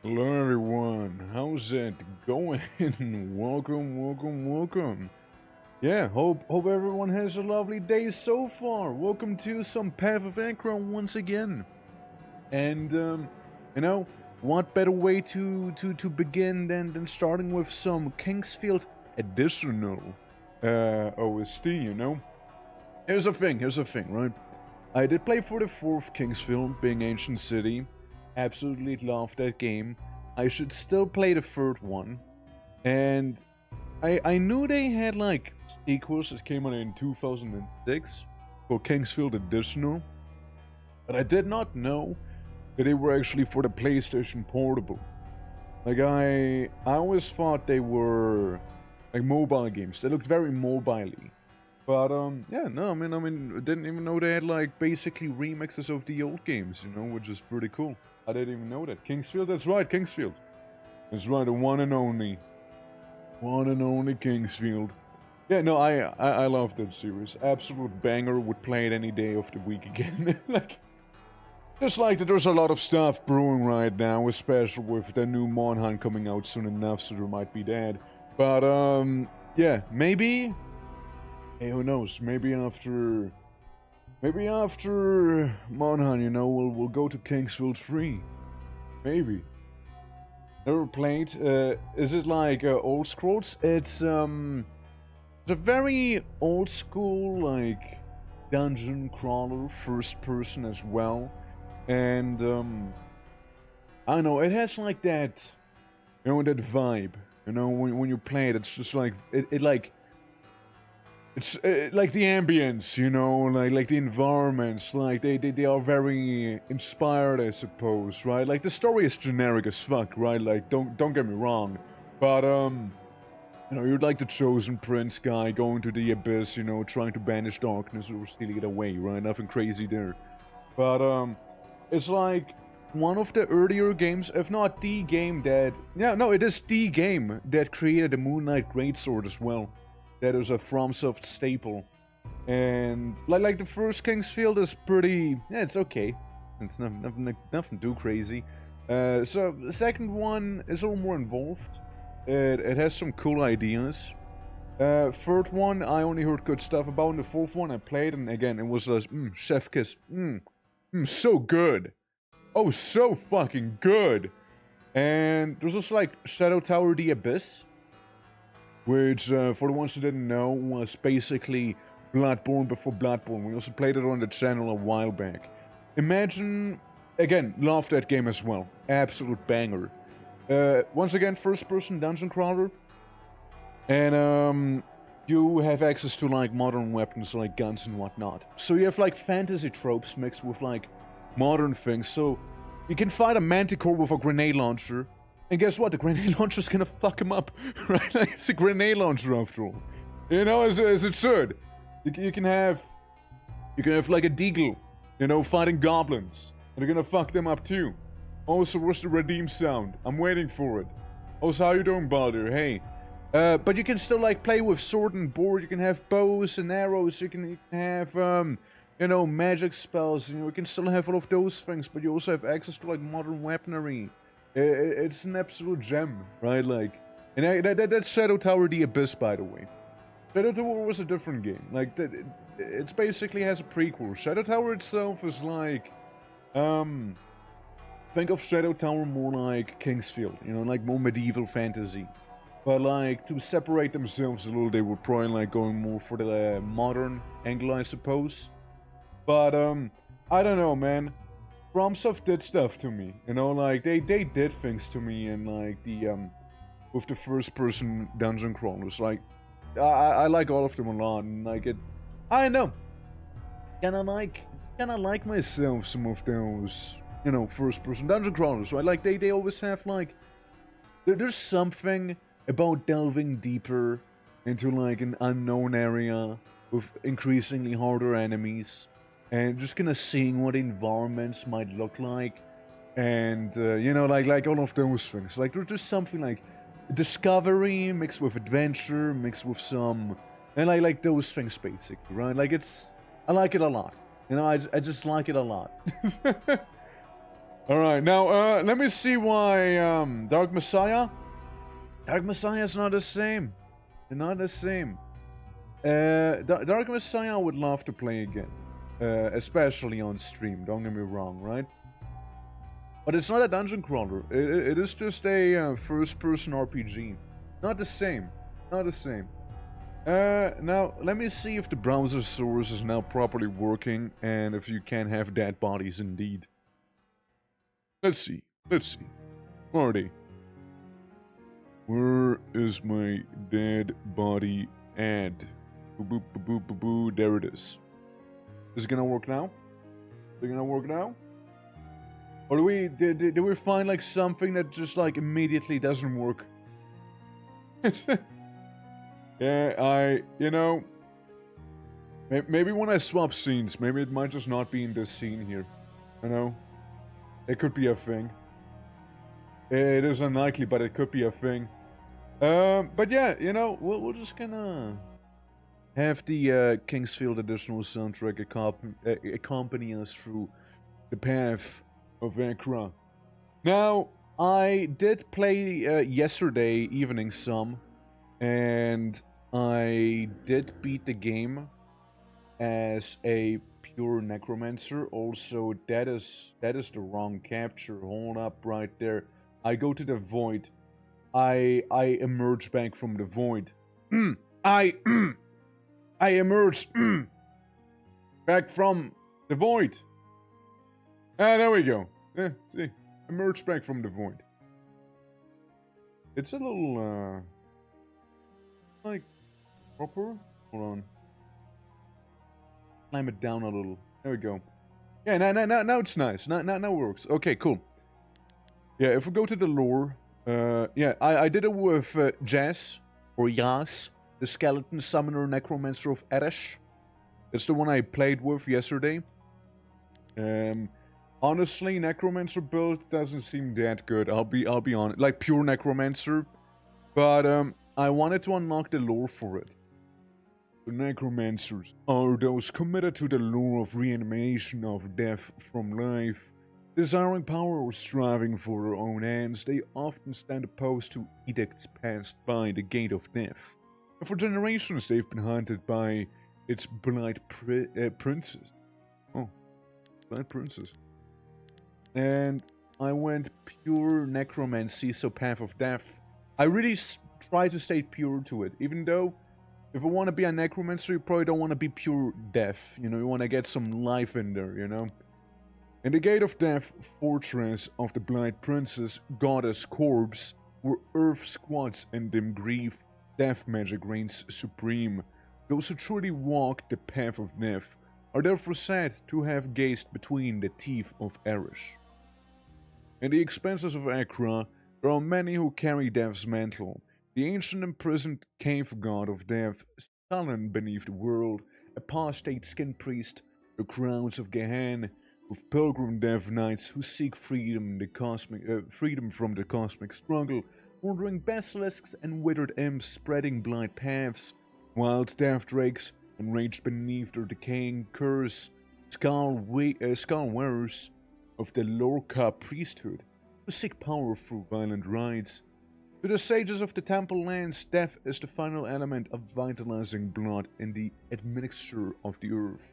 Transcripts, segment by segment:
Hello everyone, how's it going? welcome. Yeah, hope everyone has a lovely day so far. Welcome to some Path of ACHRA once again. And you know, what better way to begin than starting with some Kingsfield additional OST, you know? Here's the thing, right? I did play for the 4th Kingsfield, being Ancient City. Absolutely loved that game. I should still play the 3rd one. And I knew they had like sequels that came out in 2006 for Kingsfield Additional. But I did not know that they were actually for the PlayStation Portable. Like I always thought they were like mobile games. They looked very mobile-y. But yeah, no, I mean, I didn't even know they had like basically remixes of the old games, you know, which is pretty cool. I didn't even know that. Kingsfield, that's right, Kingsfield. That's right, the one and only Kingsfield. Yeah, no, I love that series. Absolute banger. Would play it any day of the week again. Just like that, there's a lot of stuff brewing right now, especially with the new Monhan coming out soon enough, so there might be that. But yeah, maybe. Hey, who knows? Maybe after Monhan, you know, we'll go to Kingsfield 3. Maybe. Never played. Is it like Old Scrolls? It's a very old school like dungeon crawler, first person as well, and I don't know. It has like that, you know, that vibe. You know, when you play it, it's just like it like. It's like the ambience, you know, like the environments, like they are very inspired, I suppose, right? Like the story is generic as fuck, right? Like don't get me wrong, but you know, you're like the chosen prince guy going to the abyss, you know, trying to banish darkness or steal it away, right? Nothing crazy there, but it's like one of the earlier games, if not the game that, yeah, no, it is the game that created the Moonlight Greatsword as well. That is a FromSoft staple, and like the first Kingsfield is pretty. Yeah, it's okay. It's nothing too crazy. So the second one is a little more involved. It has some cool ideas. Third one I only heard good stuff about. And the fourth one I played, and again it was just chef kiss. So good. Oh, so fucking good. And there's also like Shadow Tower: The Abyss, which, for the ones who didn't know, was basically Bloodborne before Bloodborne. We also played it on the channel a while back. Imagine, again, love that game as well. Absolute banger. Once again, first-person dungeon crawler. And, you have access to, like, modern weapons, like guns and whatnot. So you have, like, fantasy tropes mixed with, like, modern things. So you can fight a manticore with a grenade launcher. And guess what? The grenade launcher's gonna fuck him up, right? Like, it's a grenade launcher after all. You know, as it should. You can have like a deagle, you know, fighting goblins. And they're gonna fuck them up too. Also, what's the redeem sound? I'm waiting for it. Also, how you doing, Baldur? Hey. But you can still, like, play with sword and board. You can have bows and arrows. You can have, you know, magic spells. You know, you can still have all of those things. But you also have access to, like, modern weaponry. It's an absolute gem, right? Like, and that's Shadow Tower: The Abyss, by the way. Shadow Tower was a different game. Like, it's basically has a prequel. Shadow Tower itself is like, think of Shadow Tower more like Kingsfield, you know, like more medieval fantasy. But like, to separate themselves a little, they were probably like going more for the modern angle, I suppose. But I don't know, man. FromSoft did stuff to me, you know, like they did things to me, and like the with the first person dungeon crawlers, like I like all of them a lot, and like it, I know, kind of like myself some of those, you know, first person dungeon crawlers, right? Like they always have like there's something about delving deeper into like an unknown area with increasingly harder enemies, and just kind of seeing what environments might look like, and you know, like all of those things. Like there's just something like discovery mixed with adventure, mixed with some, and like those things basically, right? Like I like it a lot. You know, I just like it a lot. Alright, now, let me see why, Dark Messiah? Dark Messiah is not the same. They're not the same. Dark Messiah I would love to play again. Especially on stream, don't get me wrong, right? But it's not a dungeon crawler. It is just a first-person RPG. Not the same. Not the same. Now, let me see if the browser source is now properly working and if you can have dead bodies indeed. Let's see. Let's see. Where are they? Where is my dead body at? Boo boo boo boo boo boo. There it is. Is it gonna work now? Is it gonna work now? Or do we find like something that just like immediately doesn't work? Yeah, you know, maybe when I swap scenes, maybe it might just not be in this scene here. You know? It could be a thing. It is unlikely, but it could be a thing. But yeah, you know, we're just gonna have the Kingsfield additional soundtrack accompany us through the path of ACHRA. Now, I did play yesterday evening some, and I did beat the game as a pure necromancer. Also, that is the wrong capture. Hold up right there. I go to the void. I emerge back from the void. I emerged back from the void. Ah, there we go. Yeah, see, emerge back from the void. It's a little like proper. Hold on. Climb it down a little. There we go. Yeah, now it's nice. Now it works. Okay, cool. Yeah, if we go to the lore, yeah, I did it with Jazz, or Yas, the skeleton summoner necromancer of Erish. That's the one I played with yesterday. Honestly, necromancer build doesn't seem that good. I'll be honest, like pure necromancer, but I wanted to unlock the lore for it. The necromancers are those committed to the lore of reanimation of death from life. Desiring power or striving for their own ends, they often stand opposed to edicts passed by the Gate of Death. And for generations they've been haunted by its blight princes. Oh, blight princes. And I went pure necromancy, so Path of Death. I really try to stay pure to it, even though if I want to be a necromancer, you probably don't want to be pure death. You know, you want to get some life in there, you know? In the Gate of Death, fortress of the Blight Princess, goddess corpse, where earth squats and dim grief, death magic reigns supreme. Those who truly walk the path of death are therefore said to have gazed between the teeth of Erish. In the expanses of ACHRA, there are many who carry death's mantle. The ancient imprisoned cave god of death, sullen beneath the world, apostate skin priest, the crowds of Gehenna, with pilgrim death knights who seek freedom, freedom from the cosmic struggle, wandering basilisks and withered imps spreading blind paths, wild death drakes enraged beneath their decaying curse, skull wearers of the Lorca priesthood, who seek power through violent rites. To the sages of the temple lands, death is the final element of vitalizing blood in the admixture of the earth.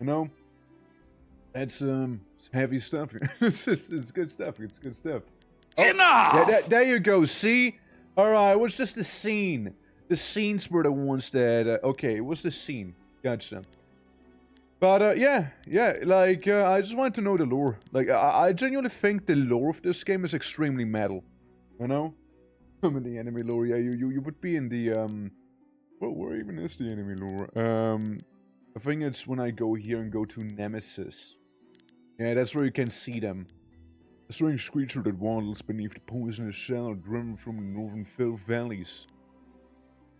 You know? That's heavy stuff. It's good stuff. It's good stuff. Oh, enough! Yeah, there you go. See? Alright, it was just the scene. The scenes were the ones that... okay, it was the scene. Gotcha. But, yeah, like, I just wanted to know the lore. Like, I genuinely think the lore of this game is extremely metal. You know? I'm in the enemy lore. Yeah, you would be in the, well, where even is the enemy lore? I think it's when I go here and go to Nemesis. Yeah, that's where you can see them. A strange creature that waddles beneath the poisonous shell driven from the northern Filth valleys.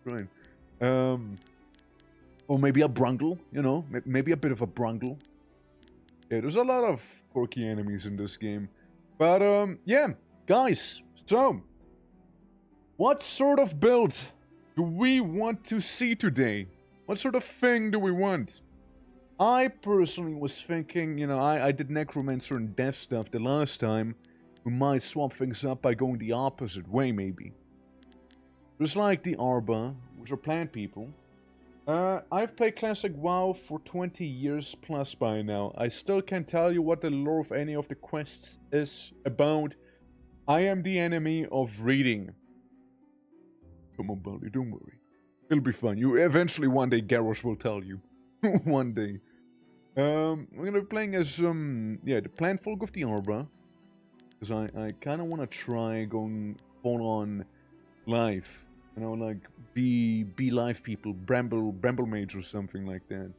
Right. Or maybe a brungle, you know? Maybe a bit of a brungle. Yeah, there's a lot of quirky enemies in this game. But, yeah, guys, so... what sort of build do we want to see today? What sort of thing do we want? I personally was thinking, you know, I did Necromancer and Death stuff the last time. We might swap things up by going the opposite way, maybe. Just like the Arba, which are plant people. I've played Classic WoW for 20 years plus by now. I still can't tell you what the lore of any of the quests is about. I am the enemy of reading. Come on, buddy, don't worry. It'll be fun. You eventually one day Garrosh will tell you. One day. We're gonna be playing as the plant folk of the Arba. Because I kinda wanna try going full on life. You know, like be life people, bramble mage or something like that.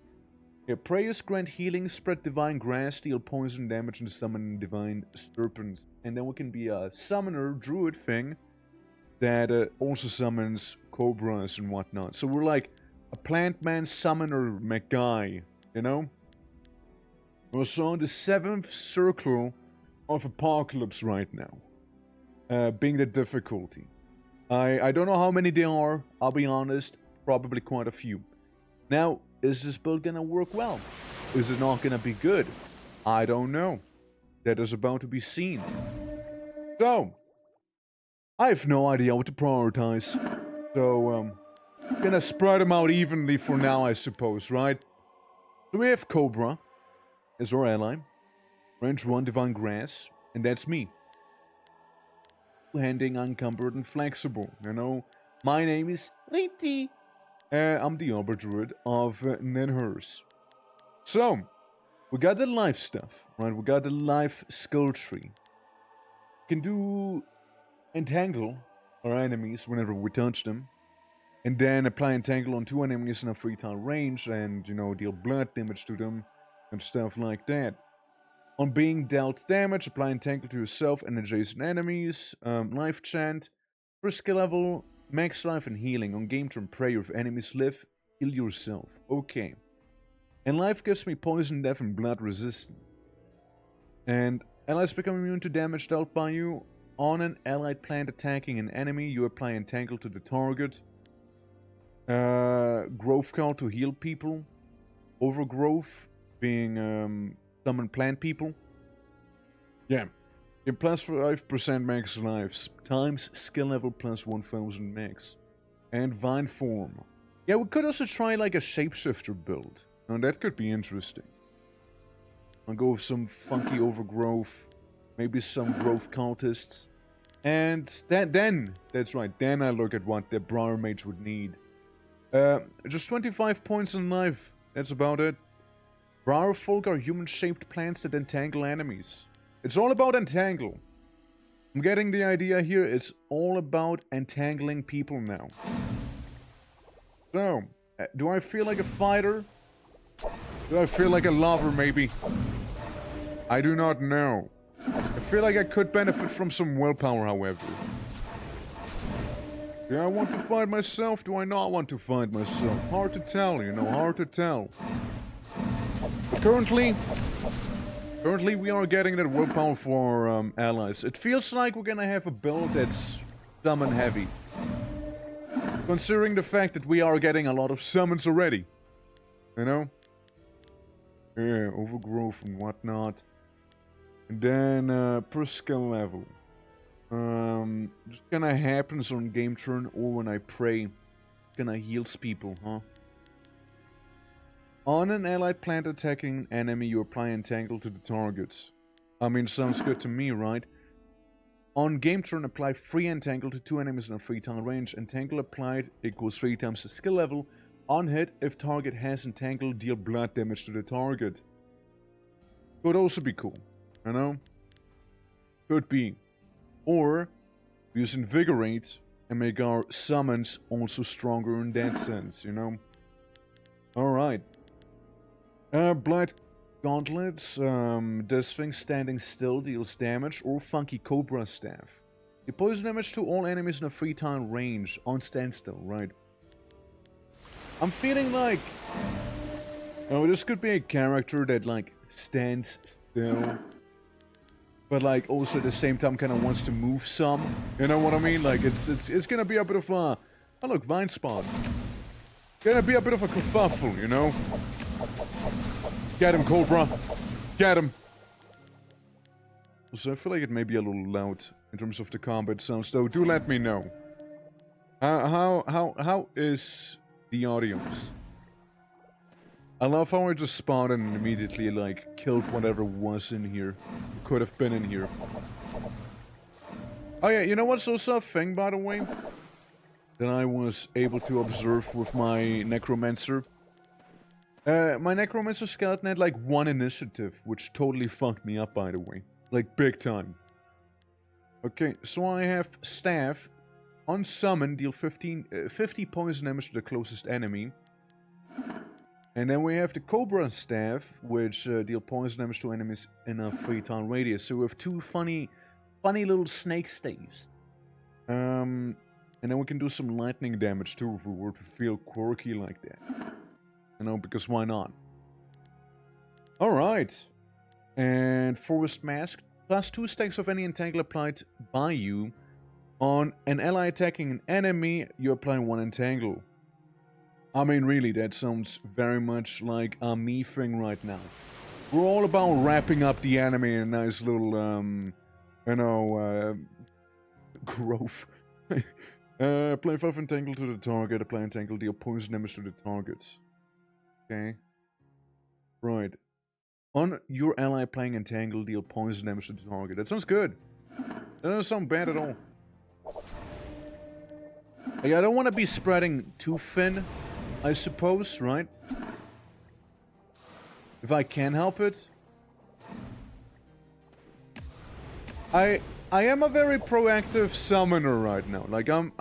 Yeah, prayers grant healing, spread divine grass, deal poison damage, and summon divine serpents. And then we can be a summoner, druid thing that also summons cobras and whatnot. So we're like a plant man summoner guy, you know? We're also on the 7th circle of apocalypse right now, being the difficulty. I don't know how many there are, I'll be honest, probably quite a few. Now, is this build gonna work well? Is it not gonna be good? I don't know. That is about to be seen. So, I have no idea what to prioritize. So, gonna spread them out evenly for now, I suppose, right? So we have Cobra as our ally. Range 1 Divine Grass, and that's me. Handing, uncumbered, and flexible. You know, my name is Riti. I'm the Arbor Druid of Nenhurs. So, we got the life stuff, right? We got the life skill tree. We can do entangle our enemies whenever we touch them, and then apply entangle on 2 enemies in a 3-tile range, and you know, deal blood damage to them and stuff like that. On being dealt damage, apply entangle to yourself and adjacent enemies. Life chant. First skill level, max life and healing. On game turn, pray if enemies live, heal yourself. Okay. And life gives me poison, death, and blood resistance. And allies become immune to damage dealt by you. On an allied plant attacking an enemy, you apply entangle to the target. Growth call to heal people. Overgrowth being summon plant people. Yeah. In plus 5% max lives, times skill level plus 1000 max. And Vine Form. Yeah, we could also try like a shapeshifter build. Now that could be interesting. I'll go with some funky overgrowth. Maybe some growth cultists. And then, that's right, then I look at what the Briar Mage would need. Just 25 points in life. That's about it. Briar folk are human-shaped plants that entangle enemies. It's all about entangle. I'm getting the idea here. It's all about entangling people now. So, do I feel like a fighter? Do I feel like a lover, maybe? I do not know. I feel like I could benefit from some willpower, however. Do I want to fight myself? Do I not want to fight myself? Hard to tell, you know, hard to tell. Currently we are getting that willpower for allies. It feels like we're gonna have a build that's summon heavy. Considering the fact that we are getting a lot of summons already. You know? Yeah, overgrowth and whatnot. And then per skill level. Just kinda happens on game turn or when I pray. Kinda heals people, huh? On an allied plant attacking enemy, you apply entangle to the target. I mean, sounds good to me, right? On game turn, apply free entangle to 2 enemies in a 3-tile range. Entangle applied equals 3 times the skill level. On hit, if target has entangle, deal blood damage to the target. Could also be cool, you know? Could be. Or, use Invigorate and make our summons also stronger in that sense, you know? Alright. Blight Gauntlets. This thing standing still deals damage, or Funky Cobra Staff. You poison damage to all enemies in a 3-tile range on standstill, right? I'm feeling like... Oh, this could be a character that, like, stands still. But, like, also at the same time kind of wants to move some. You know what I mean? Like, it's gonna be a bit of a... Oh, look, Vine Spot. Gonna be a bit of a kerfuffle, you know? Get him, Cobra! Get him! So I feel like it may be a little loud in terms of the combat sounds, though. Do let me know. How is the audience? I love how I just spawned and immediately, like, killed whatever was in here. Could have been in here. Oh yeah, you know what's also a thing, by the way? That I was able to observe with my Necromancer. My Necromancer skeleton had, like, 1 initiative, which totally fucked me up, by the way. Like, big time. Okay, so I have Staff. On summon, deal 50 poison damage to the closest enemy. And then we have the Cobra Staff, which deal poison damage to enemies in a 3-tile radius. So we have 2 funny little snake staves. And then we can do some lightning damage too if we were to feel quirky like that. You know, because why not? Alright. And Forest Mask. Plus 2 stacks of any entangle applied by you. On an ally attacking an enemy, you apply 1 entangle. I mean, really, that sounds very much like a me thing right now. We're all about wrapping up the enemy in a nice little, you know, growth. Apply 5 entangle to the target, apply entangle, deal poison damage to the target. Okay. Right. On your ally playing entangle, deal poison damage to the target. That sounds good. That doesn't sound bad at all. Yeah, I don't want to be spreading too thin, I suppose, right? If I can help it. I am a very proactive summoner right now. Like I'm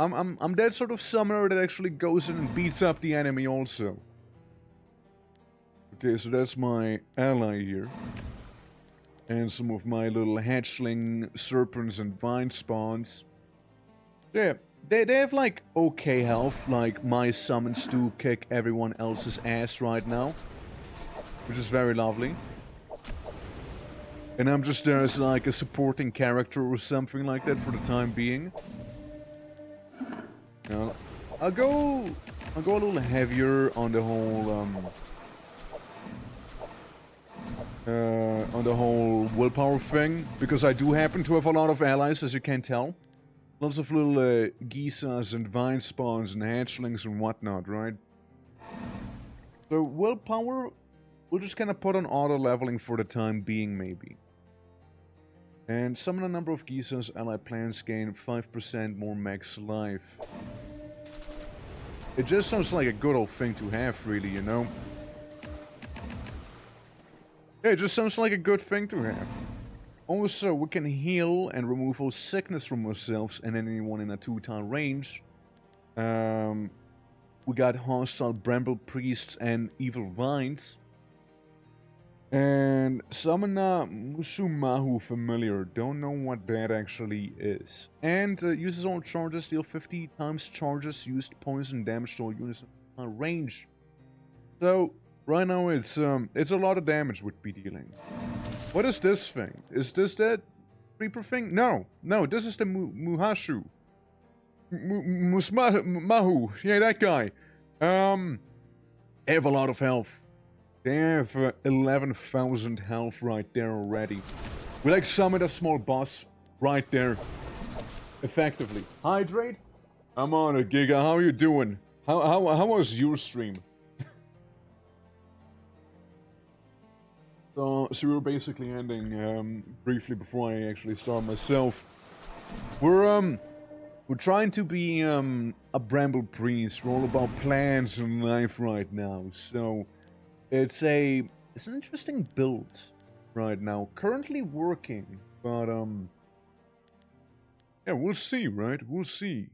that sort of summoner that actually goes in and beats up the enemy also. Okay, so that's my ally here. And some of my little hatchling serpents and vine spawns. Yeah, they have like okay health, like my summons do kick everyone else's ass right now. Which is very lovely. And I'm just there as like a supporting character or something like that for the time being. Now, I'll go a little heavier on the whole willpower thing, because I do happen to have a lot of allies, as you can tell. Lots of little geisers and vine spawns and hatchlings and whatnot, right? So willpower, we'll just kind of put on auto leveling for the time being, maybe. And summon a number of geisers, ally plants gain 5% more max life. It just sounds like a good old thing to have, really, you know? Yeah, it just sounds like a good thing to have. Also, we can heal and remove all sickness from ourselves and anyone in a 2-tile range. We got hostile bramble priests and evil vines. And summon a Musumahu familiar. Don't know what that actually is. And uses all charges, deal 50 times charges, used poison damage to all units in range. So right now it's a lot of damage we'd be dealing. What is this thing? Is this that creeper thing? No, this is the Muhashu. Musmahu. Yeah, that guy. They have a lot of health. They have 11,000 health right there already. We like summoned a small boss right there. Effectively. Hydrate? I'm on it, Giga. How are you doing? How was your stream? So we were basically ending briefly before I actually start myself. We're trying to be a bramble priest. We're all about plants and life right now. So it's an interesting build right now. Currently working, but yeah, we'll see, right? We'll see.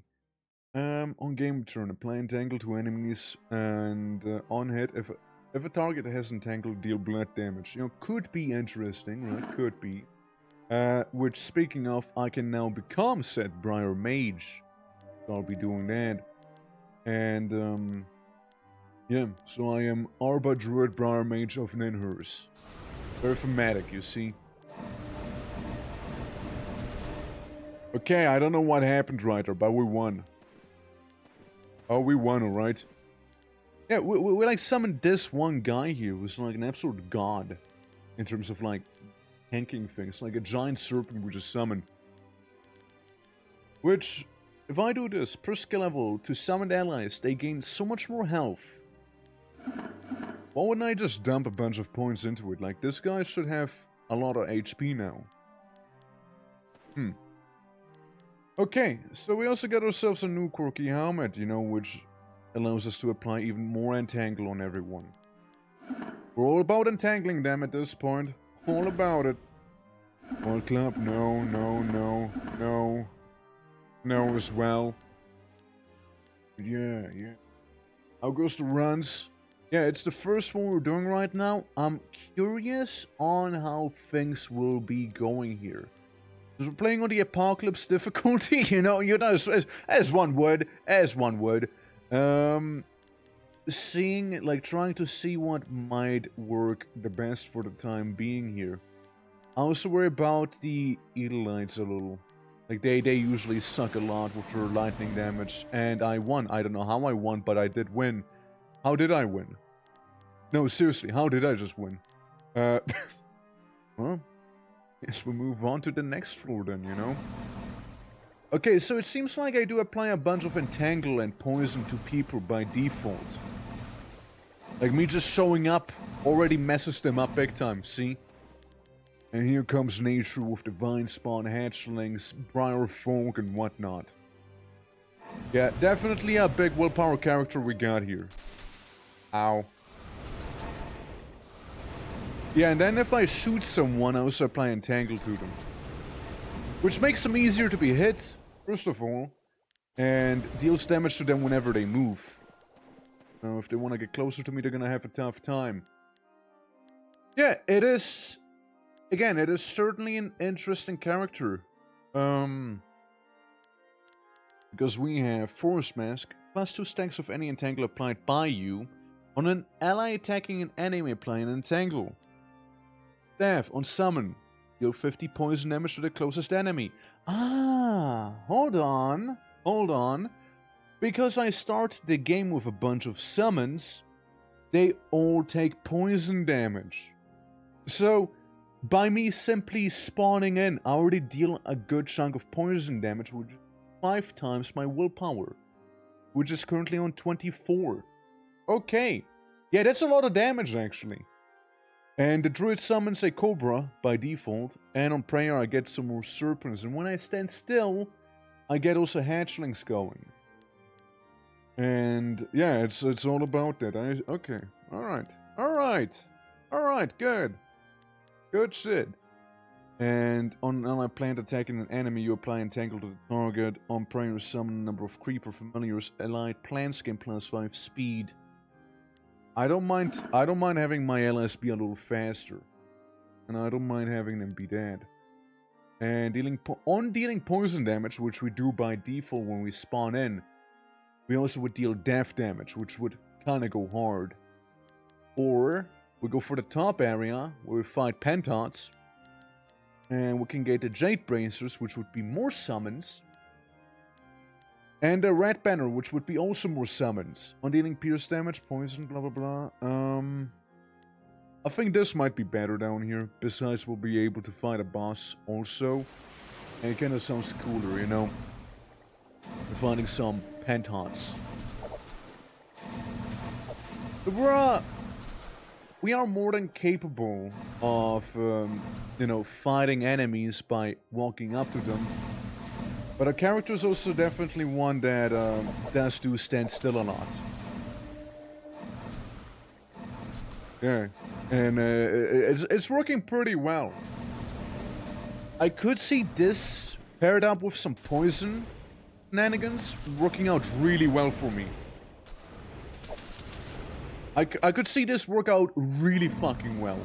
On game turn, apply entangle to enemies and on hit if a target has entangled, deal blood damage. You know, could be interesting, right? Could be. Which, speaking of, I can now become said Briar Mage. So I'll be doing that. And, yeah, so I am Arba Druid Briar Mage of Ninhurst. Very thematic, you see. Okay, I don't know what happened right there, but we won. Oh, we won, alright. Yeah, we like summoned this one guy here who's like an absolute god in terms of like tanking things, like a giant serpent we just summoned. Which, if I do this per skill level to summoned allies, they gain so much more health. Why wouldn't I just dump a bunch of points into it? Like, this guy should have a lot of HP now. Okay, so we also got ourselves a new quirky helmet, you know, which allows us to apply even more entangle on everyone. We're all about entangling them at this point. All about it. All club, no, no, no, no. No as well. Yeah. How goes the runs? Yeah, it's the first one we're doing right now. I'm curious on how things will be going here. Because we're playing on the Apocalypse difficulty, you know, as one would. Seeing, like, trying to see what might work the best for the time being here. I also worry about the Eagleites a little. Like, they usually suck a lot with their lightning damage. And I won. I don't know how I won, but I did win. How did I win? No, seriously, how did I just win? Well, guess we move on to the next floor then, you know? Okay, so it seems like I do apply a bunch of entangle and poison to people by default. Like, me just showing up already messes them up big time, see? And here comes nature with divine spawn hatchlings, briar folk, and whatnot. Yeah, definitely a big willpower character we got here. Ow. Yeah, and then if I shoot someone, I also apply entangle to them. Which makes them easier to be hit, first of all, and deals damage to them whenever they move. Now, if they want to get closer to me, they're gonna have a tough time. Yeah, it is... Again, it is certainly an interesting character. Because we have Forest Mask, plus 2 stacks of any entangle applied by you. On an ally attacking an enemy, apply an entangle. Staff, on summon, deal 50 poison damage to the closest enemy. Ah, hold on. Because I start the game with a bunch of summons, they all take poison damage. So... by me simply spawning in, I already deal a good chunk of poison damage, which is 5 times my willpower. Which is currently on 24. Okay. Yeah, that's a lot of damage, actually. And the druid summons a cobra, by default, and on prayer I get some more serpents, and when I stand still, I get also hatchlings going. And, yeah, it's all about that. Okay. Alright, good. Good shit. And on ally plant attacking an enemy, you apply entangle to the target. On prayer, summon a number of creeper familiars. Allied plants gain +5 speed. I don't mind having my allies be a little faster. And I don't mind having them be dead. And dealing poison damage, which we do by default when we spawn in, we also would deal death damage, which would kinda go hard. Or we go for the top area, where we fight Pentats. And we can get the Jade Bracers, which would be more summons. And the Red Banner, which would be also more summons. On dealing pierce damage, poison, blah blah blah. I think this might be better down here. Besides, we'll be able to fight a boss also. And it kinda sounds cooler, you know? We're fighting some Pentats. But we are more than capable of, you know, fighting enemies by walking up to them. But our character is also definitely one that does do stand still a lot. Yeah, and it's working pretty well. I could see this paired up with some poison shenanigans working out really well for me. I could see this work out really fucking well.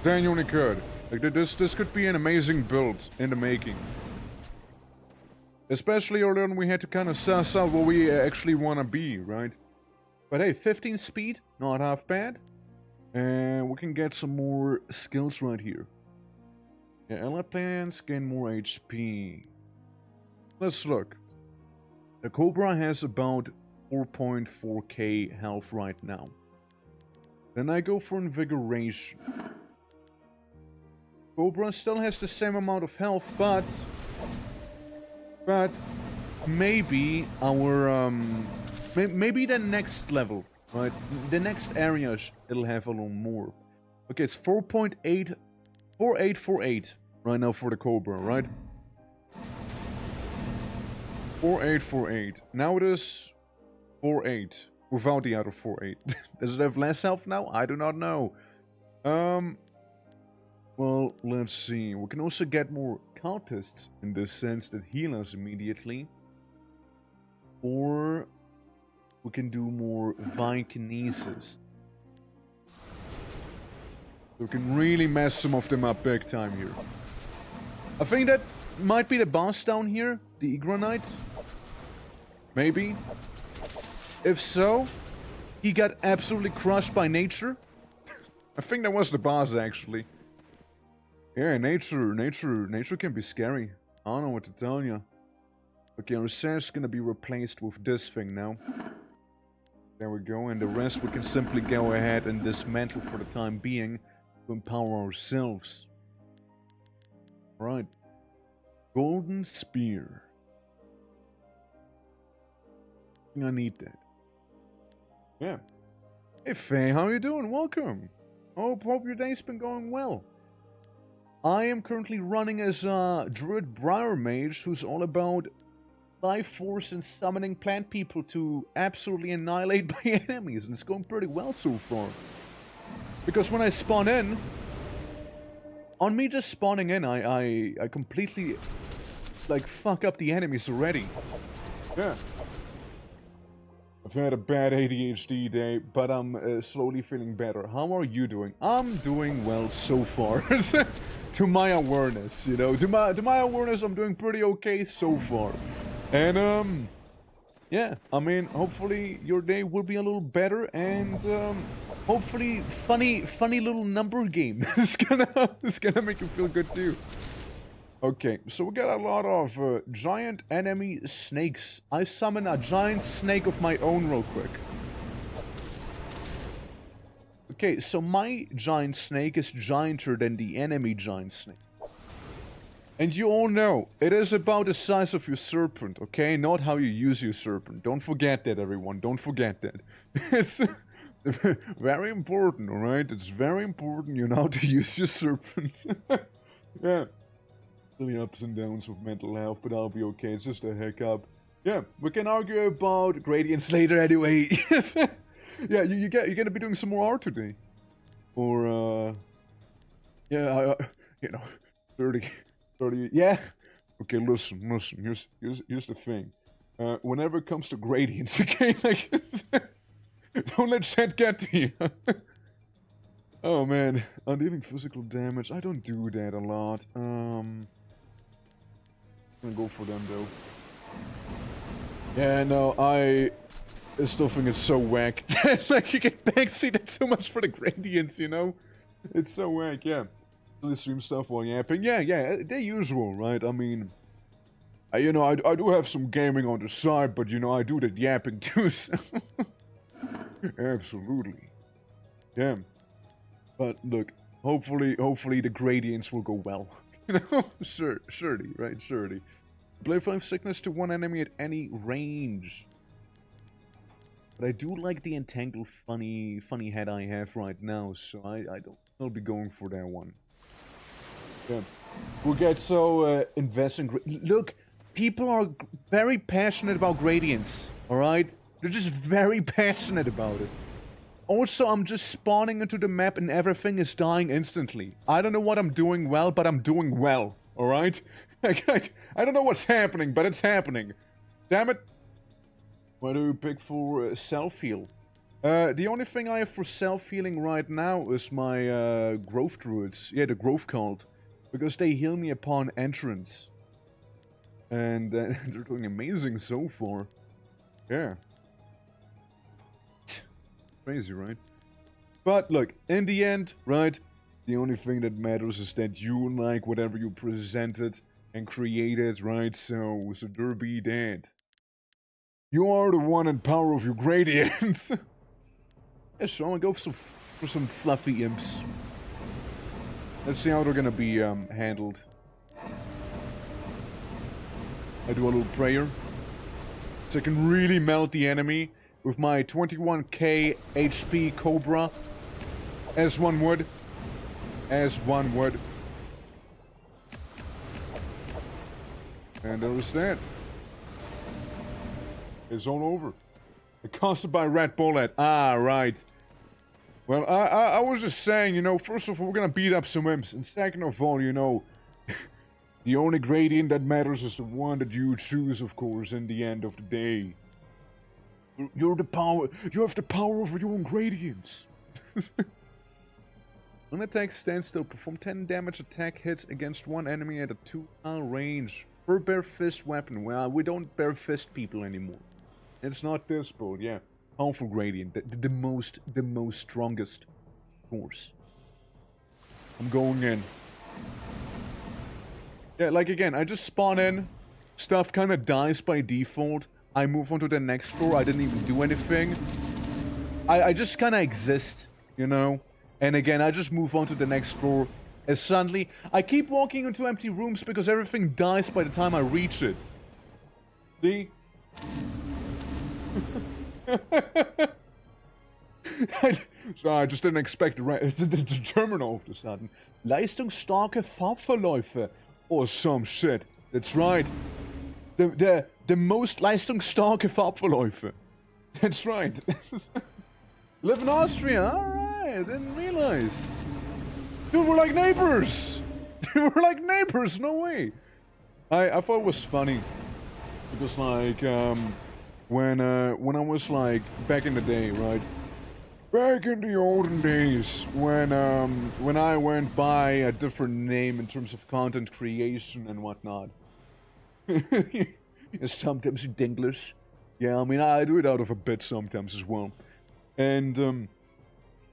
Genuinely could. Like, this could be an amazing build in the making. Especially early on we had to kind of suss out what we actually want to be, right? But hey, 15 speed, not half bad. And we can get some more skills right here. Yeah, ally plants gain more HP. Let's look. The Cobra has about 4.4k health right now. Then I go for Invigoration. Cobra still has the same amount of health, but maybe our maybe the next level, right? The next area it'll have a little more. Okay, it's 4.8, 4848 right now for the Cobra, right? 4848. Now it is 48 without the other 48. Does it have less health now? I do not know. Well, let's see. We can also get more cultists in the sense that heal us immediately. Or we can do more Vikinesis. We can really mess some of them up big time here. I think that might be the boss down here, the ACHRA Knight. Maybe. If so, he got absolutely crushed by nature. I think that was the boss actually. Yeah, nature can be scary. I don't know what to tell you. Okay, our Research gonna be replaced with this thing now. There we go, and the rest we can simply go ahead and dismantle for the time being to empower ourselves. Right. Golden Spear. I need that. Yeah. Hey Faye, how you doing? Welcome. Hope your day's been going well. I am currently running as a Druid Briar Mage who's all about life force and summoning plant people to absolutely annihilate my enemies, and it's going pretty well so far. Because when I spawn in, on me just spawning in, I completely like fuck up the enemies already. Yeah. I've had a bad ADHD day, but I'm slowly feeling better. How are you doing? I'm doing well so far. To my awareness, you know, to my awareness, I'm doing pretty okay so far. And yeah, I mean, hopefully your day will be a little better, and hopefully funny little number game is gonna make you feel good too. Okay, so we got a lot of giant enemy snakes. I summon a giant snake of my own real quick. Okay, so my giant snake is gianter than the enemy giant snake. And you all know, it is about the size of your serpent, okay? Not how you use your serpent. Don't forget that, everyone. Don't forget that. It's very important, alright? It's very important you know how to use your serpent. Yeah. Silly ups and downs with mental health, but I'll be okay. It's just a hiccup. Yeah, we can argue about gradients later anyway. Yeah, you're gonna be doing some more art today. Or, yeah, you know, 30, yeah. Okay, listen, here's the thing. Whenever it comes to gradients, okay, like, don't let shit get to you. Oh man, undealing physical damage, I don't do that a lot. I'm gonna go for them though. Yeah, no, I still think it's so whack. Like, you get backseated so much for the gradients, you know? It's so whack, yeah. They stream stuff while yapping. Yeah, the usual, right? I mean, you know, I do have some gaming on the side, but, you know, I do the yapping too, so. Absolutely. Yeah. But, look, hopefully the gradients will go well. You know? Surely, right? Surely. Apply 5 sickness to one enemy at any range. But I do like the entangled funny head I have right now, so I'll be going for that one. Yeah. We'll get so invested in look, people are very passionate about gradients, alright? They're just very passionate about it. Also, I'm just spawning into the map and everything is dying instantly. I don't know what I'm doing well, but I'm doing well, alright? I don't know what's happening, but it's happening. Damn it. What do you pick for self-heal? The only thing I have for self-healing right now is my growth druids. Yeah, the growth cult. Because they heal me upon entrance. And they're doing amazing so far. Yeah. Crazy, right? But look, in the end, right, the only thing that matters is that you like whatever you presented and created, right? So there be that. You are the one in power of your gradients. Yeah, so I'm gonna go for some fluffy imps. Let's see how they're gonna be handled. I do a little prayer. So I can really melt the enemy with my 21k HP Cobra. As one would. As one would. And there is that. It's all over. Accosted by Red Bullet. Ah, right. Well, I was just saying, you know, first of all, we're gonna beat up some imps. And second of all, you know, the only gradient that matters is the one that you choose, of course, in the end of the day. You're the power. You have the power over your own gradients. When attack stands still, perform 10 damage attack hits against one enemy at a 2-mile range. Per bare fist weapon. Well, we don't bare fist people anymore. It's not this build, yeah. Powerful gradient, the most strongest, of course. I'm going in. Yeah, like again, I just spawn in. Stuff kind of dies by default. I move on to the next floor. I didn't even do anything. I just kind of exist, you know. And again, I just move on to the next floor. As suddenly, I keep walking into empty rooms because everything dies by the time I reach it. See? So I just didn't expect the German all of a sudden. Leistungsstarke Farbverläufe. Or some shit. That's right. The most leistungsstarke Farbverläufe. That's right. Live in Austria. Alright. I didn't realize. Dude, we're like neighbors. Dude, we're like neighbors. No way. I thought it was funny. Because like, when I was like back in the day, right? Back in the olden days, when I went by a different name in terms of content creation and whatnot. Sometimes in English. Yeah, I mean I do it out of a bit sometimes as well. And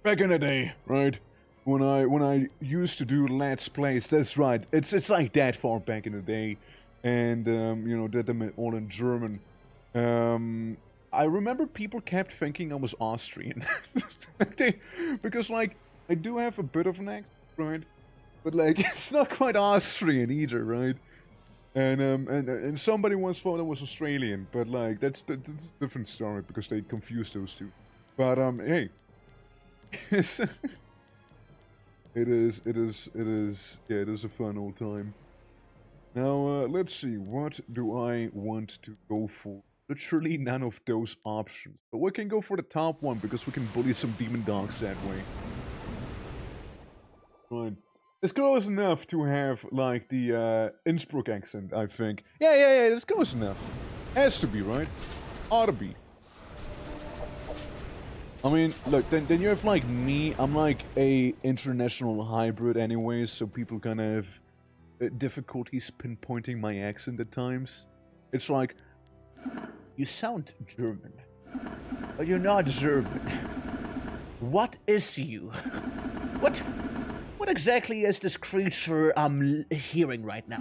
back in the day, right? When I used to do Let's Plays, that's right. It's like that far back in the day. And you know, did them all in German. I remember people kept thinking I was Austrian. Because, like, I do have a bit of an accent, right? But, like, it's not quite Austrian either, right? And somebody once thought I was Australian, but, like, that's a different story because they confused those two. But, hey. it is a fun old time. Now, let's see, what do I want to go for? Literally none of those options. But we can go for the top one, because we can bully some demon dogs that way. Fine. This goes enough to have, like, the, Innsbruck accent, I think. Yeah, this goes enough. Has to be, right? Ought to be. I mean, look, then you have, like, me. I'm, like, a international hybrid anyways, so people kind of have difficulties pinpointing my accent at times. It's like... You sound German, but you're not German. What is you? What exactly is this creature I'm hearing right now?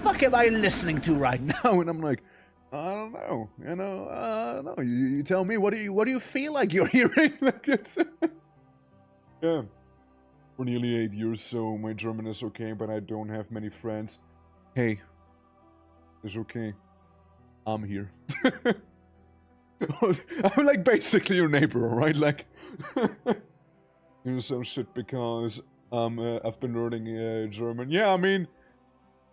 What am I listening to right now? And I'm like, I don't know. You know, I don't know. You tell me. What do you feel like you're hearing? Like it's yeah. For nearly 8 years, so my German is okay, but I don't have many friends. Hey, it's okay. I'm here. I'm like basically your neighbor, right? Like, you know, some shit because I've been learning German. Yeah, I mean,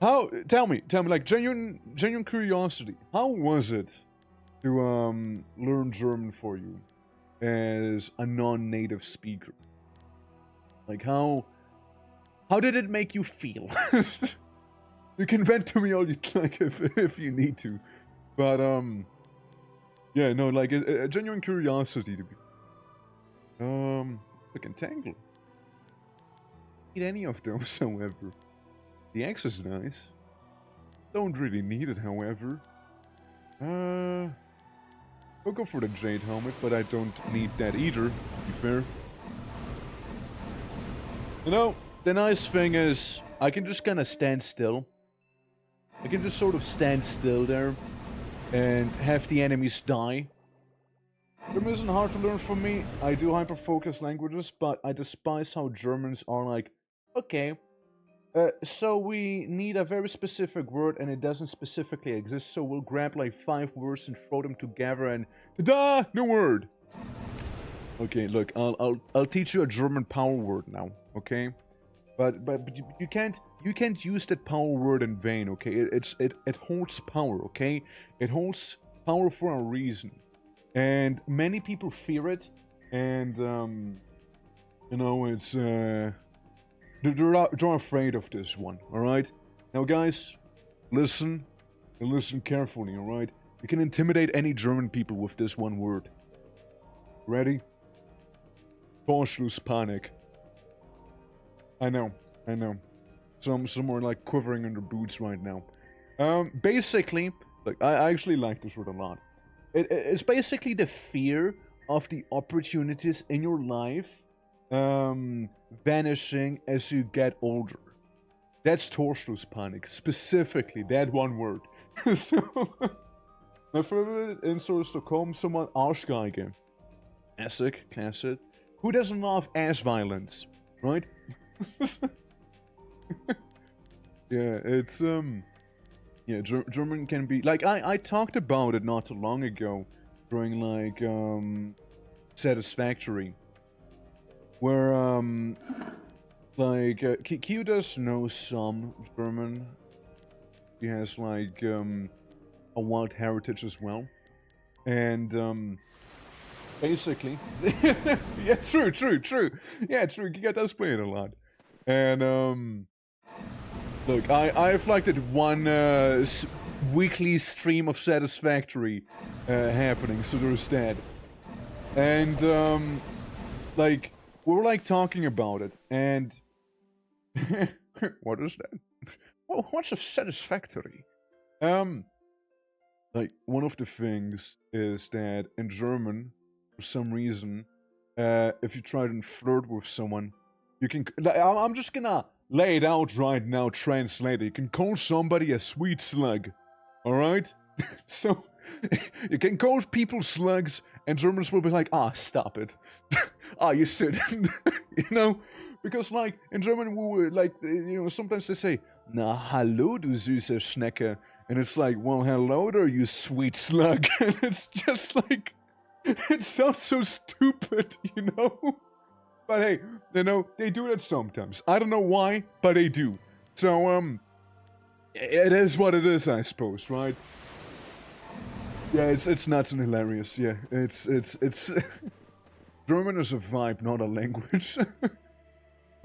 how? Tell me, like genuine curiosity. How was it to learn German for you as a non-native speaker? Like, how did it make you feel? You can vent to me all you like if you need to. But, yeah, no, like, a genuine curiosity to be... Look, Entangle. Need any of those, however. The X is nice. Don't really need it, however. I'll go for the Jade Helmet, but I don't need that either, to be fair. You know, the nice thing is, I can just kind of stand still. I can just sort of stand still there. and have the enemies die. German isn't hard to learn for me. I do hyper-focus languages, but I despise how Germans are like, okay, so we need a very specific word and it doesn't specifically exist, so we'll grab like 5 words and throw them together and ta-da! New word! Okay, look, I'll teach you a German power word now, okay? But you can't use that power word in vain, okay? It holds power, okay? It holds power for a reason. And many people fear it, and you know, it's they're afraid of this one, alright? Now guys, listen, and listen carefully, alright? You can intimidate any German people with this one word. Ready? Torschlusspanik. I know. Some are like quivering in their boots right now. Basically, look, I actually like this word a lot. It's basically the fear of the opportunities in your life vanishing as you get older. That's Torschlusspanik, specifically that one word. So, my favorite insults to call someone Arschgeige. Classic. Who doesn't love ass violence, right? Yeah, it's yeah, German can be like I talked about it not too long ago during like Satisfactory, where like Q does know some German. He has like a wild heritage as well, and basically, yeah, true. Yeah, true. Giga does play it a lot, and look, I have like that one weekly stream of Satisfactory happening, so there's that. And like we were like talking about it, and what is that? What's a Satisfactory? Like one of the things is that in German, for some reason, if you try to flirt with someone, you can. Like, I'm just gonna lay it out right now, translated. You can call somebody a sweet slug, alright? So, you can call people slugs, and Germans will be like, stop it. You shouldn't. You know? Because, like, in German, we were, like, you know, sometimes they say, na hallo, du süße Schnecke. And it's like, well, hello there, you sweet slug. And it's just like, it sounds so stupid, you know? But hey, you know, they do that sometimes. I don't know why, but they do. So, it is what it is, I suppose, right? Yeah, it's nuts and hilarious, yeah. It's German is a vibe, not a language.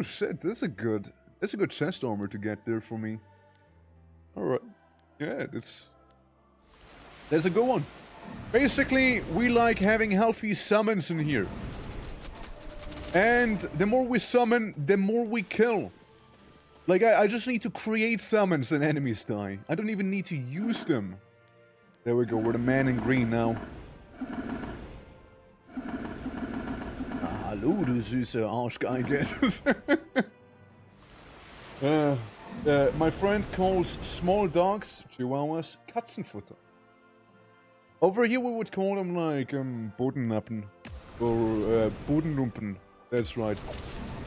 Shit, that's a good chest armor to get there for me. Alright. Yeah, that's a good one. Basically, we like having healthy summons in here. And the more we summon, the more we kill. Like, I just need to create summons and enemies die. I don't even need to use them. There we go, we're the man in green now. Hallo, du süße Arschgeige. My friend calls small dogs, chihuahuas, Katzenfutter. Over here we would call them like, Bodenlappen. Or, Bodenlumpen. That's right.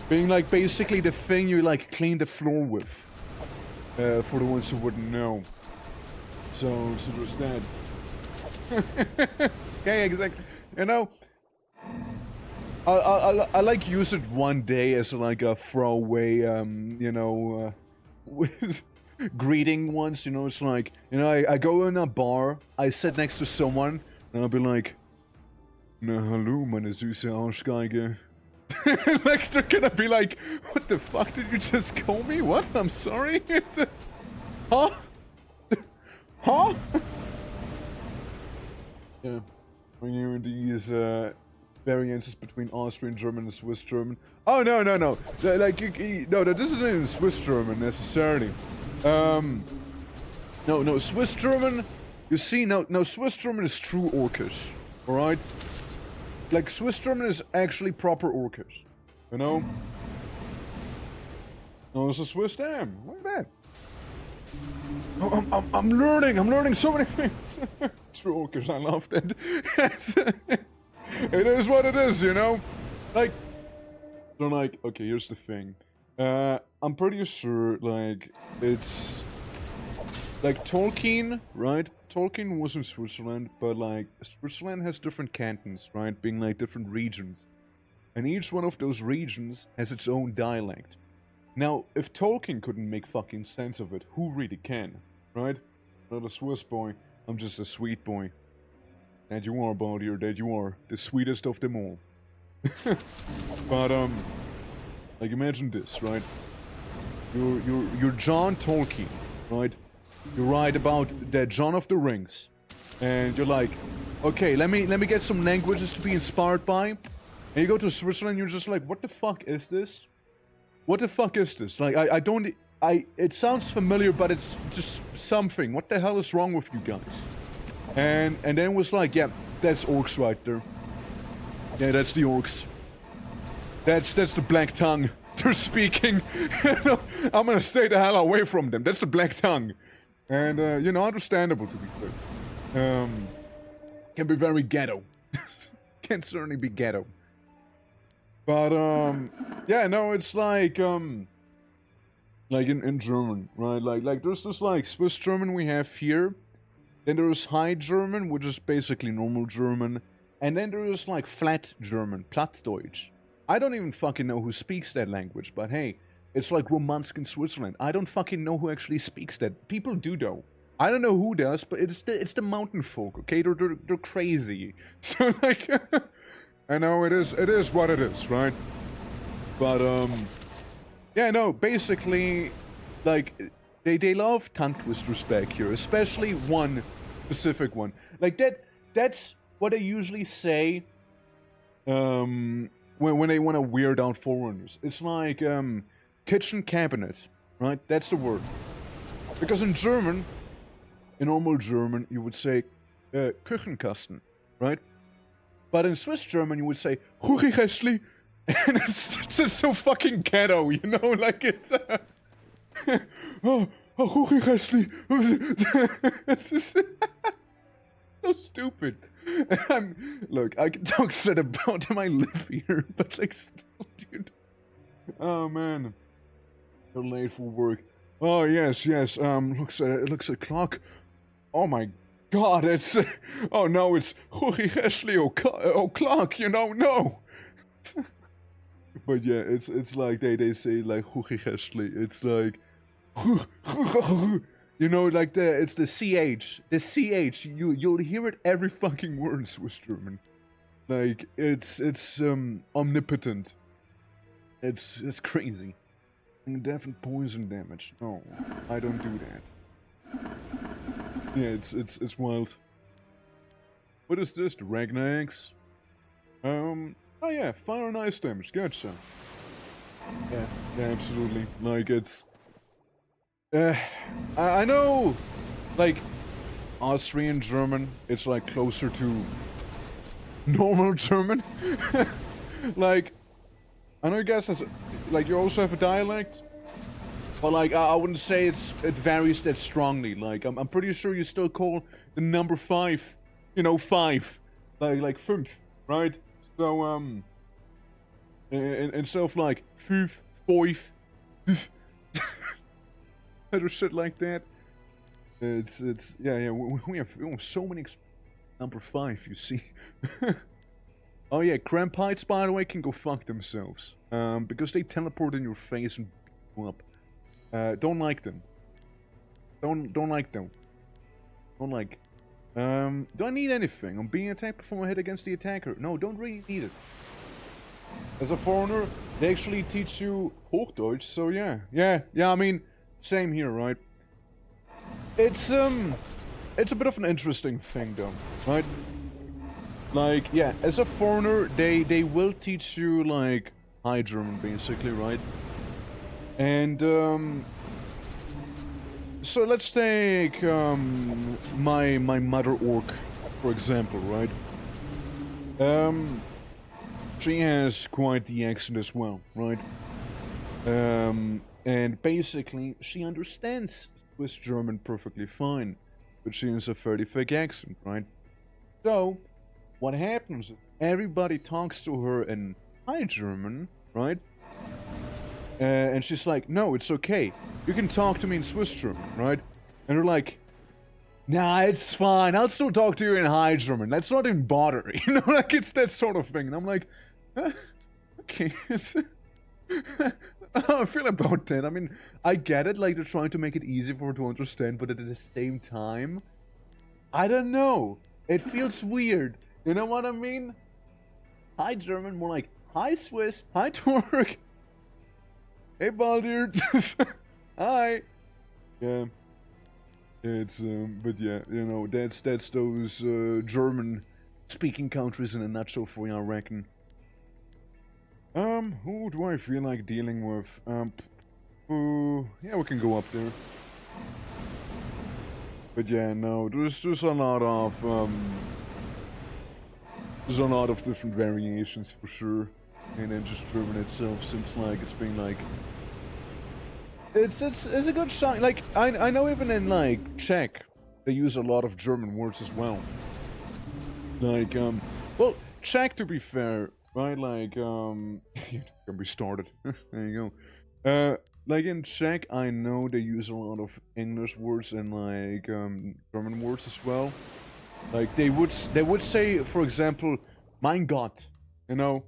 Being like basically the thing you like clean the floor with. For the ones who wouldn't know. So there's that. Okay, exactly. You know, I like use it one day as like a throwaway, you know, with greeting once, you know, it's like, you know, I go in a bar, I sit next to someone, and I'll be like, na hallo, meine süße Arschgeige. Like, they're gonna be like, what the fuck did you just call me? What? I'm sorry? Huh? Huh? Yeah. When you're in these, variances between Austrian German and Swiss German. Oh, no. Like, no, this isn't even Swiss German, necessarily. No, Swiss German, you see, no, Swiss German is true Orcish, alright? Like, Swiss German is actually proper Orcish, you know? No, it's a Swiss damn, look at that. Oh, I'm learning so many things. True, because I loved it. It is what it is, you know? Like, so like, okay, here's the thing. I'm pretty sure, like, it's... Like, Tolkien, right? Tolkien was in Switzerland, but, like, Switzerland has different cantons, right? Being, like, different regions. And each one of those regions has its own dialect. Now, if Tolkien couldn't make fucking sense of it, who really can, right? Not a Swiss boy, I'm just a sweet boy. That you are, Baldur, that you are. The sweetest of them all. But, like, imagine this, right? You're John Tolkien, right? You write about the John of the Rings. And you're like, okay, let me get some languages to be inspired by. And you go to Switzerland, you're just like, what the fuck is this? What the fuck is this? Like, it sounds familiar, but it's just something. What the hell is wrong with you guys? And then it was like, yeah, that's orcs right there. Yeah, that's the orcs. That's the black tongue. They're speaking. I'm gonna stay the hell away from them. That's the black tongue. And, you know, understandable to be fair. Can be very ghetto. Can certainly be ghetto. But, yeah, no, it's like in German, right? Like, there's this, like, Swiss German we have here. Then there's High German, which is basically normal German. And then there is, like, Flat German, Plattdeutsch. I don't even fucking know who speaks that language, but hey, it's like Romansk in Switzerland. I don't fucking know who actually speaks that. People do though. I don't know who does, but it's the mountain folk, okay? They're crazy. So like, I know it is what it is, right? But yeah, no, basically, like, they love tongue twisters back here, especially one specific one. Like that's what they usually say. When they want to weird out foreigners. It's like, kitchen cabinet, right? That's the word. Because in German, in normal German, you would say, Küchenkasten, right? But in Swiss German, you would say, Küchenkästli. And it's just so fucking ghetto, you know? Like, it's, oh, Küchenkästli. It's just so stupid. Look, I can talk shit about him, I live here, but like, still, dude. Oh, man. They're late for work. Oh, yes, looks a clock. Oh my god, it's, oh no, it's Ashley o'clock, you know, no. But yeah, it's like, they say, like, Ashley, it's like, you know, like it's the CH. The CH, you'll hear it every fucking word in Swiss German. Like, it's omnipotent. It's crazy. And definite poison damage. No, I don't do that. Yeah, it's wild. What is this? The Ragnaraks? Oh yeah, fire and ice damage, gotcha. Yeah, absolutely. Like, it's... I know, like, Austrian German, it's like closer to normal German. Like, I know you guys has, like, you also have a dialect, but like, I wouldn't say it varies that strongly. Like, I'm pretty sure you still call the number 5, you know, 5, like 5, right? So, instead of like 5, 5, other shit like that. It's yeah, we have so many number 5, you see. Oh yeah, Crampites, by the way, can go fuck themselves. Because they teleport in your face and beat you up. Don't like them. Don't like them. Don't like. Do I need anything? I'm being attacked before I hit against the attacker. No, don't really need it. As a foreigner, they actually teach you Hochdeutsch, so yeah. Yeah, I mean, same here, right? It's a bit of an interesting thing, though, right? Like, yeah, as a foreigner, they will teach you, like, High German, basically, right? And, so let's take, my mother orc, for example, right? She has quite the accent as well, right? And basically, she understands Swiss German perfectly fine, but she has a fairly thick accent, right? So, what happens is everybody talks to her in High German, right? And she's like, no, it's okay. You can talk to me in Swiss German, right? And they're like, nah, it's fine. I'll still talk to you in High German. Let's not even bother. You know, like, it's that sort of thing. And I'm like, okay. How I feel about that. I mean, I get it. Like, they're trying to make it easy for her to understand. But at the same time, I don't know. It feels weird. You know what I mean? High German, more like High Swiss, High Turk. Hey, Baldur. Hi. Yeah. It's, but yeah, you know, that's those, German-speaking countries in a nutshell for you, I reckon. Who do I feel like dealing with? Yeah, we can go up there. But yeah, no, there's a lot of, there's a lot of different variations for sure. And then just German itself, since, like, it's been, like... It's a good shot. Like, I know even in, like, Czech, they use a lot of German words as well. Like, well, Czech, to be fair, right, like, can be started. There you go. Like, in Czech, I know they use a lot of English words and, like, German words as well. Like, they would say, for example, mein Gott, you know?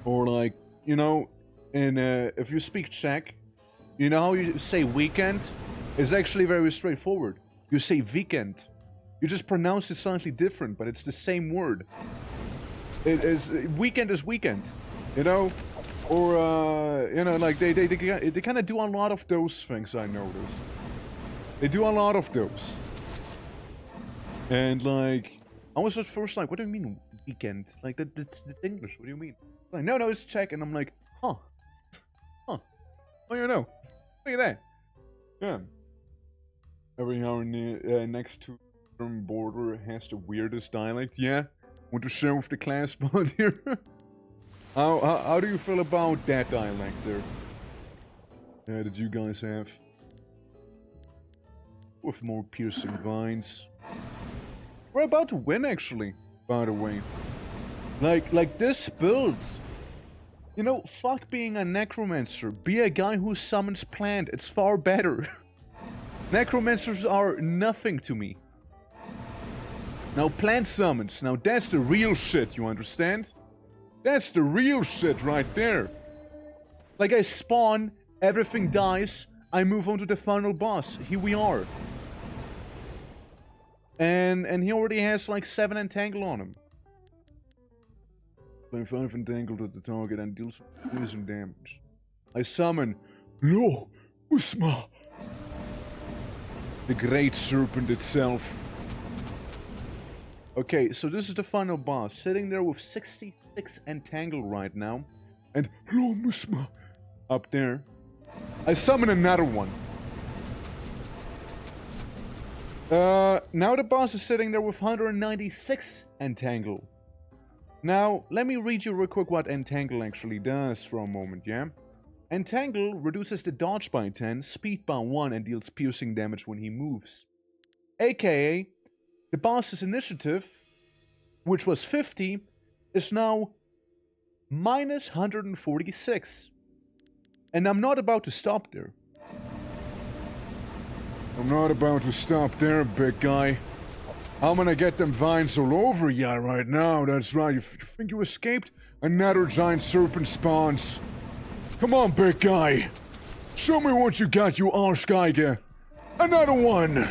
Or, like, you know, in, if you speak Czech, you know how you say weekend? It's actually very straightforward. You say weekend. You just pronounce it slightly different, but it's the same word. Weekend is weekend, you know? Or, you know, like, they kind of do a lot of those things, I noticed. They do a lot of those. And, like, I was at first like, what do you mean, weekend? Like, that's English, what do you mean? Like, no, it's Czech, and I'm like, huh. Oh, you know. Look at that. Yeah. Every now and then, next to the border has the weirdest dialect. Yeah. Want to share with the class, but here. How do you feel about that dialect there? That you guys have? With more piercing vines. We're about to win, actually, by the way. Like this build. You know, fuck being a necromancer. Be a guy who summons plant. It's far better. Necromancers are nothing to me. Now, plant summons. Now, that's the real shit, you understand? That's the real shit right there. Like, I spawn, everything dies, I move on to the final boss. Here we are. And he already has, like, 7 entangle on him. Play 5 entangled at the target and deals poison damage. I summon Lo Usma, the great serpent itself. Okay, so this is the final boss, sitting there with 66 entangle right now. And Lo Usma up there. I summon another one. Now the boss is sitting there with 196 entangle. Now, let me read you real quick what Entangle actually does for a moment, yeah? Entangle reduces the dodge by 10, speed by 1, and deals piercing damage when he moves. AKA, the boss's initiative, which was 50, is now minus 146. And I'm not about to stop there. I'm not about to stop there, big guy. I'm gonna get them vines all over ya right now, that's right. You think you escaped? Another giant serpent spawns. Come on, big guy. Show me what you got, you Arschgeige. Another one!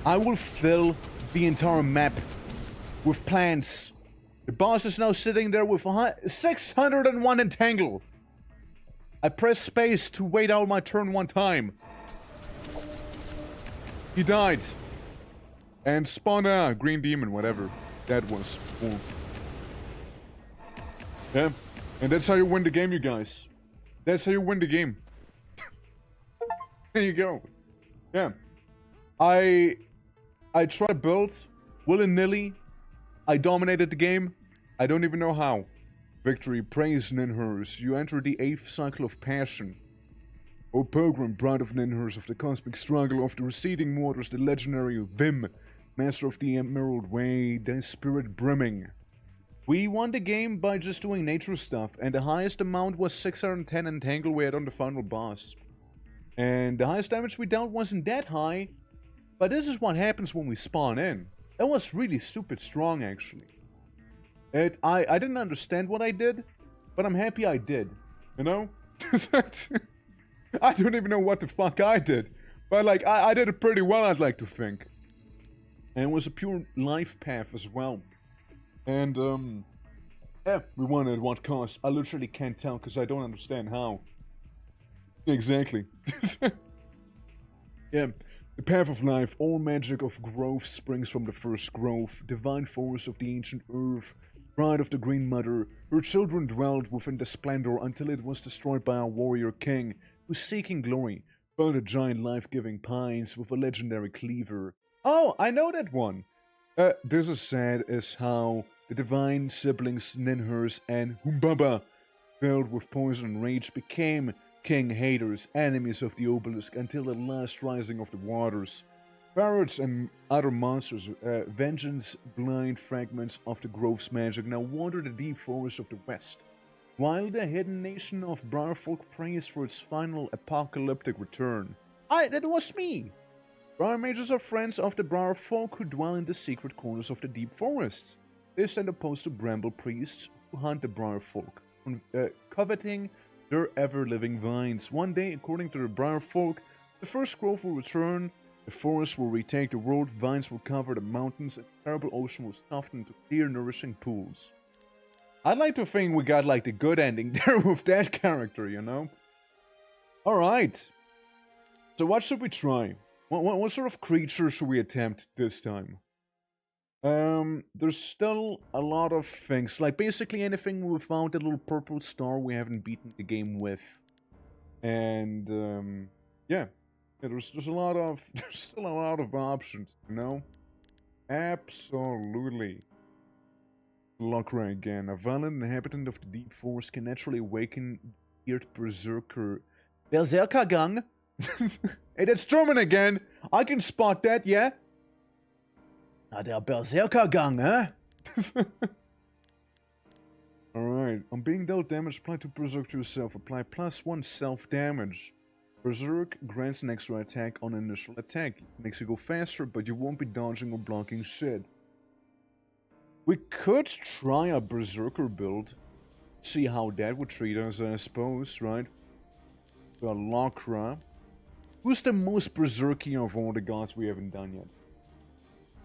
I will fill the entire map with plants. The boss is now sitting there with 601 entangle. I press space to wait out my turn one time. He died. And spawned a green demon, whatever that was. Cool. Yeah, and that's how you win the game, you guys. That's how you win the game. There you go. Yeah. I tried build, willy-nilly. I dominated the game. I don't even know how. Victory, praise, Ninhurs. You enter the 8th cycle of passion. O pilgrim, bride of Ninhurst, of the cosmic struggle, of the receding waters, the legendary Vim, master of the Emerald Way, thy spirit brimming. We won the game by just doing nature stuff, and the highest amount was 610 entangle we had on the final boss. And the highest damage we dealt wasn't that high, but this is what happens when we spawn in. That was really stupid strong, actually. I didn't understand what I did, but I'm happy I did, you know? I don't even know what the fuck I did, but like, I did it pretty well, I'd like to think. And it was a pure life path as well. And, yeah, we won at what cost? I literally can't tell because I don't understand how. Exactly. Yeah, the path of life, all magic of growth springs from the first growth, divine force of the ancient earth, bride of the Green Mother, her children dwelled within the splendor until it was destroyed by our warrior king, who seeking glory, felled the giant life-giving pines with a legendary cleaver. Oh, I know that one! This is sad as how the divine siblings Ninhurst and Humbaba, filled with poison and rage, became king haters, enemies of the obelisk until the last rising of the waters. Parrots and other monsters, vengeance-blind fragments of the grove's magic now wander the deep forests of the west, while the hidden nation of Briarfolk prays for its final apocalyptic return. That was me! Briar mages are friends of the Briarfolk who dwell in the secret corners of the deep forests. They stand opposed to bramble priests who hunt the Briarfolk, coveting their ever-living vines. One day, according to the Briarfolk, the first grove will return, the forest will retake the world, vines will cover the mountains, and the terrible ocean will soften into clear, nourishing pools. I'd like to think we got like the good ending there with that character, you know? Alright. So what should we try? What sort of creature should we attempt this time? There's still a lot of things, like basically anything without that little purple star we haven't beaten the game with. And, yeah, there's a lot of, there's still a lot of options, you know? Absolutely. ACHRA again. A violent inhabitant of the deep forest can naturally awaken the weird berserker. Berserkergang? Hey, that's German again! I can spot that, yeah? Na, der Berserkergang, eh? Alright, on being dealt damage, apply to Berserk to yourself. Apply +1 self-damage. Berserk grants an extra attack on initial attack. Makes you go faster, but you won't be dodging or blocking shit. We could try a Berserker build. See how that would treat us, I suppose, right? So, ACHRA. Who's the most berserky of all the gods we haven't done yet?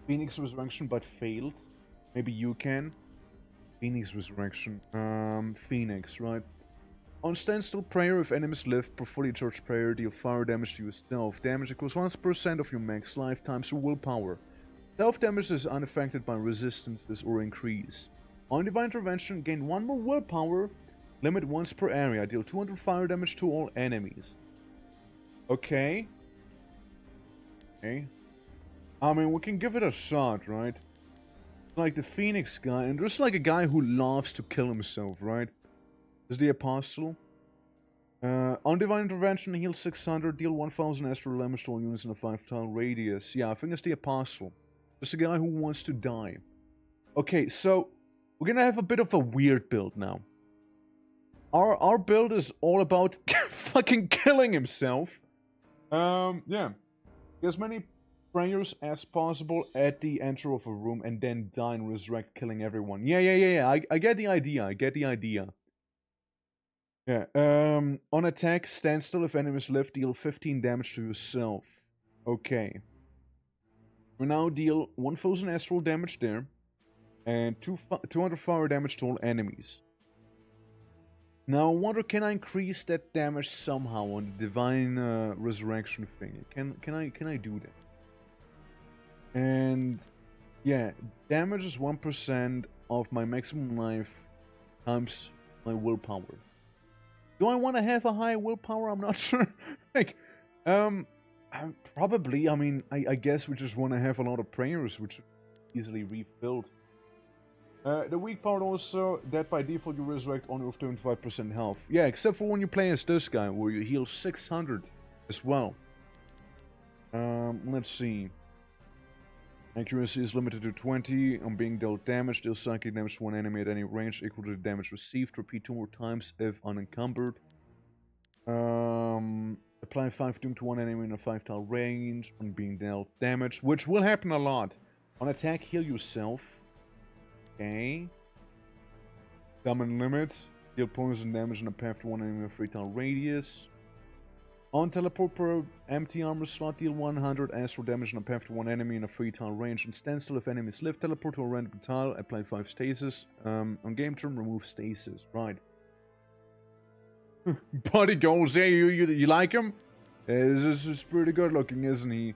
Phoenix Resurrection, but failed. Maybe you can. Phoenix Resurrection. Phoenix, right? On standstill prayer, if enemies live per fully charged prayer, deal fire damage to yourself. Damage equals 1% of your max life times your willpower. Self-damage is unaffected by resistances or increase. On Divine Intervention, gain 1 more willpower. Limit once per area. Deal 200 fire damage to all enemies. Okay. Okay. I mean, we can give it a shot, right? Like the Phoenix guy, and there's like a guy who loves to kill himself, right? Is the Apostle. On Divine Intervention, heal 600, deal 1000 astral damage to all units in a 5-tile radius. Yeah, I think it's the Apostle. There's a guy who wants to die. Okay, so we're gonna have a bit of a weird build now. Our build is all about fucking killing himself. Yeah. Get as many prayers as possible at the entry of a room and then die and resurrect, killing everyone. Yeah. I get the idea. Yeah. On attack, stand still if enemies live, deal 15 damage to yourself. Okay. We now deal 1000 astral damage there. And 200 fire damage to all enemies. Now, I wonder, can I increase that damage somehow on the Divine Resurrection thing? Can I do that? And yeah, damage is 1% of my maximum life times my willpower. Do I want to have a high willpower? I'm not sure. Like, probably. I mean, I guess we just want to have a lot of prayers, which are easily refilled. The weak part also, that by default you resurrect only with 25% health. Yeah, except for when you play as this guy, where you heal 600 as well. Let's see. Accuracy is limited to 20. On being dealt damage, deal psychic damage to one enemy at any range equal to the damage received. Repeat 2 more times if unencumbered. Apply 5 doom to one enemy in a 5-tile range on being dealt damage, which will happen a lot. On attack, heal yourself. Okay. Summon limit. Deal poison damage in a path to one enemy in a 3-tile radius. On teleport per empty armor slot, deal 100 astral damage in a path to one enemy in a 3-tile range. And stand still if enemies live. Teleport to a random tile. Apply 5 stasis. On game turn, remove stasis. Right. Body goals. Hey, you like him? This is pretty good looking, isn't he?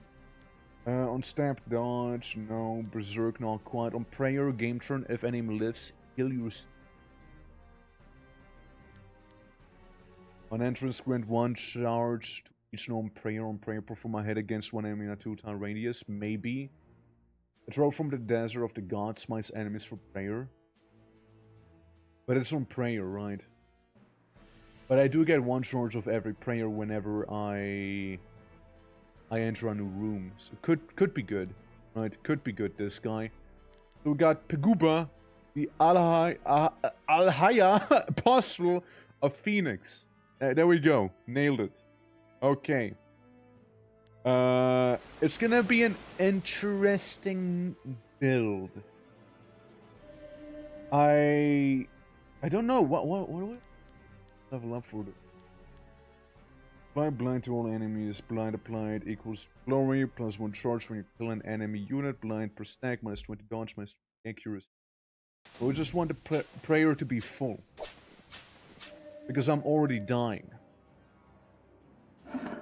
On stab dodge, no. Berserk, not quite. On prayer, game turn, if enemy lives, heal you. On entrance, grant 1 charge to each known prayer. On prayer, perform a hit against one enemy in a 2-tile radius. Maybe. A throw from the desert of the gods smites enemies for prayer. But it's on prayer, right? But I do get 1 charge of every prayer whenever I enter a new room. So could be good. Right, could be good, this guy. So we got Peguba, the Alhaya Apostle of Phoenix. There we go. Nailed it. Okay. It's gonna be an interesting build. I don't know. What level up for the apply blind to all enemies. Blind applied equals glory plus 1 charge when you kill an enemy unit. Blind per stack minus 20 dodge minus accuracy. But we just want the prayer to be full because I'm already dying.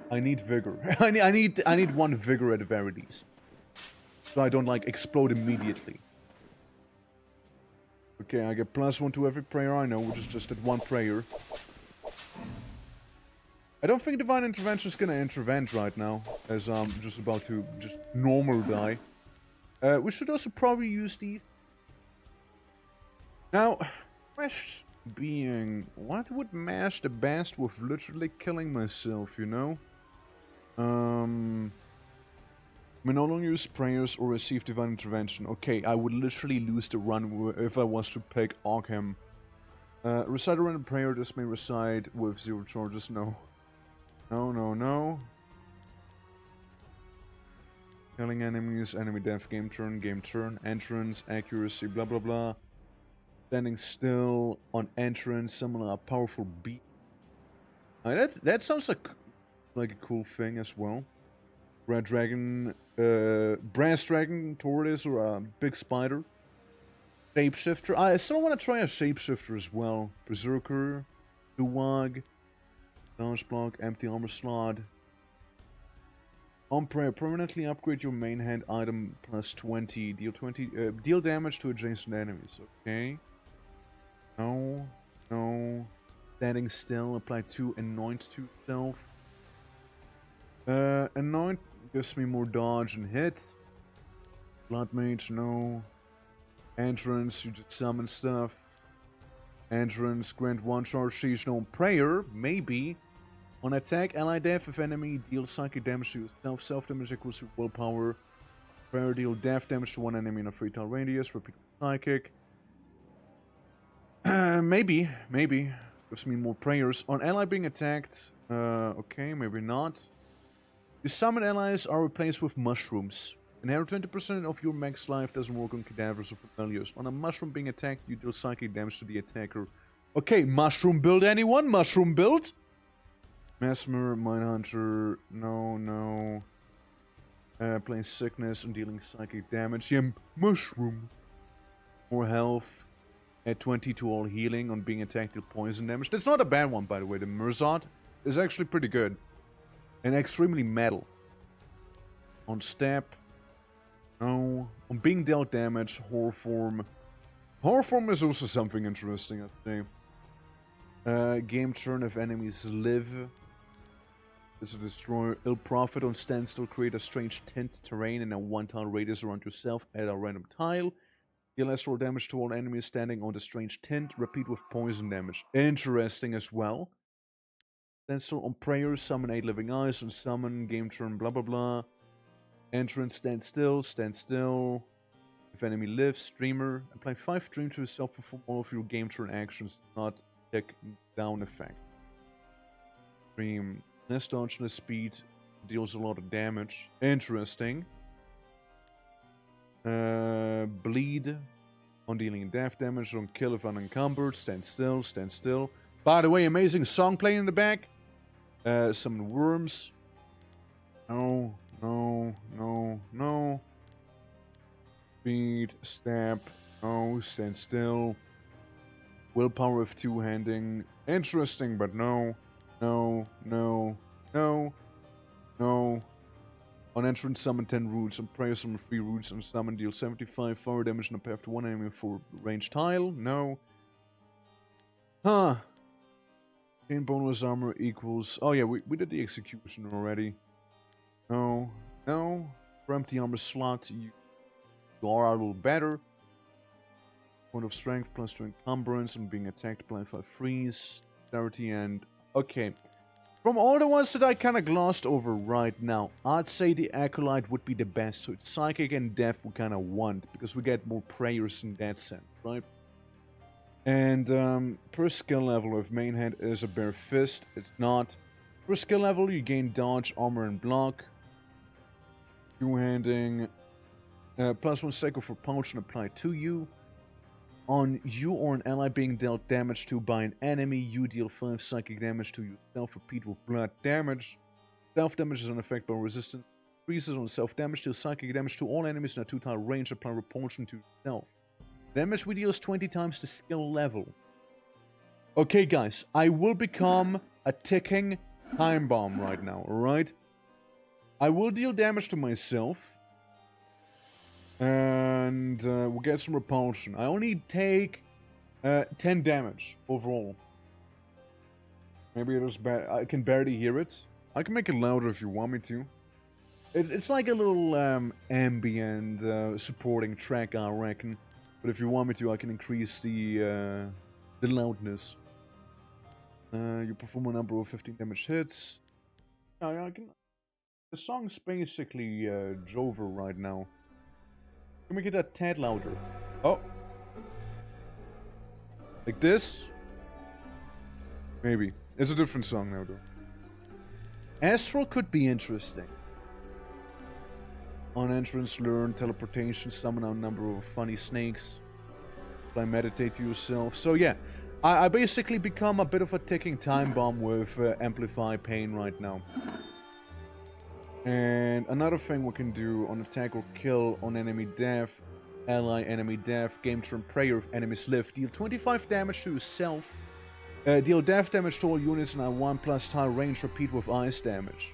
I need vigor. I need 1 vigor at the very least, so I don't like explode immediately. Okay, I get plus 1 to every prayer I know, which is just at 1 prayer. I don't think Divine Intervention is gonna intervene right now, as I'm just about to just normal die. We should also probably use these. Now, question being, what would mash the best with literally killing myself, you know? We no longer use prayers or receive Divine Intervention. Okay, I would literally lose the run if I was to pick Arkham. Recite a random prayer. This may recite with 0 charges. No. No. Killing enemies, enemy death, game turn, entrance, accuracy, blah blah blah. Standing still on entrance, summon a powerful beat. That sounds like a cool thing as well. Red dragon, brass dragon, tortoise, or a big spider. Shapeshifter. I still want to try a shapeshifter as well. Berserker, Duwag. Dodge block, empty armor slot. On prayer, permanently upgrade your main hand item plus 20. Deal damage to adjacent enemies. Okay. No. Standing still, apply 2 anoint to self. Anoint gives me more dodge and hit. Blood mage, no. Entrance, you just summon stuff. Entrance, grant 1 charge siege, no prayer, maybe. On attack, ally death, if enemy deals psychic damage to yourself, self-damage equals to willpower. Prayer, deal death damage to one enemy in a 3-tile radius, repeat psychic. Maybe. Gives me more prayers. On ally being attacked, okay, maybe not. The summoned allies are replaced with mushrooms. Inherit 20% of your max life, doesn't work on cadavers or familiars. On a mushroom being attacked, you deal psychic damage to the attacker. Okay, mushroom build anyone? Mushroom build? Mesmer, Mindhunter, no. Playing sickness and dealing psychic damage. Yeah, mushroom. More health. Add 20 to all healing on being attacked, deal poison damage. That's not a bad one, by the way. The Mirzad is actually pretty good. And extremely metal. On step. No. On being dealt damage, horror form. Horror form is also something interesting, I'd say. Game turn if enemies live. This is destroy ill profit on standstill. Create a strange tint terrain in a 1-tile radius around yourself. Add a random tile. Deal astral damage to all enemies standing on the strange tint. Repeat with poison damage. Interesting as well. Stand still on prayer. Summon 8 living eyes. And summon. Game turn. Blah blah blah. Entrance. Stand still. Stand still. If enemy lives. Dreamer. Apply 5 dream to yourself. Perform all of your game turn actions. Not tick down effect. Dream. Less dodge, less speed. Deals a lot of damage. Interesting. Bleed. On dealing death damage. On kill if unencumbered. Stand still. Stand still. By the way, amazing song playing in the back. Summon worms. No. No. No. No. Speed. Stab. No. Stand still. Willpower with two-handing. Interesting, but no. No. No. No. No. On entrance, summon 10 roots. On prayer, summon 3 roots. On summon, deal 75 fire damage and a path to one enemy for range tile. No. Huh. Gain bonus armor equals... Oh yeah, we did the execution already. No. No. For empty armor slot, you are a little better. Point of strength plus 2 encumbrance and being attacked. Apply 5 freeze. Dexterity and... Okay. From all the ones that I kind of glossed over right now, I'd say the Acolyte would be the best. So it's Psychic and Death we kind of want, because we get more prayers in that sense, right? And per skill level, if main hand is a bare fist, it's not. Per skill level, you gain dodge, armor, and block. Two-handing, plus 1 cycle for potion applied to you. On you or an ally being dealt damage to by an enemy, you deal 5 psychic damage to yourself. Repeat with blood damage. Self-damage is an effect by resistance. Increases on self-damage, deal psychic damage to all enemies in a 2-tile range. Apply repulsion to yourself. Damage we deal is 20 times the skill level. Okay, guys. I will become a ticking time bomb right now, alright? I will deal damage to myself. And we'll get some repulsion. I only take 10 damage overall. Maybe it was bad. I can barely hear it. I can make it louder if you want me to. It's like a little ambient supporting track, I reckon. But if you want me to, I can increase the loudness. You perform a number of 15 damage hits. I can. The song's basically Jover right now. Can we get that tad louder? Oh. Like this? Maybe. It's a different song now, though. Astral could be interesting. On entrance, learn teleportation, summon a number of funny snakes. Apply meditate to yourself. So yeah, I basically become a bit of a ticking time bomb with Amplify Pain right now. And another thing we can do on attack or kill on enemy death, ally enemy death, game turn prayer if enemies live. Deal 25 damage to yourself. Deal death damage to all units in a 1+ tile range. Repeat with ice damage.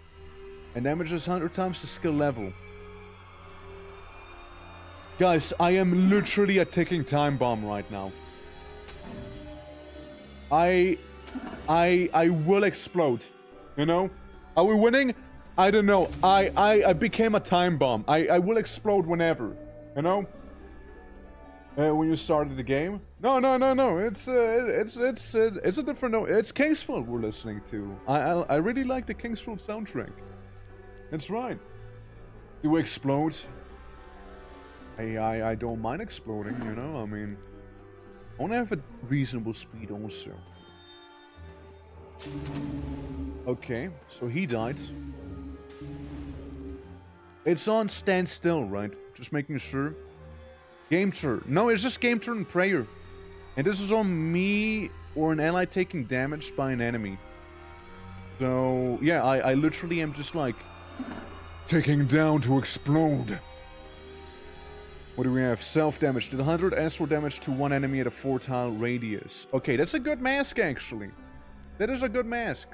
And damage is 100 times the skill level. Guys, I am literally a ticking time bomb right now. I will explode. You know? Are we winning? I don't know. I became a time bomb. I will explode whenever. You know? When you started the game. No. It's a different. No, it's Kingsfield we're listening to. I really like the Kingsfield soundtrack. That's right. Do we explode? I don't mind exploding. You know. I mean, I want to have a reasonable speed also. Okay, so he died. It's on standstill, right? Just making sure. Game turn. No, it's just game turn and prayer. And this is on me or an ally taking damage by an enemy. So, yeah, I literally am just like... taking down to explode. What do we have? Self-damage. Did 100 astral damage to one enemy at a 4-tile radius. Okay, that's a good mask, actually. That is a good mask.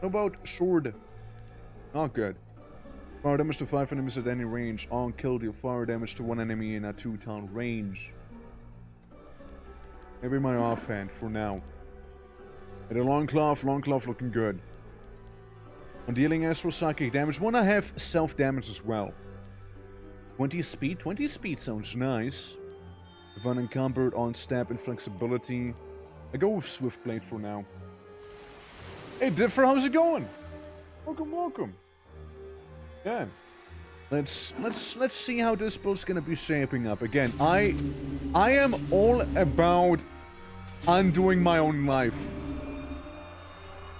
How about sword? Not good. Fire damage to 5 enemies at any range. On kill, deal fire damage to one enemy in a 2-tile range. Maybe my offhand for now. And a long cloth looking good. On dealing astral psychic damage, wanna have self damage as well. 20 speed? 20 speed sounds nice. If unencumbered, on step, inflexibility. I go with Swift Blade for now. Hey Differ, how's it going? Welcome, welcome. Yeah. Let's see how this build's gonna be shaping up. Again, I am all about undoing my own life.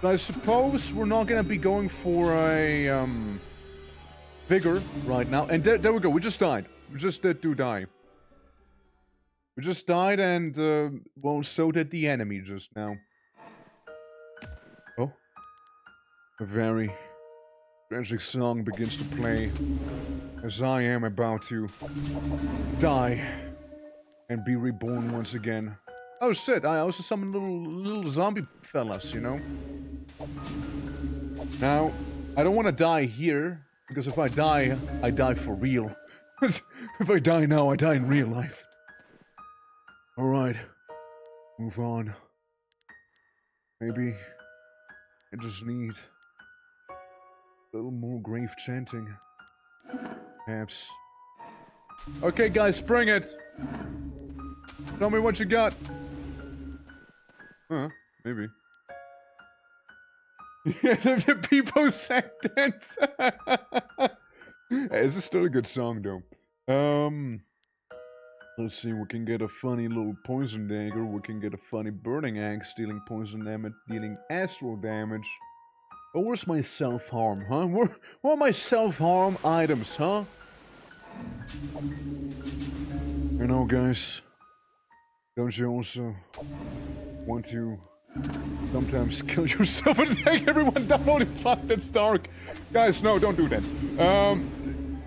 But I suppose we're not gonna be going for a vigor right now. And there we go, we just died. We just did die. We just died and well, so did the enemy just now. Oh. A very tragic song begins to play as I am about to die and be reborn once again. Oh shit, I also summoned little zombie fellas, you know? Now, I don't want to die here, because if I die for real. If I die now, I die in real life. Alright, move on. Maybe I just need a little more grave chanting. Perhaps. Okay, guys, bring it! Tell me what you got. Huh, maybe. Yeah, the people sentence. Hey, this is still a good song, though. Let's see, we can get a funny little poison dagger, we can get a funny burning axe, dealing poison damage, dealing astral damage. Oh, where's my self-harm, huh? Where are my self-harm items, huh? You know, guys, don't you also want to sometimes kill yourself and take everyone down? Holy fuck, that's dark. Guys, no, don't do that.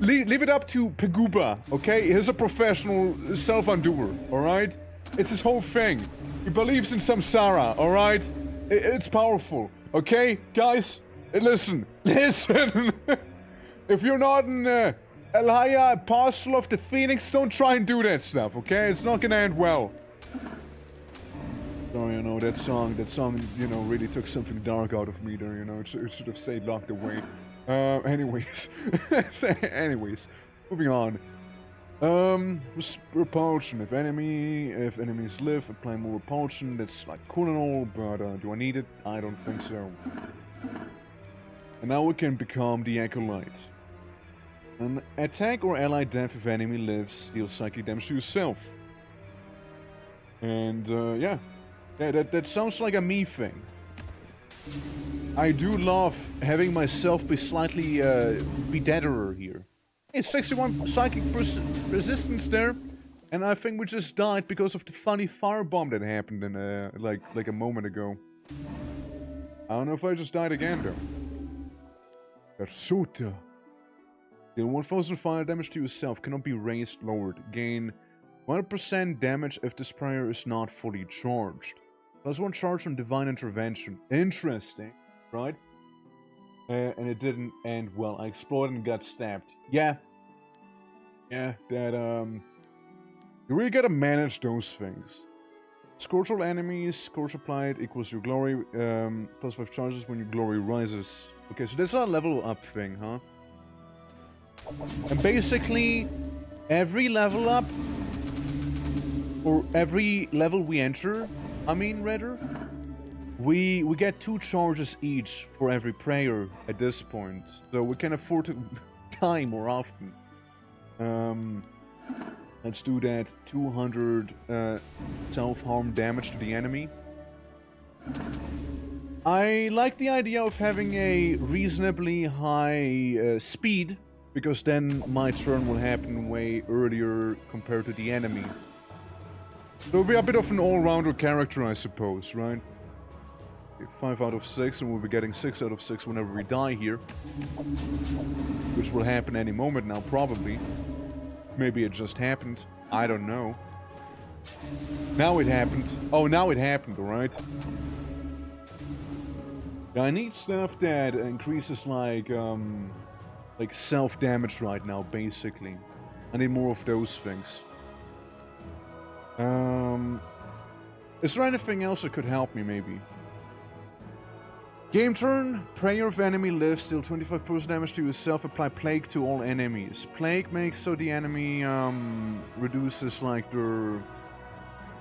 Leave it up to Paguba, okay? He's a professional self-undoer, alright? It's his whole thing. He believes in samsara, alright? It's powerful, okay? Guys, listen. Listen! If you're not an Elia Apostle of the Phoenix, don't try and do that stuff, okay? It's not gonna end well. So, you know, that song, you know, really took something dark out of me there, you know? It should have stayed locked away. Anyways. Anyways. Moving on. Repulsion. If enemies live, apply more repulsion. That's like cool and all, but do I need it? I don't think so. And now we can become the Acolyte. An attack or ally death if enemy lives, deals psychic damage to yourself. And, yeah. That sounds like a me thing. I do love having myself be slightly, be deaderer here. Hey, 61 psychic resistance there. And I think we just died because of the funny firebomb that happened in, like a moment ago. I don't know if I just died again, though. Versuta. Deal 1000 fire damage to yourself, cannot be raised, lowered. Gain 100% damage if the sprayer is not fully charged. +1 charge on Divine Intervention. Interesting, right? And it didn't end well. I exploded and got stabbed. Yeah. Yeah, that, you really gotta manage those things. Scorch all enemies, Scorch applied equals your glory, +5 charges when your glory rises. Okay, so that's a level up thing, huh? And basically, every level up, or every level we enter, I mean, rather, we get 2 charges each for every prayer at this point. So we can afford to die more often. Let's do that. 200 self-harm damage to the enemy. I like the idea of having a reasonably high speed, because then my turn will happen way earlier compared to the enemy. So it'll be a bit of an all-rounder character, I suppose, right? 5 out of 6, and we'll be getting 6 out of 6 whenever we die here. Which will happen any moment now, probably. Maybe it just happened. I don't know. Now it happened. Oh, now it happened, alright? Yeah, I need stuff that increases, like self-damage right now, basically. I need more of those things. Is there anything else that could help me, maybe? Game turn, prayer if enemy lives, deal 25% damage to yourself, apply plague to all enemies. Plague makes so the enemy, reduces, like, their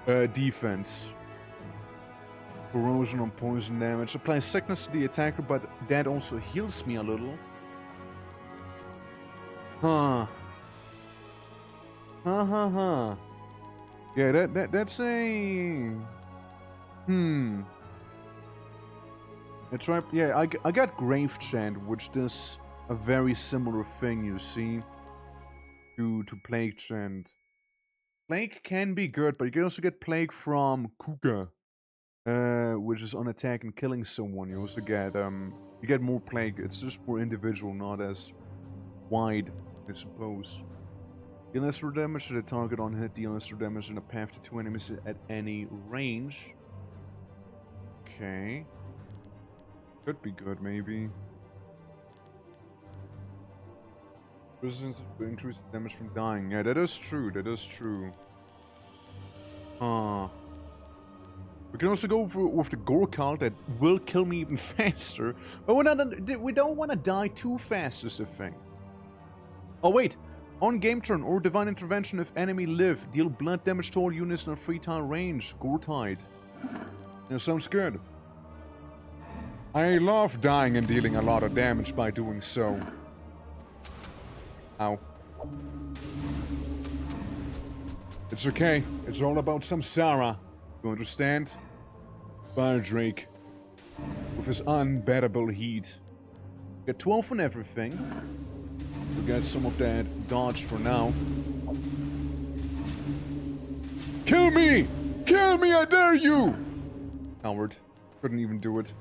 defense. Corrosion on poison damage. Apply sickness to the attacker, but that also heals me a little. Huh. Huh. Yeah, that's a... That's right. Yeah, I got Grave Chant, which does a very similar thing, you see, to Plague Chant. Plague can be good, but you can also get Plague from Kuga, which is on attack and killing someone. You also get you get more Plague. It's just more individual, not as wide, I suppose. Deal extra damage to the target on hit. Deal extra damage in a path to 2 enemies at any range. Okay. Could be good, maybe. Resistance will increase damage from dying. Yeah, that is true. That is true. We can also go with the Gore card that will kill me even faster. But we don't want to die too fast, is the thing. Oh, wait. On game turn or divine intervention, if enemy live, deal blood damage to all units in a 3-tile range. Gore Tide. Yeah, sounds good. I love dying and dealing a lot of damage by doing so. Ow. It's okay. It's all about samsara. You understand? Fire Drake. With his unbearable heat. Get 12 on everything. We get some of that dodge for now. Kill me! Kill me, I dare you! Coward. Couldn't even do it.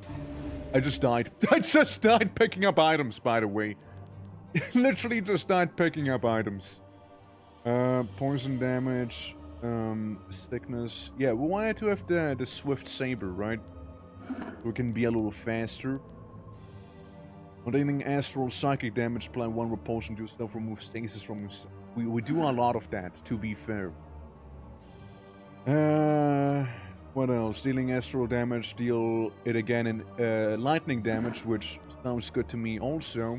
I just died. I just died picking up items, by the way. Literally just died picking up items. Poison damage. Sickness. Yeah, we wanted to have the Swift Saber, right? We can be a little faster. Containing astral psychic damage, apply 1 repulsion to yourself, remove stasis from yourself. We do a lot of that, to be fair. What else? Dealing astral damage, deal it again in lightning damage, which sounds good to me also.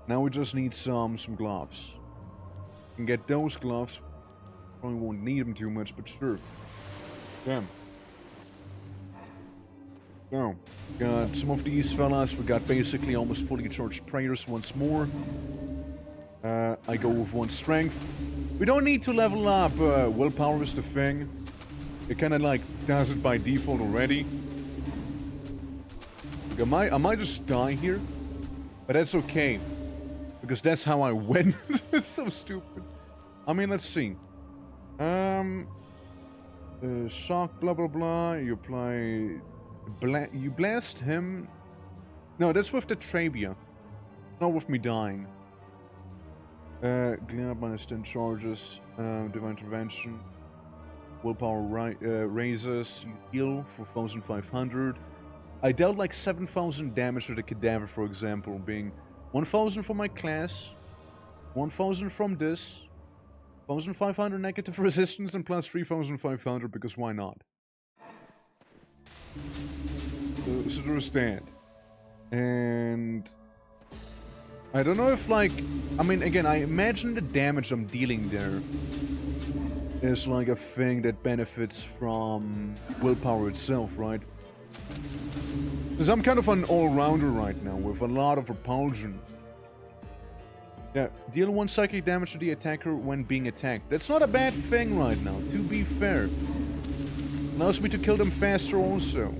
Now we just need some gloves. We can get those gloves. Probably won't need them too much, but sure. Damn. So, got some of these fellas. We got basically almost fully charged prayers once more. I go with 1 strength. We don't need to level up. Willpower is the thing. It kind of like does it by default already. Like, I might just die here, but that's okay because that's how I win. It's so stupid. I mean, let's see. Shock, blah blah blah. You apply. You blast him. No, that's with the Trabia. Not with me dying. Clean up minus 10 charges. Divine Intervention. Willpower raises. You heal for 1,500. I dealt like 7,000 damage to the cadaver, for example, being 1,000 from my class, 1,000 from this, 1,500 negative resistance, and plus 3,500 because why not? So there's that. And I don't know if, like, I mean, again, I imagine the damage I'm dealing there is like a thing that benefits from willpower itself, right? Because I'm kind of an all-rounder right now with a lot of repulsion. Yeah, deal 1 psychic damage to the attacker when being attacked. That's not a bad thing right now, to be fair. Allows me to kill them faster also.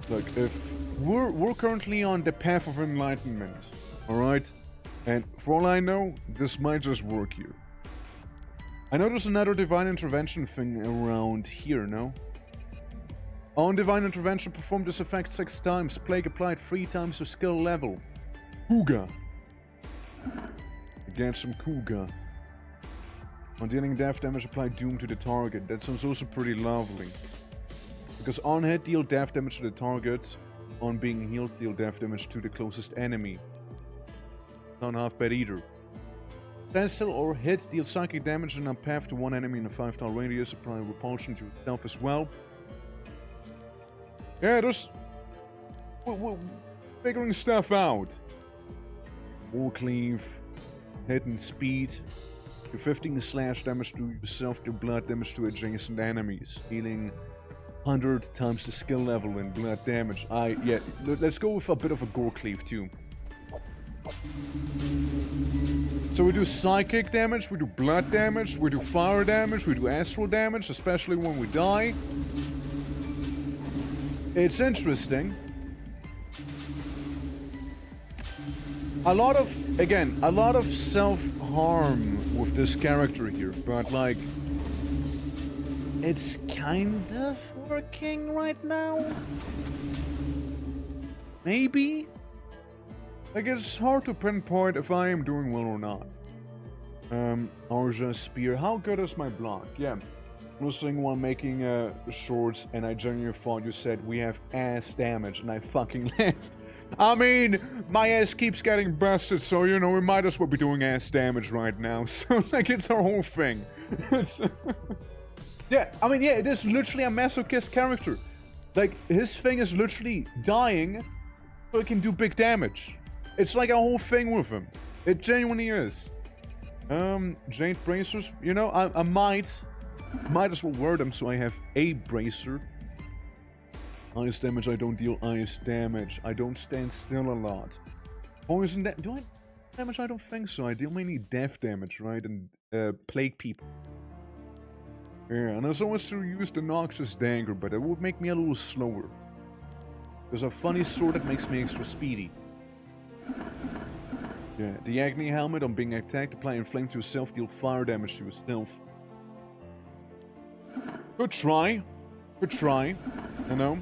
Look, if we're currently on the path of enlightenment, alright? And for all I know, this might just work here. I know there's another divine intervention thing around here, no? On divine intervention, perform this effect 6 times. Plague applied 3 times your skill level. Kuga. Against some Kuga. On dealing death damage, apply doom to the target. That sounds also pretty lovely. Because on hit, deal death damage to the target. On being healed, deal death damage to the closest enemy. Not half bad either. Stencil or hit, deal psychic damage in a path to 1 enemy in a 5-tile radius. Apply repulsion to yourself as well. Yeah, there's... We're figuring stuff out. War cleave. Hit and speed. Do 15 slash damage to yourself, do blood damage to adjacent enemies. Healing 100 times the skill level in blood damage. Yeah, let's go with a bit of a gore cleave too. So we do psychic damage, we do blood damage, we do fire damage, we do astral damage, especially when we die. It's interesting. A lot of self-harm with this character here, but like, it's kind of working right now? Maybe? Like, it's hard to pinpoint if I am doing well or not. ACHRA Spear, how good is my block? Yeah. Listening while making shorts, and I genuinely thought you said we have ass damage, and I fucking laughed. I mean, my ass keeps getting busted, so, you know, we might as well be doing ass damage right now. So, like, it's our whole thing. Yeah, I mean, yeah, it is literally a masochist character. Like, his thing is literally dying so he can do big damage. It's like a whole thing with him. It genuinely is. Jade bracers, you know, I might as well wear them so I have a bracer. Ice damage, I don't deal ice damage. I don't stand still a lot. Poison do I damage? I don't think so. I deal mainly death damage, right? And plague people. Yeah, and I also use the Noxious Dagger, but it would make me a little slower. There's a funny sword that makes me extra speedy. Yeah, the Agni Helmet on being attacked, apply inflame to yourself, deal fire damage to yourself. Good try. Good try. You know?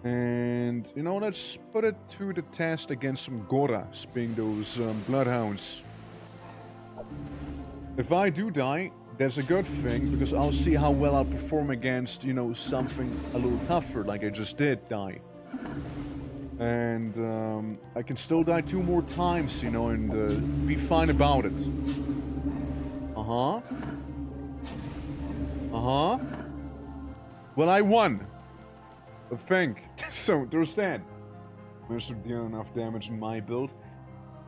And, you know, let's put it to the test against some Goras, being those bloodhounds. If I do die, that's a good thing, because I'll see how well I'll perform against, you know, something a little tougher, like I just did die. And I can still die 2 more times, you know, and be fine about it. Uh-huh. Uh-huh. Well, I won. I think. So, there's that. Managed to deal enough damage in my build.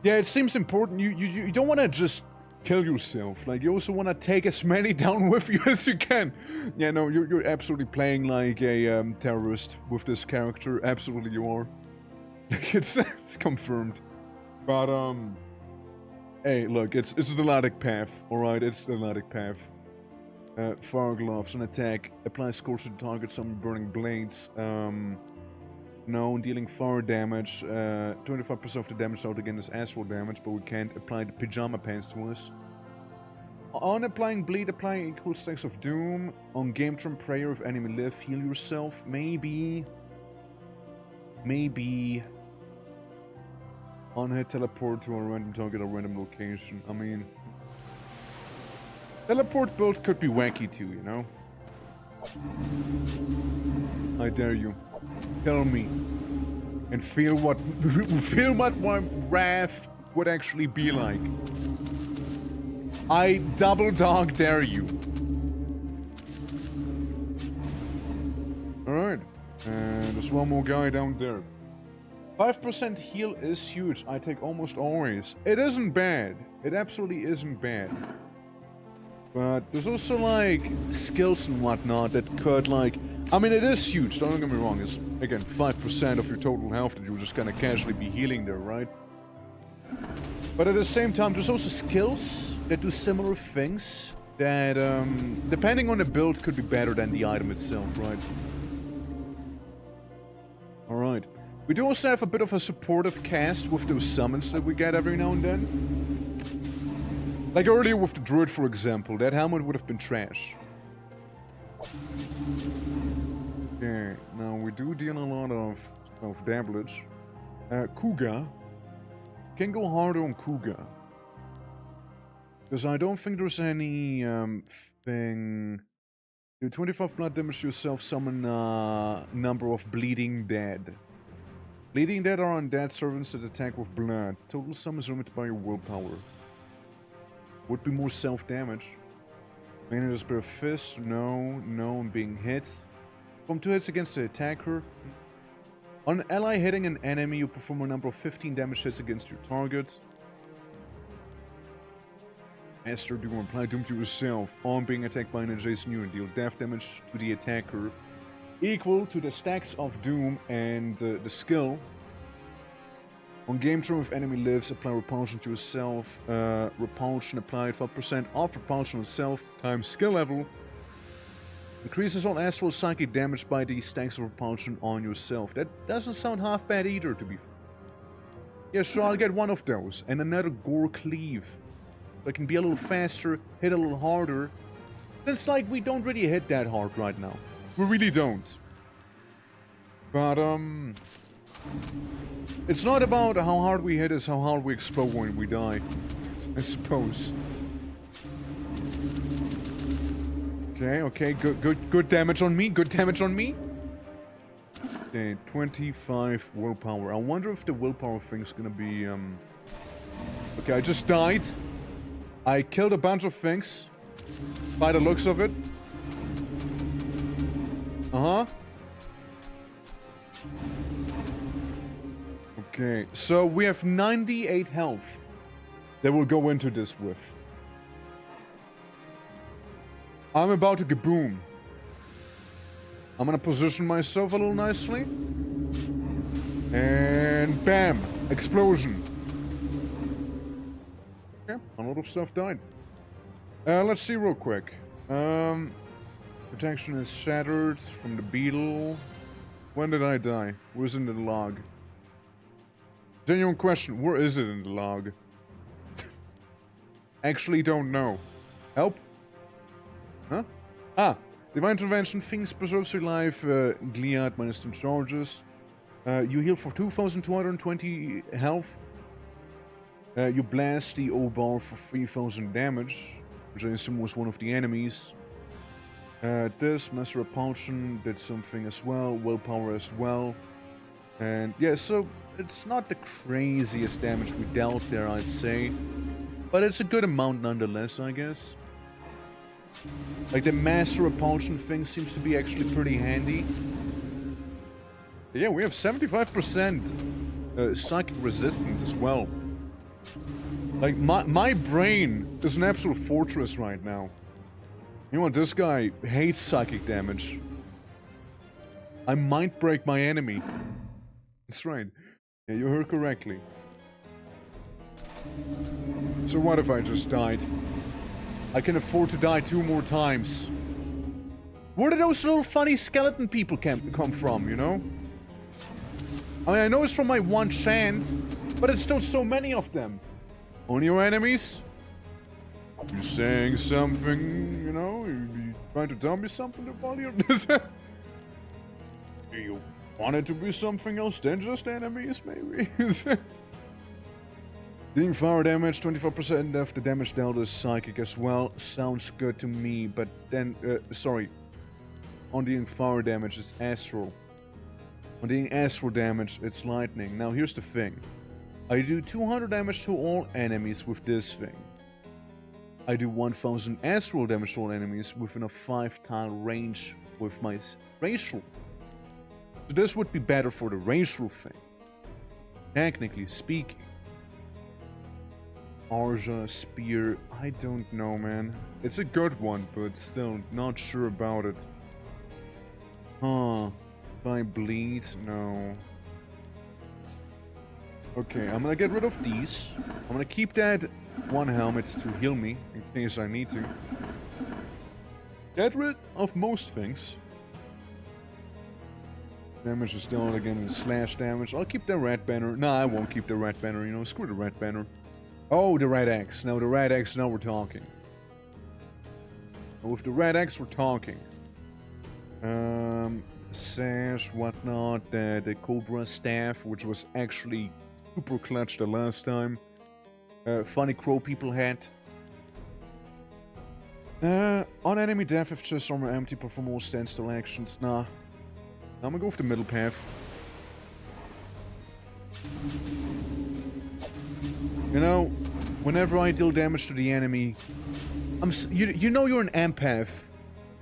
Yeah, it seems important. You don't want to just kill yourself. Like, you also want to take as many down with you as you can. Yeah, no, you're absolutely playing like a terrorist with this character. Absolutely you are. It's confirmed. But, hey, look, it's the Laddic path, alright? It's the Laddic path. Fire gloves, an attack, apply scorch to target some burning blades. No, dealing fire damage. 25% of the damage out again is astral damage, but we can't apply the pajama pants to us. On applying bleed, apply equal stacks of doom. On game turn prayer, if enemy live, heal yourself. Maybe. On hit, teleport to a random target or random location. I mean, teleport build could be wacky too, you know? I dare you. Kill me. And feel what my wrath would actually be like. I double dog dare you. Alright. And there's one more guy down there. 5% heal is huge. I take almost always. It isn't bad. It absolutely isn't bad. But there's also, like, skills and whatnot that could, like... I mean, it is huge, don't get me wrong. It's, again, 5% of your total health that you're just gonna casually be healing there, right? But at the same time, there's also skills that do similar things that, depending on the build, could be better than the item itself, right? Alright. We do also have a bit of a supportive cast with those summons that we get every now and then. Like earlier with the druid, for example, that helmet would have been trash. Okay, now we do deal a lot of damage. Kuga. Can go harder on Kuga. Because I don't think there's any thing... Do 25 blood damage to yourself, summon number of Bleeding Dead. Bleeding Dead are undead servants that attack with blood. Total sum is limited by your willpower. Would be more self-damage. Mainly just bare fist, no, and being hit. From 2 hits against the attacker. On an ally hitting an enemy, you perform a number of 15 damage hits against your target. Master Doom, apply Doom to yourself. On being attacked by an adjacent unit, deal death damage to the attacker equal to the stacks of Doom and the skill. On game turn, if enemy lives, apply repulsion to yourself. Repulsion applied 5% off repulsion on self times skill level. Increases on astral psychic damage by the stacks of repulsion on yourself. That doesn't sound half bad either, to be fair. Yeah, sure, I'll get one of those. And another Gore Cleave. So I can be a little faster, hit a little harder. It's like we don't really hit that hard right now. We really don't. But, it's not about how hard we hit, it's how hard we explode when we die. I suppose. Okay, good damage on me, good damage on me. Okay, 25 willpower. I wonder if the willpower thing's gonna be, Okay, I just died. I killed a bunch of things. By the looks of it. Uh-huh. Okay, so we have 98 health that we'll go into this with. I'm about to kaboom. I'm gonna position myself a little nicely. And bam! Explosion. Okay, a lot of stuff died. Let's see real quick. Protection is shattered from the beetle. When did I die? Where's in the log? Genuine question, where is it in the log? Actually don't know. Help? Huh? Ah! Divine Intervention, things preserves your life, Gliad minus 2 charges. You heal for 2,220 health. You blast the O-bar for 3,000 damage, which I assume was one of the enemies. This, Master Repulsion, did something as well, willpower as well. And yeah, so it's not the craziest damage we dealt there, I'd say. But it's a good amount nonetheless, I guess. Like, the Master Repulsion thing seems to be actually pretty handy. Yeah, we have 75% psychic resistance as well. Like, my brain is an absolute fortress right now. You know what, this guy hates psychic damage. I might break my enemy. That's right. Yeah, you heard correctly. So what if I just died? I can afford to die 2 more times. Where did those little funny skeleton people come from, you know? I mean, I know it's from my one chance, but it's still so many of them. On your enemies? You saying something, you know? You trying to tell me something about you? Do you want it to be something else than just enemies, maybe? Dealing fire damage, 24% of the damage dealt is psychic as well. Sounds good to me, but then, sorry. On dealing fire damage, it's astral. On dealing astral damage, it's lightning. Now, here's the thing. I do 200 damage to all enemies with this thing. I do 1000 astral damage to all enemies within a 5-tile range with my racial. So this would be better for the racial thing. Technically speaking. ACHRA, Spear, I don't know, man. It's a good one, but still not sure about it. Huh. If I bleed? No. Okay, I'm gonna get rid of these. I'm gonna keep that one helmet to heal me, in case I need to. Get rid of most things. Damage is down again with slash damage. I'll keep the red banner. Nah, I won't keep the red banner, you know, screw the red banner. Oh, the red X. No, the red X, now we're talking. With the red X, we're talking. Sash, whatnot, the Cobra staff, which was actually super clutch the last time. Funny crow people had. On enemy death, if chest armor empty, perform all standstill actions. Nah. I'm gonna go with the middle path. You know, whenever I deal damage to the enemy, you know you're an empath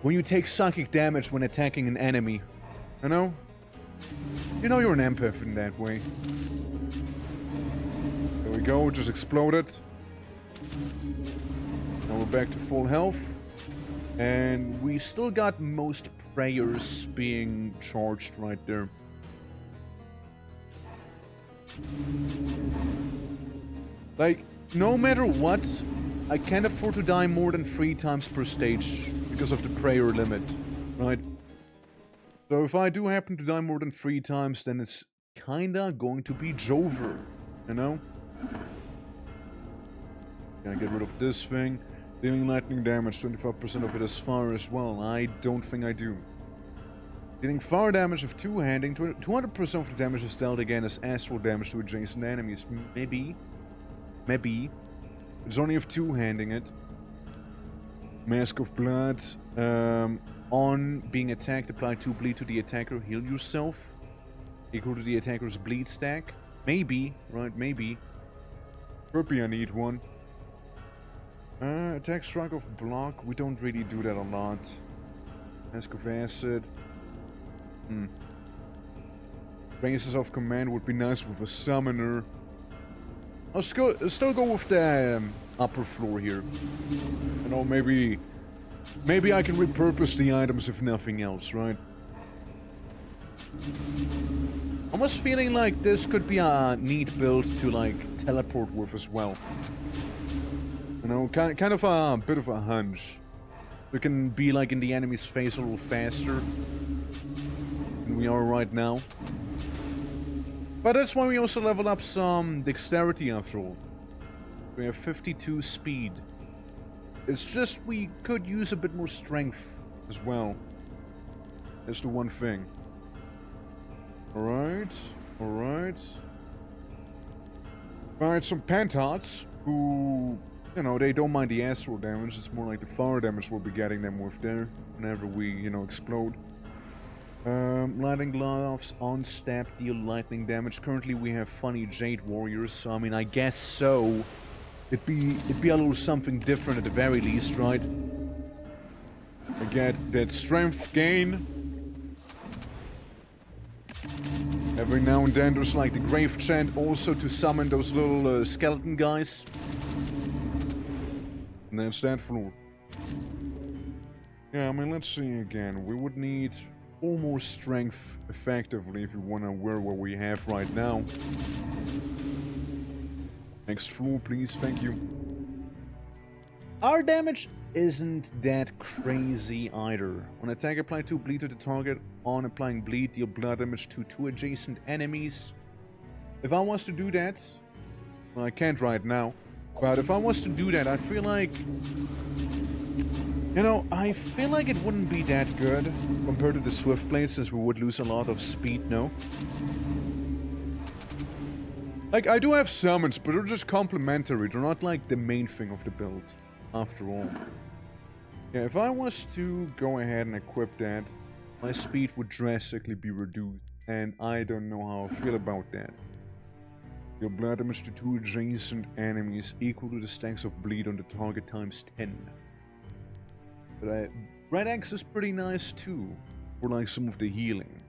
when you take psychic damage when attacking an enemy. You know? You know you're an empath in that way. There we go, just exploded. Now we're back to full health. And we still got most prayers being charged right there. Like, no matter what, I can't afford to die more than 3 times per stage because of the prayer limit, right? So if I do happen to die more than 3 times, then it's kinda going to be Jover, you know? Can I get rid of this thing? Dealing lightning damage, 25% of it is fire as well. I don't think I do. Dealing fire damage of two-handing, 200% of the damage is dealt again as astral damage to adjacent enemies. Maybe. Maybe. It's only of two-handing it. Mask of Blood. On being attacked, apply 2 bleed to the attacker. Heal yourself. Equal to the attacker's bleed stack. Maybe. Right, maybe. Probably I need one. Attack strike of block. We don't really do that a lot. Mask of acid. Ranges of command would be nice with a summoner. I'll still go with the upper floor here. You know, maybe I can repurpose the items if nothing else, right? I'm just feeling like this could be a neat build to like teleport with as well. You know, kind of a bit of a hunch. We can be like in the enemy's face a little faster than we are right now. But that's why we also level up some dexterity after all. We have 52 speed. It's just we could use a bit more strength as well. That's the one thing. Alright, alright. Alright, some Pantards who, you know, they don't mind the astral damage. It's more like the fire damage we'll be getting them with there whenever we, you know, explode. Lightning gloves on stab deal lightning damage. Currently we have funny Jade warriors, so I mean I guess so. It'd be a little something different at the very least, right? I get that strength gain. Every now and then there's like the grave chant also to summon those little skeleton guys. And that's that floor. Yeah, I mean let's see again. We would need 4 more strength effectively if you want to wear what we have right now. Next floor, please. Thank you. Our damage isn't that crazy either. On attack, apply 2 bleed to the target. On applying bleed, deal blood damage to 2 adjacent enemies. If I was to do that... Well, I can't right now. But if I was to do that, I feel like... You know, I feel like it wouldn't be that good compared to the Swift Blade, since we would lose a lot of speed, no? Like, I do have summons, but they're just complementary. They're not like the main thing of the build, after all. Yeah, if I was to go ahead and equip that, my speed would drastically be reduced. And I don't know how I feel about that. Your blood damage to 2 adjacent enemies equal to the stacks of bleed on the target times 10. But Red Axe is pretty nice too, for like some of the healing.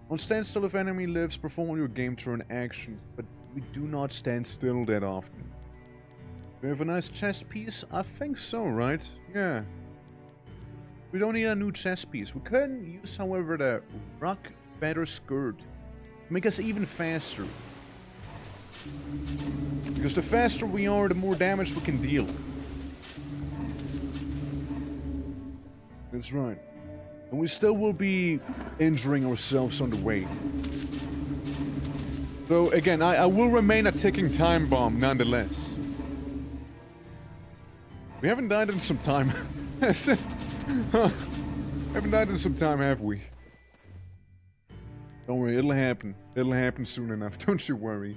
On standstill, if enemy lives, perform your game turn actions, but we do not stand still that often. We have a nice chest piece? I think so, right? Yeah. We don't need a new chest piece. We can use, however, the rock feather skirt to make us even faster. Because the faster we are, the more damage we can deal. That's right. And we still will be injuring ourselves on the way. So again, I will remain a ticking time bomb nonetheless. We haven't died in some time. Haven't died in some time, have we? Don't worry, it'll happen. It'll happen soon enough, don't you worry.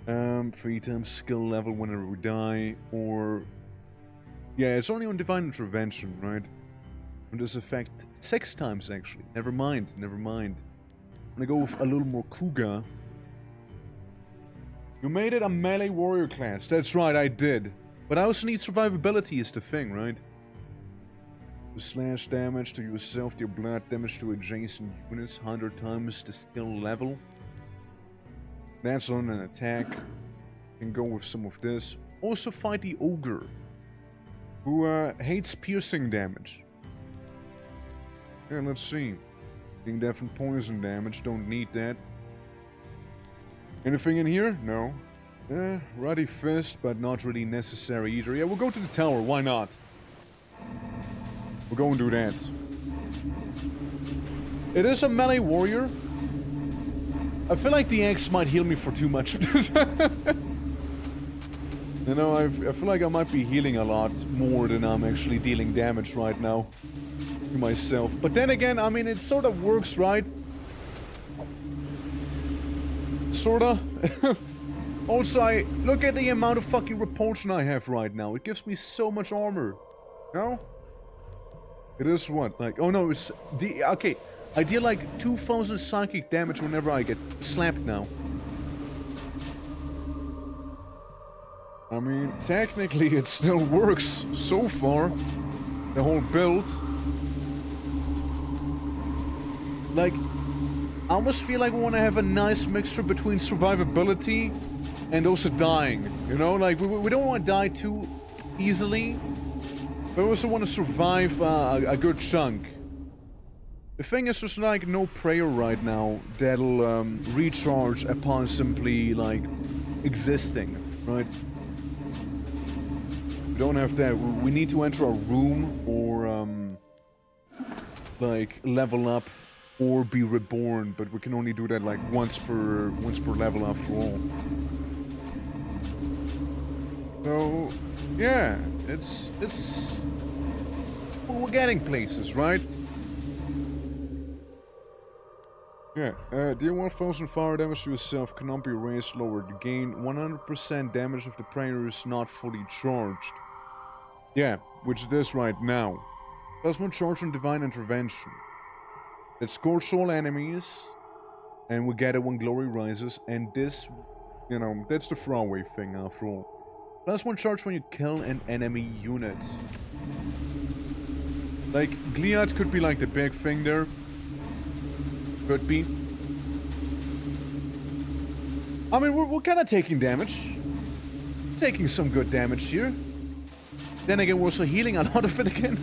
3 times skill level whenever we die, or... Yeah, it's only on Divine Intervention, right? On this effect, 6 times actually. Never mind, never mind. I'm gonna go with a little more Kuga. You made it a melee warrior class. That's right, I did. But I also need survivability is the thing, right? To slash damage to yourself, deal blood damage to adjacent units 100 times the skill level. That's on an attack. Can go with some of this. also fight the ogre, who hates piercing damage. Yeah, let's see. Being deaf and poison damage, don't need that. Anything in here? No. Ruddy fist, but not really necessary either. Yeah, we'll go to the tower, why not? We'll go and do that. It is a melee warrior. I feel like the axe might heal me for too much. You know, I feel like I might be healing a lot more than I'm actually dealing damage right now to myself. But then again, I mean, it sort of works, right? Sorta. Also, look at the amount of fucking repulsion I have right now. It gives me so much armor. No? It is what? Like, oh no, it's... Okay, I deal like 2000 psychic damage whenever I get slapped now. I mean, technically it still works so far. The whole build. Like, I almost feel like we want to have a nice mixture between survivability and also dying. You know, like, we don't want to die too easily, but we also want to survive a good chunk. The thing is, there's like no prayer right now that'll recharge upon simply, like, existing, right? We don't have that. We need to enter a room or, like, level up or be reborn, but we can only do that like once per level after all. So, yeah, it's we're getting places, right? Yeah, deal 1000 fire damage to yourself cannot be raised lower. To gain 100% damage if the prayer is not fully charged. Yeah, which it is right now. Plasma charge on divine intervention. It scorch all enemies, and we get it when glory rises, and this, you know, that's the throwaway thing after all. Plasma charge when you kill an enemy unit. Like, Gliad could be like the big thing there. Could be. I mean, we're kind of taking damage. Taking some good damage here. Then again, we're also healing a lot of it again.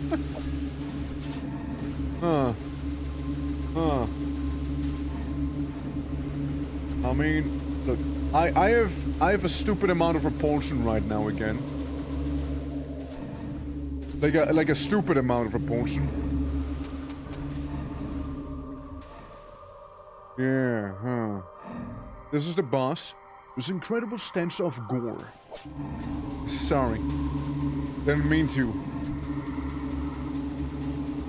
I mean, look, I have a stupid amount of repulsion right now again. Like a stupid amount of repulsion. Yeah, This is the boss. This incredible stench of gore. Sorry. Didn't mean to.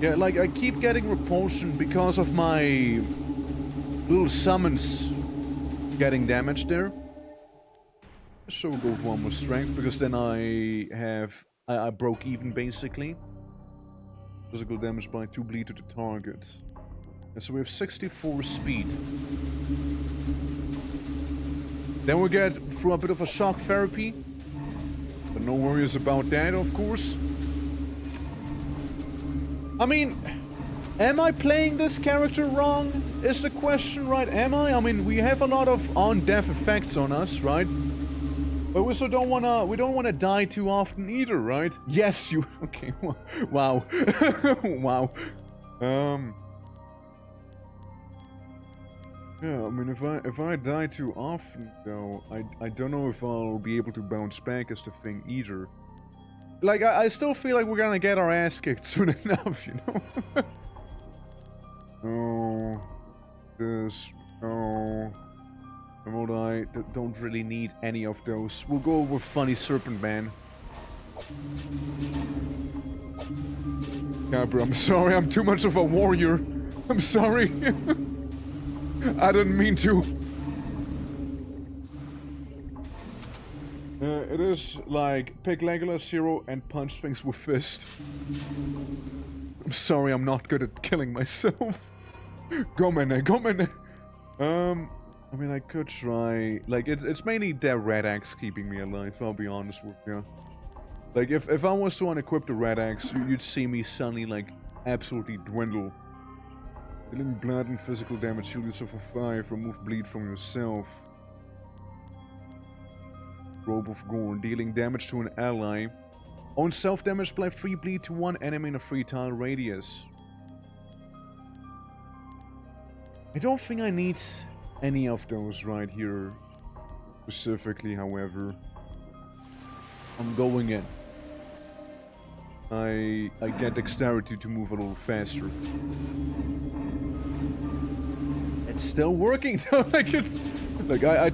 Yeah, like, I keep getting repulsion because of my little summons getting damaged there. So we'll go with one more strength, because then I broke even, basically. Physical damage by 2 bleed to the target. And so we have 64 speed. Then we get through a bit of a shock therapy. But no worries about that, of course. I mean, am I playing this character wrong? Is the question, right? Am I? I mean, we have a lot of on-death effects on us, right? But we also don't wanna die too often either, right? Yes, you. Okay. Wow. Wow. Yeah, I mean, if I die too often, though, I don't know if I'll be able to bounce back as the thing either. Like, I still feel like we're gonna get our ass kicked soon enough, you know? Oh, this, oh, I don't really need any of those. We'll go with Funny Serpent Man. Yeah, bro, I'm sorry, I'm too much of a warrior. I'm sorry. I didn't mean to. It is like pick Legolas hero and punch things with fist. I'm sorry, I'm not good at killing myself. Go man. I mean, I could try. Like, it's mainly their red axe keeping me alive. I'll be honest with you. Like, if I was to unequip the red axe, you'd see me suddenly like absolutely dwindle. Dealing blood and physical damage, heal yourself for 5, remove bleed from yourself. Robe of Gore. Dealing damage to an ally. Own self-damage by free bleed to one enemy in a 3-tile radius. I don't think I need any of those right here. Specifically, however. I'm going in. I get dexterity to move a little faster. It's still working though. Like it's like I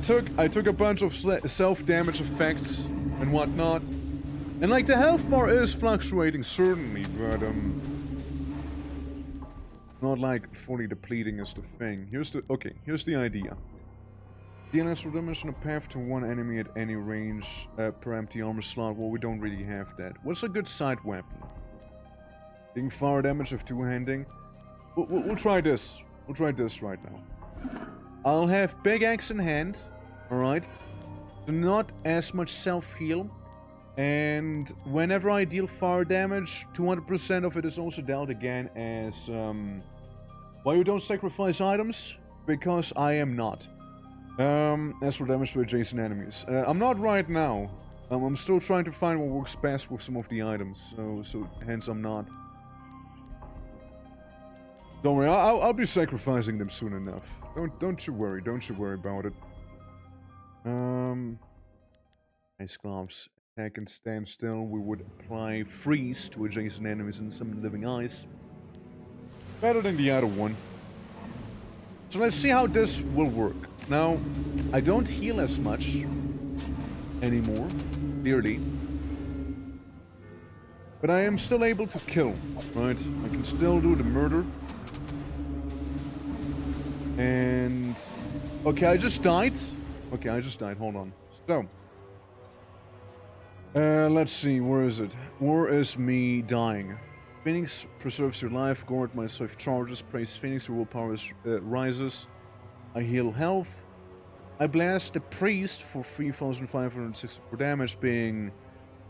took a bunch of self-damage effects and whatnot. And like the health bar is fluctuating certainly, but not like fully depleting is the thing. Here's the idea. Deal extra damage on a path to one enemy at any range per empty armor slot. Well, we don't really have that. What's a good side weapon? Dealing fire damage of two-handing. We'll try this. We'll try this right now. I'll have big axe in hand. Alright. So not as much self-heal. And whenever I deal fire damage, 200% of it is also dealt again as... Why you don't sacrifice items? Because I am not. As for damage to adjacent enemies. I'm not right now. I'm still trying to find what works best with some of the items. So hence I'm not. Don't worry, I'll be sacrificing them soon enough. Don't you worry about it. Ice gloves. Attack and stand still. We would apply freeze to adjacent enemies and summon living ice. Better than the other one. So let's see how this will work. Now, I don't heal as much anymore, clearly. But I am still able to kill, right? I can still do the murder. And... okay, I just died. Okay, I just died, hold on. So... let's see, where is it? Where is me dying? Phoenix preserves your life, guard my swift charges, praise Phoenix, your willpower rises. I heal health. I blast the priest for 3,564 damage, being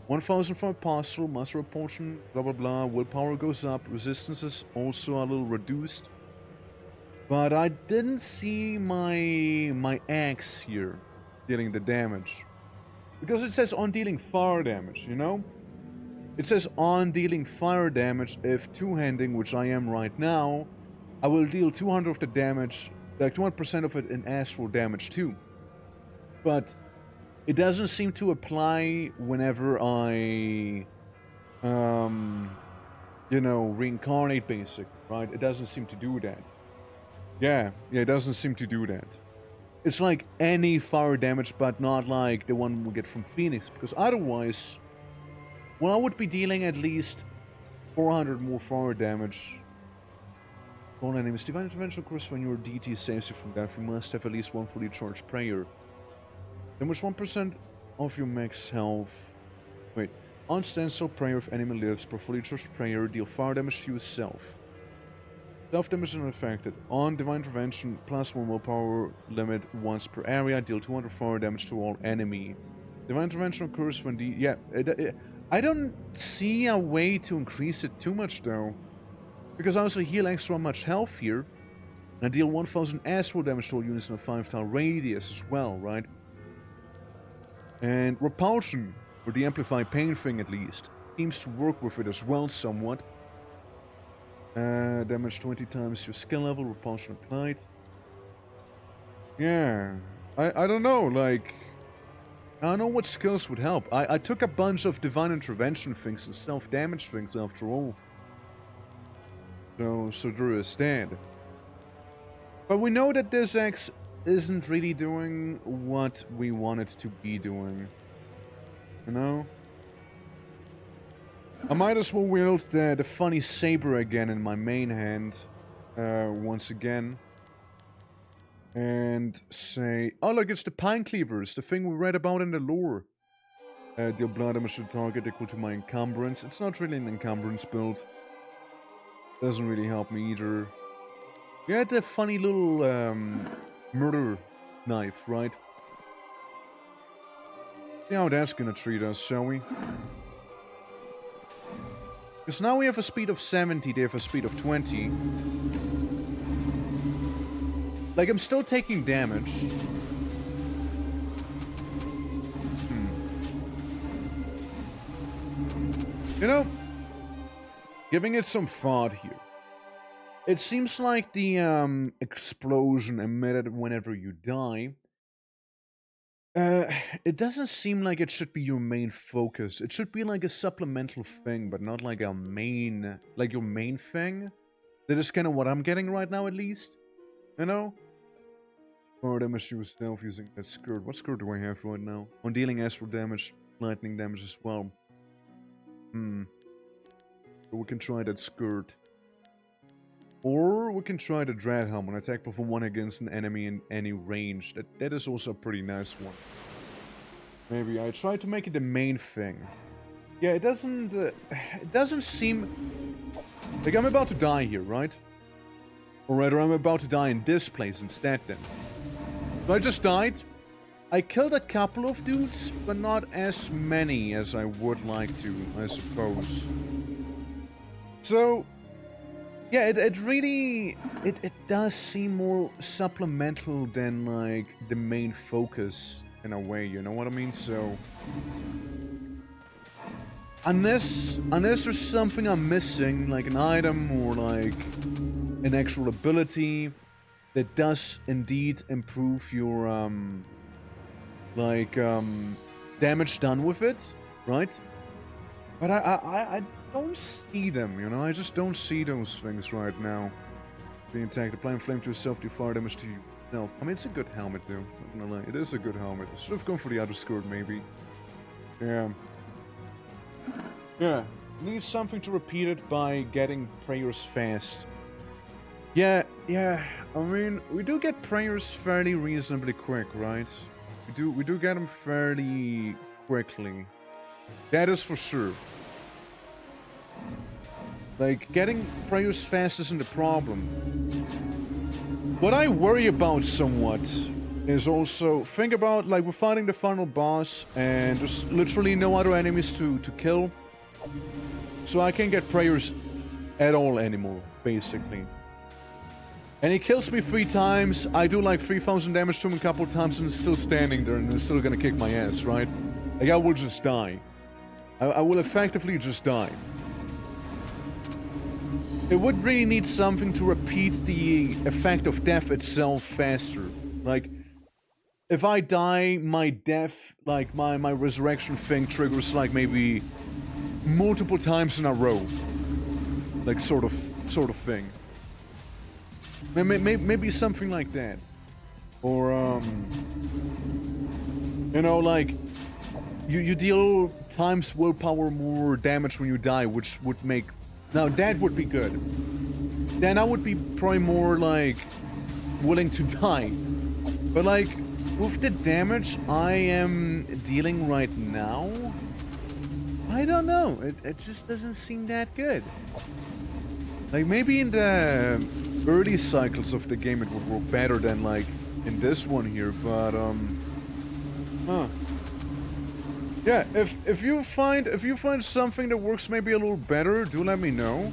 1,000 for apostle, master of potion, blah blah blah. Willpower goes up, resistance is also a little reduced. But I didn't see my axe here dealing the damage. Because it says on dealing fire damage, you know? It says on dealing fire damage if two-handing, which I am right now, I will deal 200 of the damage, like 200% of it in astral damage too. But it doesn't seem to apply whenever I, you know, reincarnate basic, right? It doesn't seem to do that. Yeah, it doesn't seem to do that. It's like any fire damage, but not like the one we get from Phoenix, because otherwise, well, I would be dealing at least 400 more fire damage. All enemies. Divine Intervention occurs when your deity saves you from death. You must have at least one fully charged prayer. Damage 1% of your max health. Wait. On standstill prayer if enemy lives per fully charged prayer, deal fire damage to yourself. Self-damage is unaffected. On Divine Intervention, +1 willpower limit once per area, deal 200 fire damage to all enemy. Divine Intervention occurs when the... yeah, I don't see a way to increase it too much though. Because I also heal extra much health here. And I deal 1,000 astral damage to all units in a 5-tile radius as well, right? And Repulsion, or the Amplified Pain thing at least, seems to work with it as well somewhat. Damage 20 times your skill level, repulsion applied. Yeah, I don't know, like... I don't know what skills would help. I took a bunch of Divine Intervention things and self-damage things after all. So there is that. But we know that this X isn't really doing what we want it to be doing. You know? I might as well wield the funny saber again in my main hand. Once again. And say... oh look, it's the Pine Cleavers, the thing we read about in the lore. Deal blood damage to the target equal to my encumbrance. It's not really an encumbrance build. Doesn't really help me either. We had the funny little murder knife, right? See how that's gonna treat us, shall we? Because now we have a speed of 70, they have a speed of 20. Like, I'm still taking damage. You know, giving it some thought here. It seems like the explosion emitted whenever you die. It doesn't seem like it should be your main focus. It should be like a supplemental thing, but not like a main, like your main thing. That is kind of what I'm getting right now, at least. You know? Or damage to yourself using that skirt. What skirt do I have right now? On dealing astral damage, lightning damage as well. So we can try that skirt. Or we can try the Dread Helmet. Attack for 1 against an enemy in any range. That is also a pretty nice one. Maybe I try to make it the main thing. Yeah, it doesn't seem... Like, I'm about to die here, right? Or rather, I'm about to die in this place instead then. So I just died. I killed a couple of dudes, but not as many as I would like to, I suppose. So... yeah, it really... It does seem more supplemental than, like, the main focus, in a way, you know what I mean? So... Unless there's something I'm missing, like an item or, like, an actual ability that does indeed improve your, damage done with it, right? But I don't see them, you know? I just don't see those things right now. Being attacked, applying flame to yourself, do fire damage to you. No, I mean, it's a good helmet, though. Not gonna lie, it is a good helmet. I should have gone for the other skirt, maybe. Yeah. Yeah. Need something to repeat it by getting prayers fast. Yeah. I mean, we do get prayers fairly reasonably quick, right? We do get them fairly quickly. That is for sure. Like, getting prayers fast isn't a problem. What I worry about somewhat is also, think about, like, we're fighting the final boss and there's literally no other enemies to kill. So I can't get prayers at all anymore, basically. And he kills me 3 times, I do like 3,000 damage to him a couple of times and he's still standing there and he's still gonna kick my ass, right? Like, I will just die. I will effectively just die. It would really need something to repeat the effect of death itself faster. Like, if I die, my death, like, my resurrection thing triggers, like, maybe multiple times in a row. Like, sort of thing. Maybe something like that. Or, you know, like, you deal times willpower more damage when you die, which would make... Now, that would be good. Then I would be probably more, like, willing to die. But, like, with the damage I am dealing right now, I don't know. It just doesn't seem that good. Like, maybe in the early cycles of the game it would work better than, like, in this one here, but, yeah, if you find something that works maybe a little better, do let me know.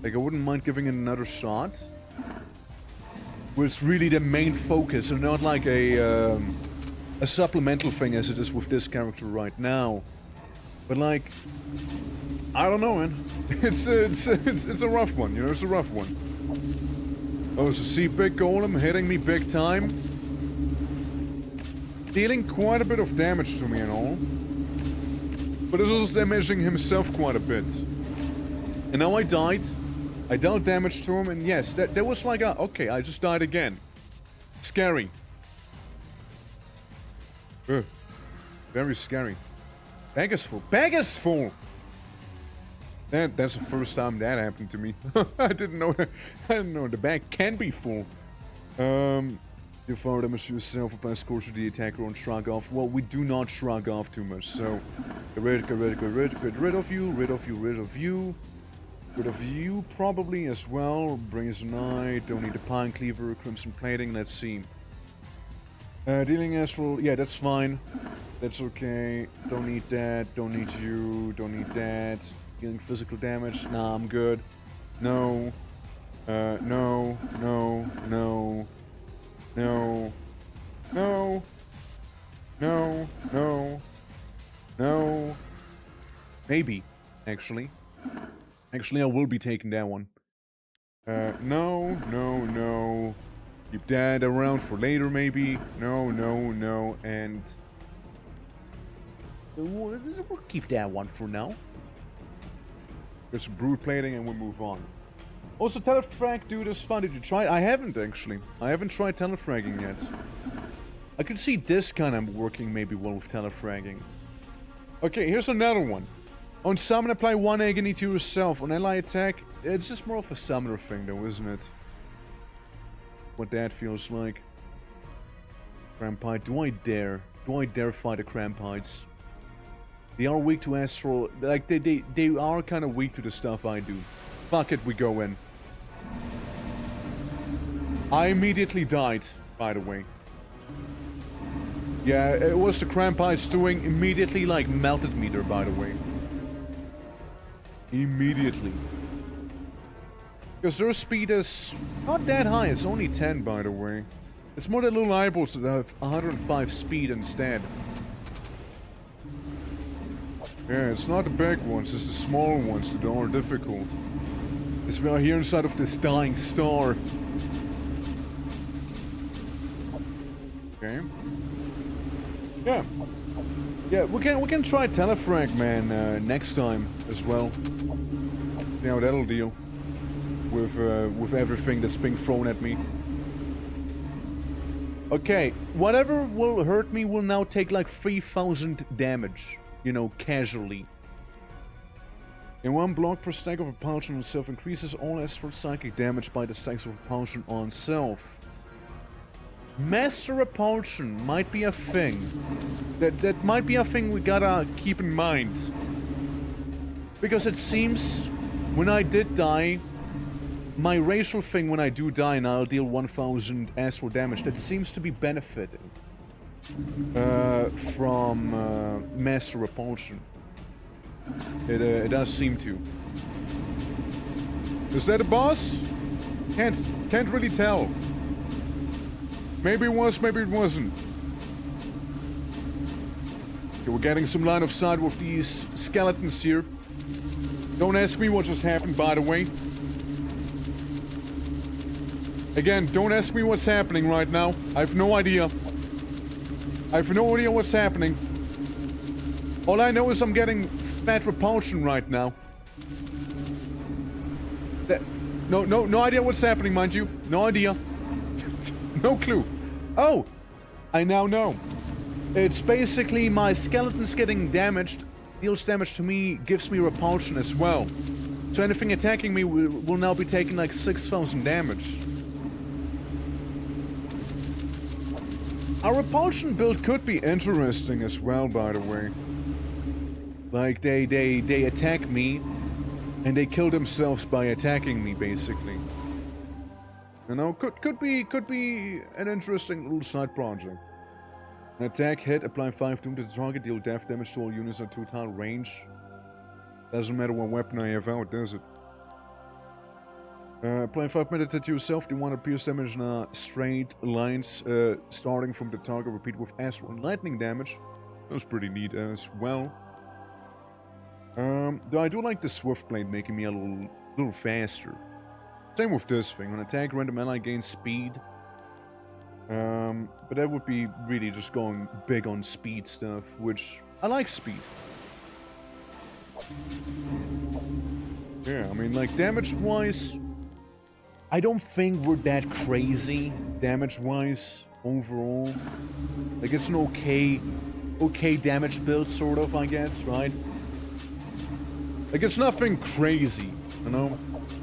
Like, I wouldn't mind giving it another shot. Where it's really the main focus and not like a supplemental thing as it is with this character right now. But like, I don't know, man. It's a rough one, you know. It's a rough one. Oh, so see Big Golem hitting me big time, dealing quite a bit of damage to me and all. But it's also damaging himself quite a bit. And now I died. I dealt damage to him, and yes, that was like a... Okay, I just died again. Scary. Ugh. Very scary. Bag is full. Bag is full! That's the first time that happened to me. I didn't know the bag can be full. You fire damage to yourself, apply scores to the attacker on shrug off. Well, we do not shrug off too much, so get rid of you, rid of you probably as well. Brings a knight, don't need the pine cleaver, crimson plating, let's see. Dealing astral, yeah, that's fine. That's okay. Don't need that, don't need you, don't need that. Dealing physical damage, nah, I'm good. No. No. Maybe. actually. Actually, I will be taking that one. No, no, no. Keep that around for later, maybe. No, no, no, and... We'll keep that one for now. There's brood plating and we'll move on. Also, telefrag, dude, is fun. Did you try it? I haven't, actually. I haven't tried telefragging yet. I could see this kind of working maybe well with telefragging. Okay, here's another one. On summon, apply 1 agony to yourself. On ally attack, it's just more of a summoner thing though, isn't it? What that feels like. Crampite, do I dare? Do I dare fight the Crampites? They are weak to astral, like they are kind of weak to the stuff I do. Fuck it, we go in. I immediately died, by the way. Yeah, it was the Crampites doing immediately, like, melted me there, by the way. Immediately. Because their speed is not that high, it's only 10, by the way. It's more the little eyeballs that have 105 speed instead. Yeah, it's not the big ones, it's the small ones that are difficult. As we are here inside of this dying star. Okay. Yeah. Yeah, we can try telefrag, man, next time as well. See how that'll deal with everything that's being thrown at me. Okay, whatever will hurt me will now take like 3000 damage, you know, casually. In one block per stack of repulsion on self increases all astral psychic damage by the stacks of repulsion on self. Master repulsion might be a thing. That might be a thing we gotta keep in mind. Because it seems when I did die, my racial thing when I do die and I'll deal 1000 astral damage, that seems to be benefiting from Master repulsion. It does seem to. Is that a boss? Can't really tell. Maybe it was, maybe it wasn't. Okay, we're getting some line of sight with these skeletons here. Don't ask me what just happened, by the way. Again, don't ask me what's happening right now. I have no idea. I have no idea what's happening. All I know is I'm getting fat repulsion right now. No idea what's happening, mind you. No idea. No clue. Oh! I now know. It's basically my skeletons getting damaged, deals damage to me, gives me repulsion as well. So anything attacking me will now be taking like 6000 damage. Our repulsion build could be interesting as well, by the way. Like, they attack me, and they kill themselves by attacking me, basically. You know, could be an interesting little side project. An attack, hit, apply 5 doom to the target, deal death damage to all units at total range. Doesn't matter what weapon I have out, does it? Apply 5 meditate to yourself, do 1 pierce damage in straight lines, starting from the target, repeat with astral and lightning damage. That was pretty neat as well. Though I do like the Swift Blade making me a little faster. Same with this thing. On attack, random ally gains speed. But that would be really just going big on speed stuff, which I like speed. Yeah, I mean, like, damage-wise, I don't think we're that crazy, damage-wise, overall. Like, it's an okay damage build, sort of, I guess, right? Like, it's nothing crazy, you know?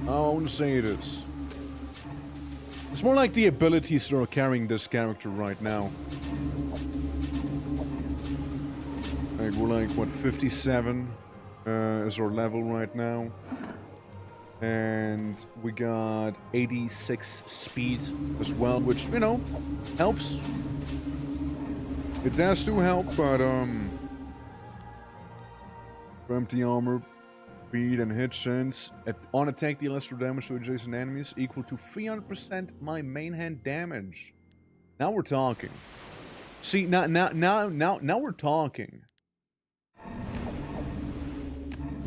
I wouldn't say it is. It's more like the abilities that are carrying this character right now. Like, we're like, what, 57 is our level right now. And we got 86 speed as well, which, you know, helps. It does do help, but, empty armor, speed and hit chance. On attack, deal extra damage to adjacent enemies equal to 300% my main hand damage. Now we're talking. See, now we're talking.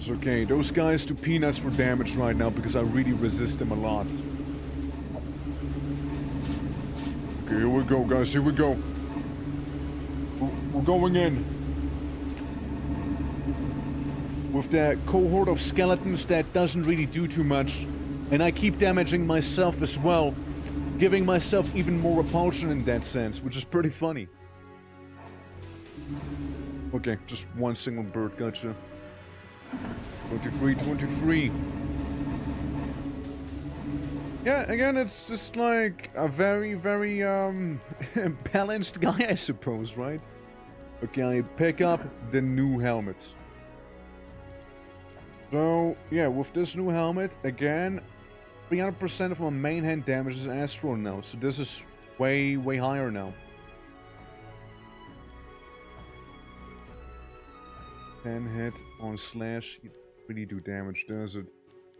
It's okay. Those guys do peanuts for damage right now because I really resist them a lot. Okay, here we go, guys. Here we go. We're going in. With that cohort of skeletons that doesn't really do too much. And I keep damaging myself as well. Giving myself even more repulsion in that sense, which is pretty funny. Okay, just one single bird, gotcha. 23, 23. Yeah, again, it's just like a very, very, balanced guy, I suppose, right? Okay, I pick up the new helmet. So, yeah, with this new helmet, again, 300% of my main hand damage is ACHRA now, so this is way, way higher now. 10 hit on slash, you really do damage, does it?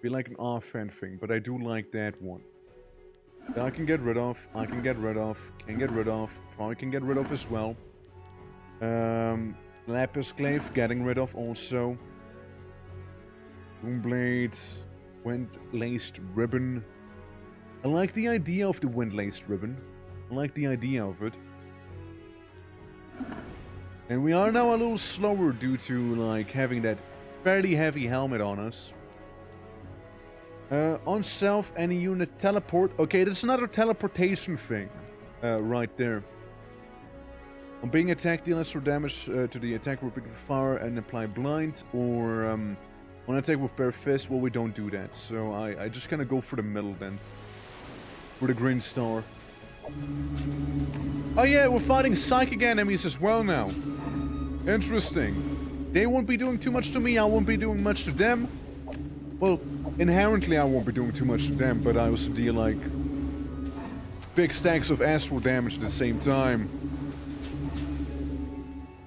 Be like an offhand thing, but I do like that one. That I can get rid of, I can get rid of, can get rid of, probably can get rid of as well. Lapis Glaive, getting rid of also. Boomblade, Wind-Laced Ribbon. I like the idea of the Wind-Laced Ribbon. I like the idea of it. And we are now a little slower due to, like, having that fairly heavy helmet on us. On self, any unit teleport. Okay, that's another teleportation thing. Right there. On being attacked, deal extra damage to the attack with fire and apply blind. Or, on attack with bare fist, well, we don't do that. So I just kind of go for the middle then. For the green star. Oh yeah, we're fighting psychic enemies as well now. Interesting. They won't be doing too much to me, I won't be doing much to them. Well, inherently I won't be doing too much to them, but I also deal like big stacks of astral damage at the same time.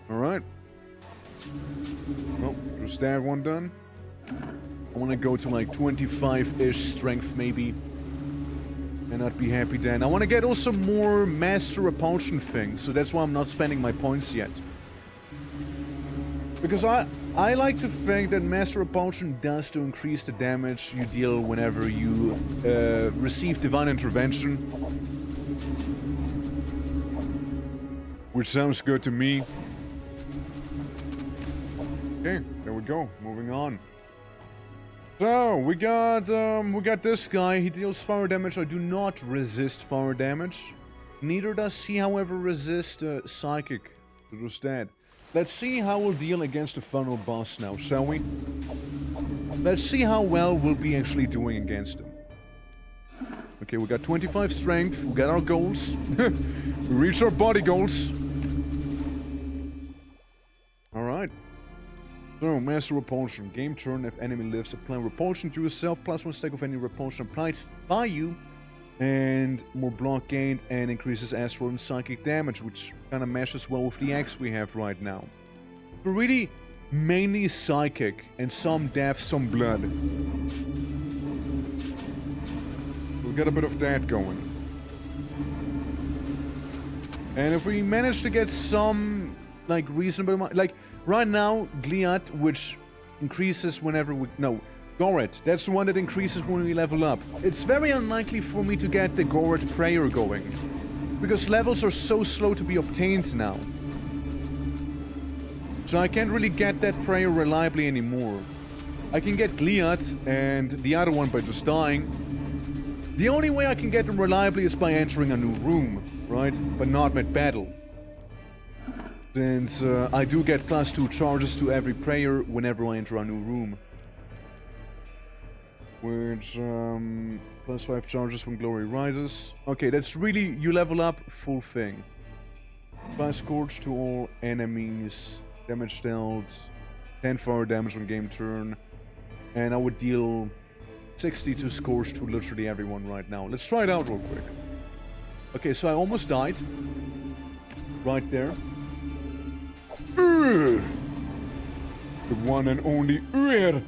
Alright. Well, there's that one done. I want to go to like 25-ish strength maybe. And I'd be happy then. I want to get also more master repulsion things, so that's why I'm not spending my points yet. Because I like to think that master repulsion does to increase the damage you deal whenever you receive divine intervention. Which sounds good to me. Okay, there we go. Moving on. So, we got this guy. He deals fire damage. I do not resist fire damage. Neither does he, however, resist psychic. It was that. Let's see how we'll deal against the funnel boss now, shall we? Let's see how well we'll be actually doing against him. Okay, we got 25 strength. We got our goals. We reached our body goals. Alright. So, Master Repulsion. Game turn, if enemy lives, apply repulsion to yourself, plus 1 stack of any repulsion applied by you, and more block gained, and increases astral and psychic damage, which kind of meshes well with the X we have right now. But really, mainly psychic, and some death, some blood. We'll get a bit of that going. And if we manage to get some, like, reasonable amount, like, right now, Gliat, which increases whenever we... No, Goret. That's the one that increases when we level up. It's very unlikely for me to get the Goret Prayer going. Because levels are so slow to be obtained now. So I can't really get that prayer reliably anymore. I can get Gliat and the other one by just dying. The only way I can get them reliably is by entering a new room, right? But not mid-battle. Since I do get +2 charges to every prayer whenever I enter a new room. Which, +5 charges when glory rises. Okay, that's really, you level up, full thing. Apply Scourge to all enemies. Damage dealt. 10 fire damage on game turn. And I would deal 62 Scourge to literally everyone right now. Let's try it out real quick. Okay, so I almost died. Right there. The one and only Ur.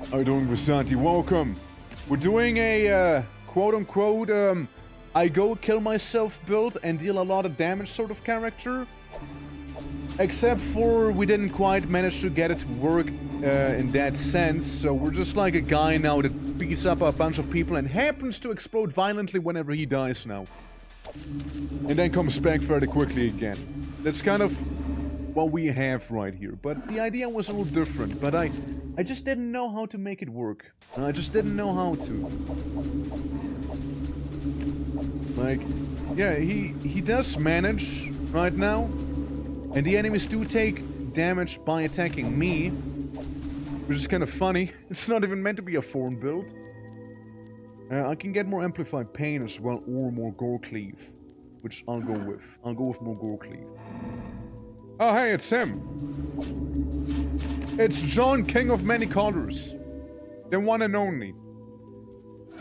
How you doing, Vasanti? Welcome. We're doing a quote-unquote I go kill myself build and deal a lot of damage sort of character. Except for we didn't quite manage to get it to work in that sense, so we're just like a guy now that beats up a bunch of people and happens to explode violently whenever he dies now. And then comes back fairly quickly again. That's kind of what we have right here. But the idea was a little different, but I just didn't know how to make it work. I just didn't know how to. Like, yeah, he does manage right now. And the enemies do take damage by attacking me, which is kind of funny. It's not even meant to be a form build. I can get more amplified pain as well, or more gore cleave, which I'll go with. I'll go with more gore cleave. Oh hey, it's him. It's John, King of Many Colors, the one and only.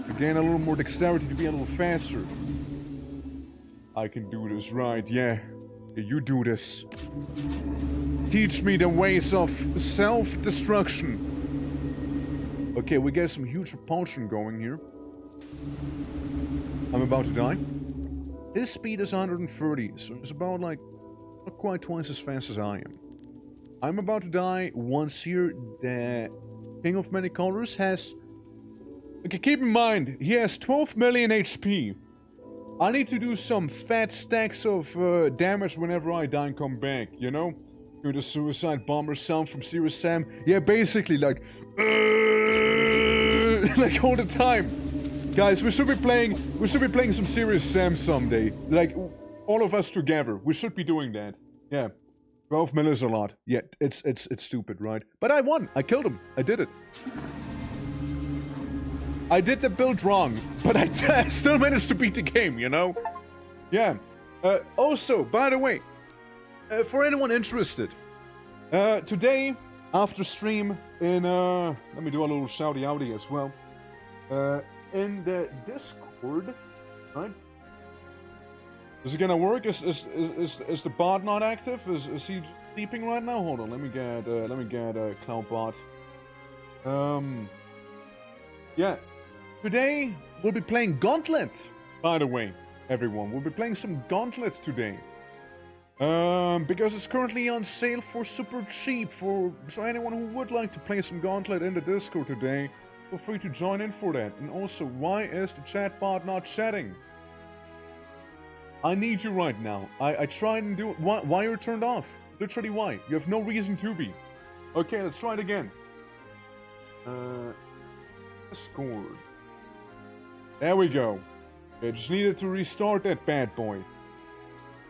Again, a little more dexterity to be a little faster. I can do this, right? Yeah. You do this. Teach me the ways of self-destruction. Okay, we get some huge repulsion going here. I'm about to die. His speed is 130, so it's about like not quite twice as fast as I am. I'm about to die once here. The King of Many Colors has... Okay, keep in mind, he has 12 million HP. I need to do some fat stacks of damage whenever I die and come back, you know? Do the suicide bomber sound from Serious Sam. Yeah, basically, like... like all the time. Guys, we should be playing some Serious Sam someday. Like, all of us together. We should be doing that. Yeah. 12 mil is a lot. Yeah, it's stupid, right? But I won. I killed him. I did it. I did the build wrong, but I still managed to beat the game, you know? Yeah. Also, by the way, for anyone interested, today, after stream, in, let me do a little shouty-outy as well, in the Discord, right? Is it gonna work? Is the bot not active? Is he sleeping right now? Hold on, let me get Cloudbot. Yeah. Today, we'll be playing Gauntlet, by the way, everyone. We'll be playing some Gauntlets today. Because it's currently on sale for super cheap. So anyone who would like to play some Gauntlet in the Discord today, feel free to join in for that. And also, why is the chat bot not chatting? I need you right now. I tried and do it. Why you're turned off? Literally why? You have no reason to be. Okay, let's try it again. Discord. There we go. I just needed to restart that bad boy.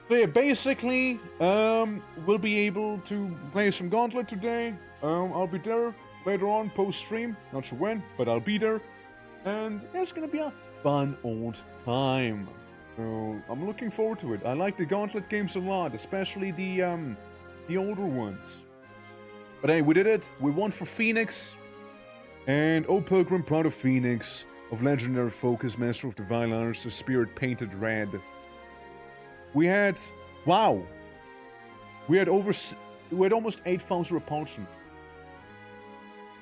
So yeah, basically, we'll be able to play some Gauntlet today. I'll be there later on, post-stream. Not sure when, but I'll be there. And yeah, it's gonna be a fun old time. So I'm looking forward to it. I like the Gauntlet games a lot, especially the older ones. But hey, we did it. We won for Phoenix. And O Pilgrim, proud of Phoenix, of Legendary Focus, Master of the Violars, the Spirit Painted Red. We had, wow, we had almost 8,000 repulsion.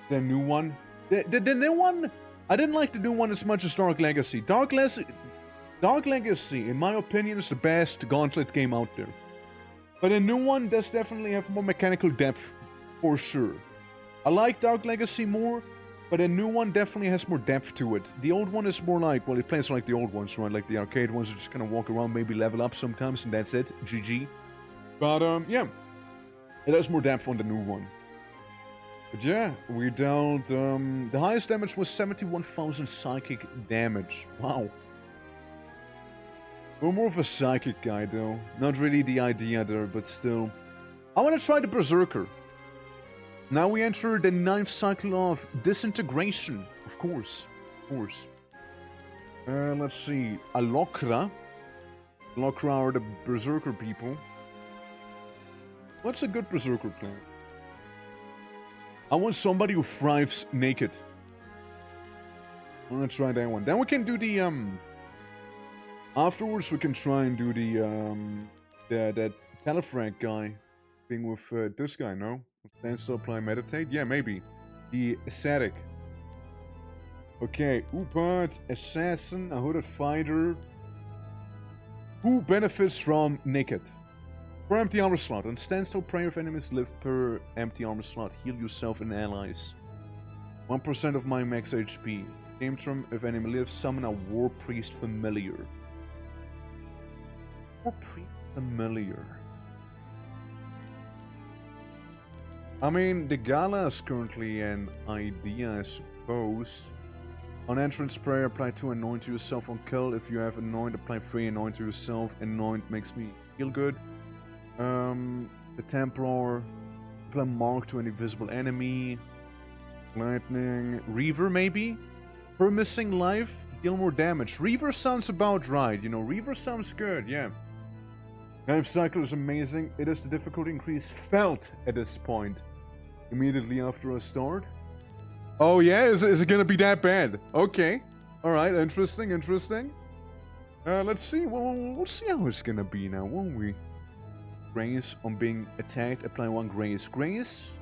The new one, the new one, I didn't like the new one as much as Dark Legacy. Dark Legacy, in my opinion, is the best Gauntlet game out there. But the new one does definitely have more mechanical depth, for sure. I like Dark Legacy more, but the new one definitely has more depth to it. The old one is more like, well, it plays like the old ones, right? Like the arcade ones, you just kind of walk around, maybe level up sometimes, and that's it. GG. But, yeah. It has more depth on the new one. But yeah, we dealt, the highest damage was 71,000 psychic damage. Wow. We're more of a psychic guy, though. Not really the idea there, but still. I want to try the Berserker. Now we enter the 9th cycle of Disintegration, of course. Let's see, ACHRA. ACHRA are the Berserker people. What's a good Berserker plan? I want somebody who thrives naked. I'm gonna try that one. Then we can do the, afterwards we can try and do that Telefrag guy thing with this guy, no? Stand still, apply, meditate? Yeah, maybe. The ascetic. Okay, Upat, assassin, a hooded fighter. Who benefits from naked? Per empty armor slot. On standstill, prayer if enemies live per empty armor slot. Heal yourself and allies. 1% of my max HP. Game term, if enemy lives, summon a War Priest Familiar. War Priest Familiar. I mean, the Gala is currently an idea, I suppose. On entrance prayer, apply 2 anoint to yourself on kill. If you have anoint, apply 3 anoint to yourself. Anoint makes me feel good. The Templar, apply mark to any visible enemy. Lightning, Reaver maybe? Per missing life, deal more damage. Reaver sounds about right, you know, Reaver sounds good, yeah. Life cycle is amazing. It is the difficulty increase felt at this point. Immediately after a start. Oh yeah, is it gonna be that bad? Okay. Alright, interesting, interesting. Let's see, we'll see how it's gonna be now, won't we? Grace on being attacked, apply 1 Grace. Grace,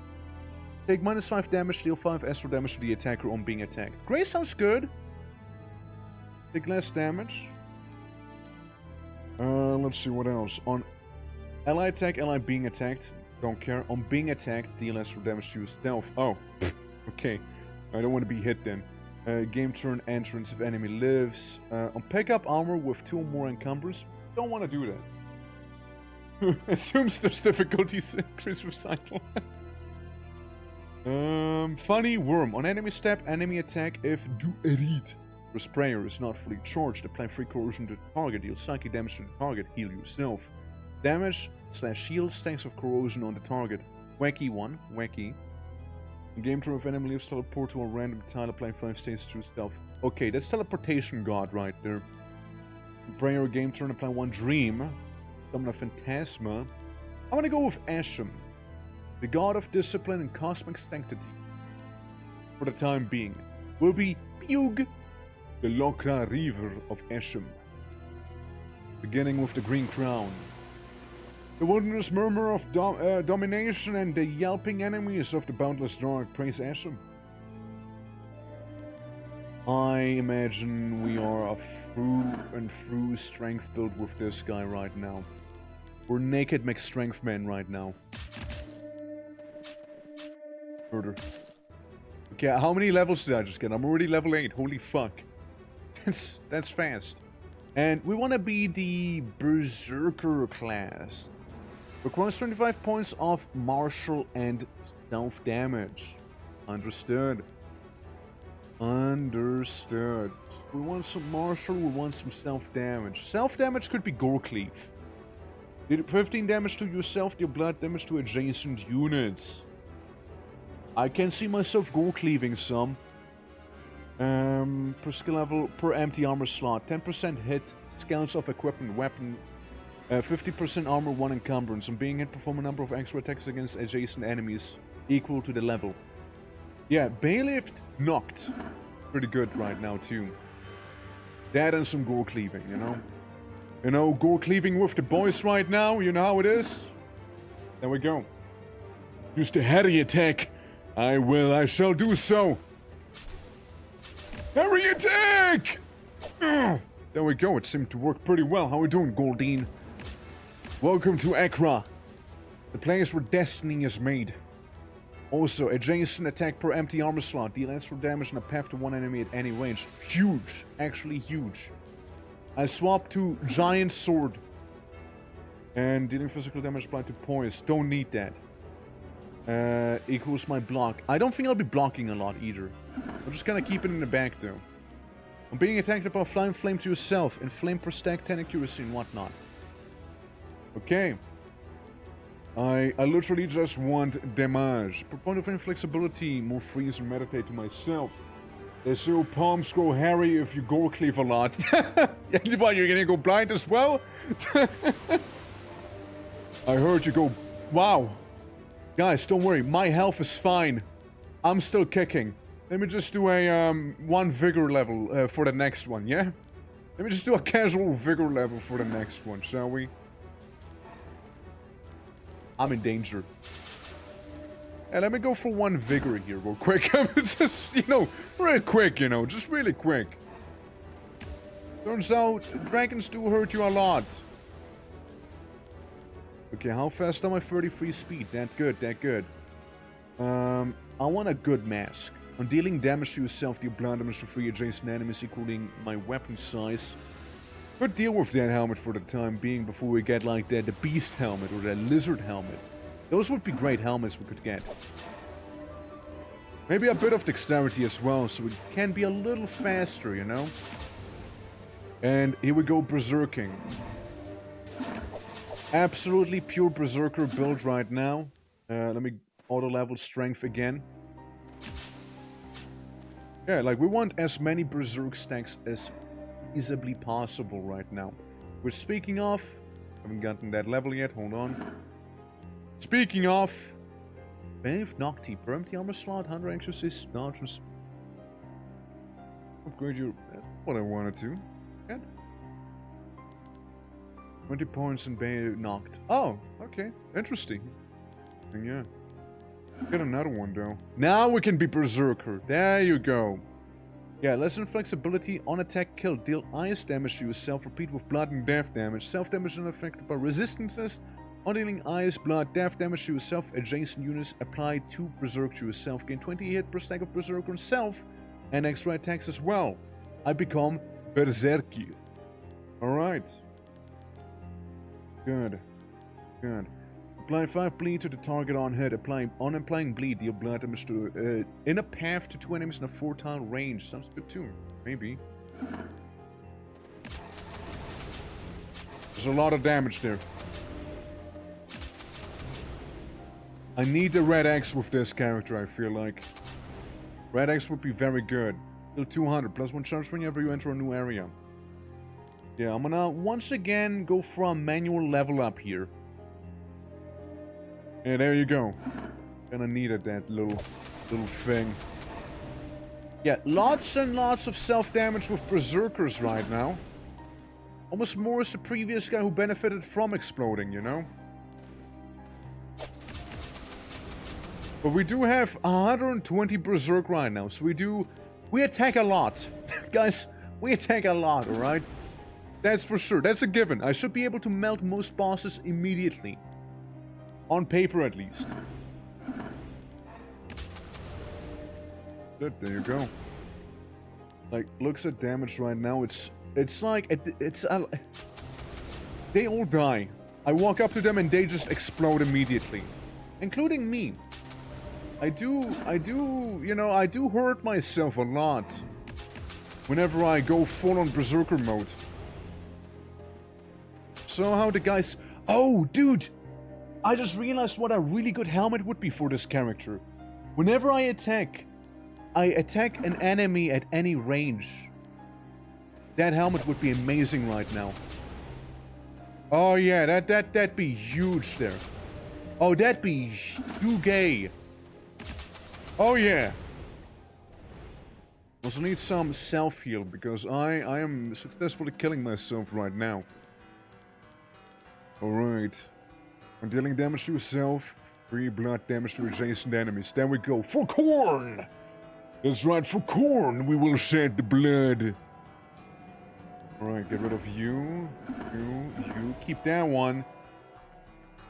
take -5 damage, deal 5 astral damage to the attacker on being attacked. Grace sounds good. Take less damage. Let's see what else. On ally attack, ally being attacked, don't care. On being attacked, deal astral damage to yourself. Oh, okay. I don't want to be hit then. Game turn entrance if enemy lives. On pick up armor with 2 or more encumbers, don't want to do that. Assumes there's difficulties increase with cycle. Funny worm. On enemy step, enemy attack if do elite. The sprayer is not fully charged. Apply free corrosion to the target. Deal psychic damage to the target. Heal yourself. Damage / shield stacks of corrosion on the target. Wacky one. Wacky. In game turn, if enemy leaves, teleport to a random tile. Apply 5 states to stealth. Okay, that's teleportation god right there. Prayer game turn. Apply 1 dream. Summon a phantasma. I want to go with Asham, the god of discipline and cosmic sanctity. For the time being, will be Bug, the Lokra Reaver of Asham. Beginning with the green crown. The wilderness murmur of domination and the yelping enemies of the boundless dark praise Asham. I imagine we are a through and through strength build with this guy right now. We're naked mech strength men right now. Murder. Okay, how many levels did I just get? I'm already level 8. Holy fuck. That's fast. And we want to be the Berserker class. Requires 25 points of martial and stealth damage. Understood. Understood. We want some martial, we want some stealth damage. Stealth damage could be gore cleave. Did 15 damage to yourself, deal blood damage to adjacent units. I can see myself gore cleaving some. Per skill level, per empty armor slot. 10% hit, scouts of equipment, weapon. 50% armor, 1 encumbrance. On being hit, perform a number of extra attacks against adjacent enemies equal to the level. Yeah, Bailiff knocked. Pretty good right now too. That and some gore cleaving, you know? You know, gore cleaving with the boys right now, you know how it is? There we go. Use the heavy attack. I shall do so. Heavy attack! There we go, it seemed to work pretty well. How are we doing, Goldine? Welcome to ACHRA, the place where destiny is made. Also, adjacent attack per empty armor slot. Deal extra damage and a path to 1 enemy at any range. Huge. Actually huge. I swap to Giant Sword. And dealing physical damage applied to poise. Don't need that. Equals my block. I don't think I'll be blocking a lot either. I'm just gonna keep it in the back though. I'm being attacked by flying flame to yourself. Inflame per stack, 10 accuracy and whatnot. Okay. I literally just want damage. Per point of inflexibility, more freeze and meditate to myself. As your palms grow hairy if you gore cleave a lot. What, you're gonna go blind as well? I heard you go... Wow. Guys, don't worry. My health is fine. I'm still kicking. Let me just do a 1 vigor level for the next one, yeah? Let me just do a casual vigor level for the next one, shall we? I'm in danger. And let me go for 1 vigor here real quick. Just, you know, real quick, you know, just really quick. Turns out, dragons do hurt you a lot. Okay, how fast am I? 33 speed. That good, that good. I want a good mask. On dealing damage to yourself, deal blood damage to 3 adjacent enemies equaling my weapon size. Could deal with that helmet for the time being before we get like the beast helmet or the lizard helmet. Those would be great helmets we could get. Maybe a bit of dexterity as well, so we can be a little faster, you know? And here we go, berserking. Absolutely pure berserker build right now. Let me auto-level strength again. Yeah, like we want as many berserk stacks as feasibly possible right now. Which, speaking of, haven't gotten that level yet, hold on. Speaking of, Bathe Nocti, per empty armor slot, 100 exorcist, dodges. Upgrade your. That's what I wanted to. Yeah. 20 points in Bathe Noct. Oh, okay. Interesting. And yeah. Get another one though. Now we can be Berserker. There you go. Yeah, lessen flexibility on attack kill. Deal ice damage to yourself. Repeat with blood and death damage. Self damage is unaffected by resistances. On dealing ice, blood, death damage to yourself, adjacent units apply 2 Berserk to yourself. Gain 20 hit per stack of Berserker on self. And extra attacks as well. I become Berserker. Alright. Good. Good. Apply 5 bleed to the target on hit. Applying bleed, deal blood damage to in a path to 2 enemies in a 4-tile range. Sounds good too. Maybe. There's a lot of damage there. I need the red X with this character, I feel like. Red X would be very good. Deal 200, plus 1 charge whenever you enter a new area. Yeah, I'm gonna once again go for a manual level up here. Yeah, there you go. Gonna need it, that little thing. Yeah, lots and lots of self-damage with Berserkers right now. Almost more as the previous guy who benefited from exploding, you know? But we do have 120 Berserk right now, so we attack a lot. Guys, we attack a lot, alright? That's for sure, that's a given. I should be able to melt most bosses immediately. On paper, at least. Good, there you go. Like, looks at damage right now, it's like, they all die. I walk up to them and they just explode immediately. Including me. I do, you know, I do hurt myself a lot. Whenever I go full on Berserker mode. So how the guys... Oh, dude! I just realized what a really good helmet would be for this character. Whenever I attack an enemy at any range. That helmet would be amazing right now. Oh yeah, that'd be huge there. Oh, that'd be huge. Oh yeah. Also need some self-heal because I am successfully killing myself right now. Alright. When dealing damage to yourself, 3 blood damage to adjacent enemies. There we go. For corn! That's right, for corn we will shed the blood. Alright, get rid of you. You. Keep that one.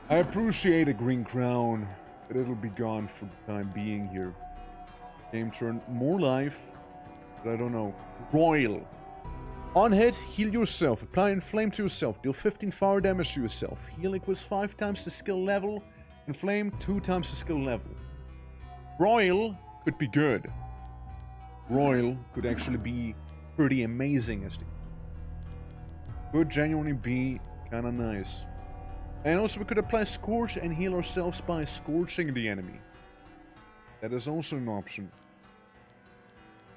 I appreciate a green crown, but it'll be gone for the time being here. Game turn. More life. But I don't know. Royal. On hit, heal yourself. Apply Inflame to yourself. Deal 15 fire damage to yourself. Heal equals 5 times the skill level. Inflame 2 times the skill level. Royal could be good. Royal could actually be pretty amazing. Could genuinely be kinda nice. And also we could apply Scorch and heal ourselves by scorching the enemy. That is also an option.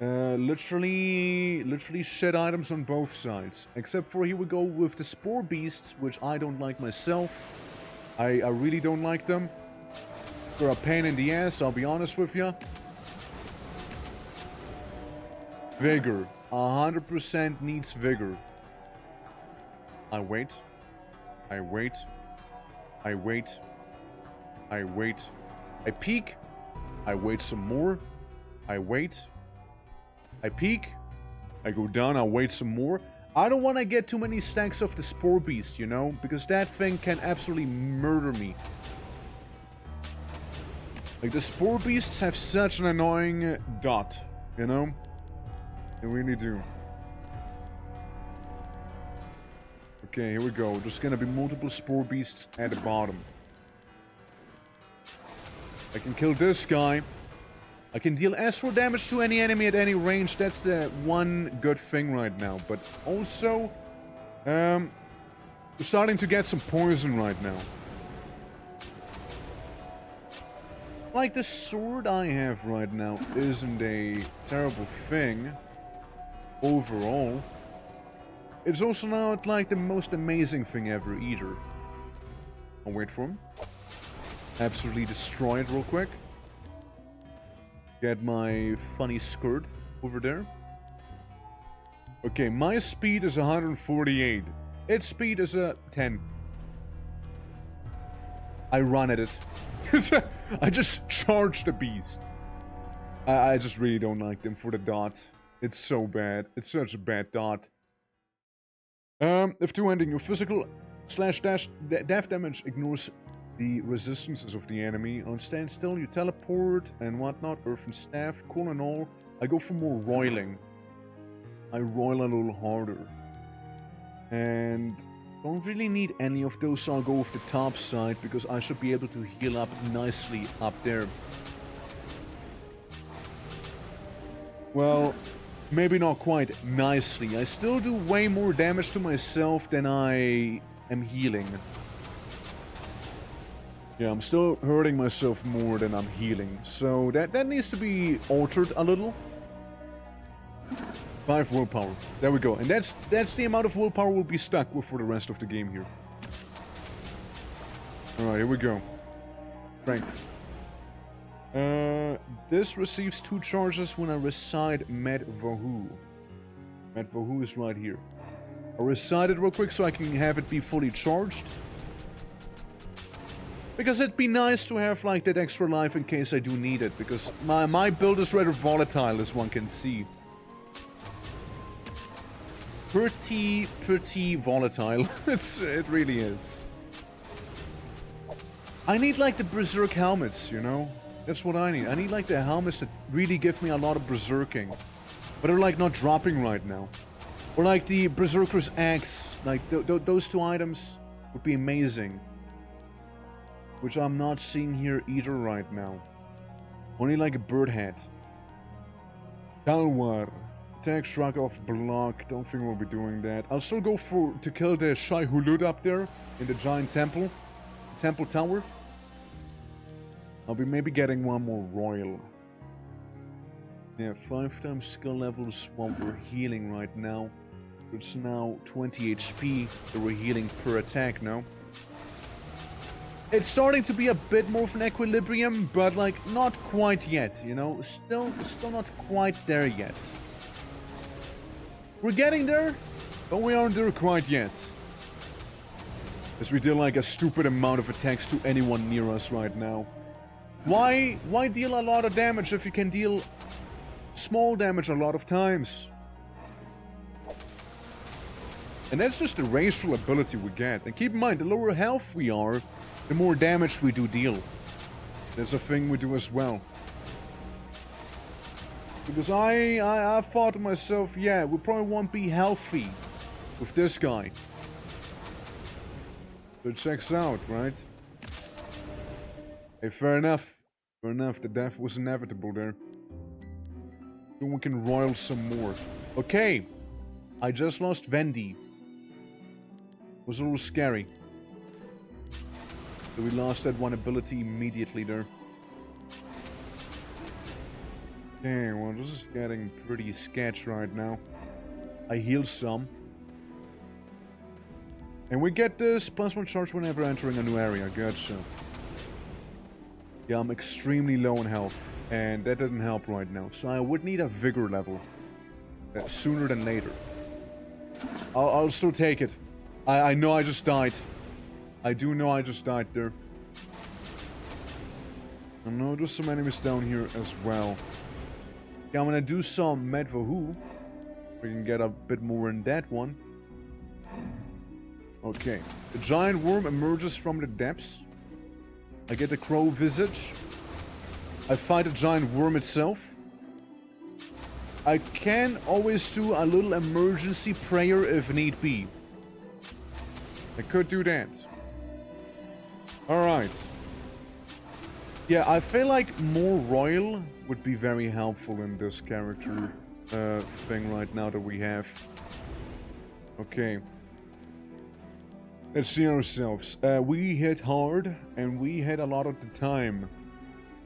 Literally shed items on both sides. Except for here we go with the Spore Beasts, which I don't like myself. I really don't like them. They're a pain in the ass, I'll be honest with you. Vigor. 100% needs Vigor. I wait. I wait. I wait. I wait. I peek. I wait some more. I wait. I peek. I go down. I wait some more. I don't want to get too many stacks of the Spore Beast, you know? Because that thing can absolutely murder me. Like, the Spore Beasts have such an annoying dot, you know? They really do. Okay, here we go. There's gonna be multiple Spore Beasts at the bottom. I can kill this guy. I can deal astral damage to any enemy at any range. That's the one good thing right now. But also, we're starting to get some poison right now. Like, the sword I have right now isn't a terrible thing overall. It's also not like the most amazing thing ever either. I'll wait for him. Absolutely destroy it real quick. Get my funny skirt over there. Okay, my speed is 148. Its speed is a 10. I run at it. I just charge the beast. I just really don't like them for the dot. It's so bad. It's such a bad dot. If 2 ending, your physical / death damage ignores the resistances of the enemy. On standstill, you teleport and whatnot. Earth and staff, cool and all. I go for more roiling. I roil a little harder. And don't really need any of those, so I'll go with the top side because I should be able to heal up nicely up there. Well, maybe not quite nicely. I still do way more damage to myself than I am healing. Yeah, I'm still hurting myself more than I'm healing. So that needs to be altered a little. 5 willpower. There we go. And that's the amount of willpower we'll be stuck with for the rest of the game here. Alright, here we go. Strength. This receives 2 charges when I recite Med Vohu. Med Vohu is right here. I'll recite it real quick so I can have it be fully charged. Because it'd be nice to have like that extra life in case I do need it. Because my build is rather volatile, as one can see. Pretty volatile. It really is. I need like the Berserk helmets, you know? That's what I need. I need like the helmets that really give me a lot of berserking. But they're like not dropping right now. Or like the Berserker's Axe. Like those 2 items would be amazing. Which I'm not seeing here either right now. Only like a bird head. Talwar. Attack, shrug off, block. Don't think we'll be doing that. I'll still go to kill the Shai Hulud up there in the giant temple. The temple tower. I'll be maybe getting one more royal. Yeah, 5 times skill levels while we're healing right now. It's now 20 HP that we're healing per attack now. It's starting to be a bit more of an equilibrium, but like not quite yet, you know? Still not quite there yet. We're getting there, but we aren't there quite yet. As we deal like a stupid amount of attacks to anyone near us right now. Why deal a lot of damage if you can deal small damage a lot of times? And that's just the racial ability we get. And keep in mind, the lower health we are, the more damage we do deal. That's a thing we do as well. Because I thought to myself, yeah, we probably won't be healthy with this guy. So it checks out, right? Hey, fair enough. Fair enough, the death was inevitable there. So we can roil some more. Okay. I just lost Vendi. Was a little scary. So we lost that one ability immediately there. Okay, well this is getting pretty sketch right now. I heal some. And we get this +1 charge whenever entering a new area. Gotcha. Yeah, I'm extremely low in health. And that doesn't help right now. So I would need a vigor level. Sooner than later. I'll still take it. I know I just died. I do know I just died there. I know there's some enemies down here as well. Yeah, I'm gonna do some Medvahu. We can get a bit more in that one. Okay. The giant worm emerges from the depths. I get the crow visage. I fight a giant worm itself. I can always do a little emergency prayer if need be. I could do that. Alright. Yeah, I feel like more royal would be very helpful in this character thing right now that we have. Okay. Let's see ourselves. We hit hard, and we hit a lot of the time.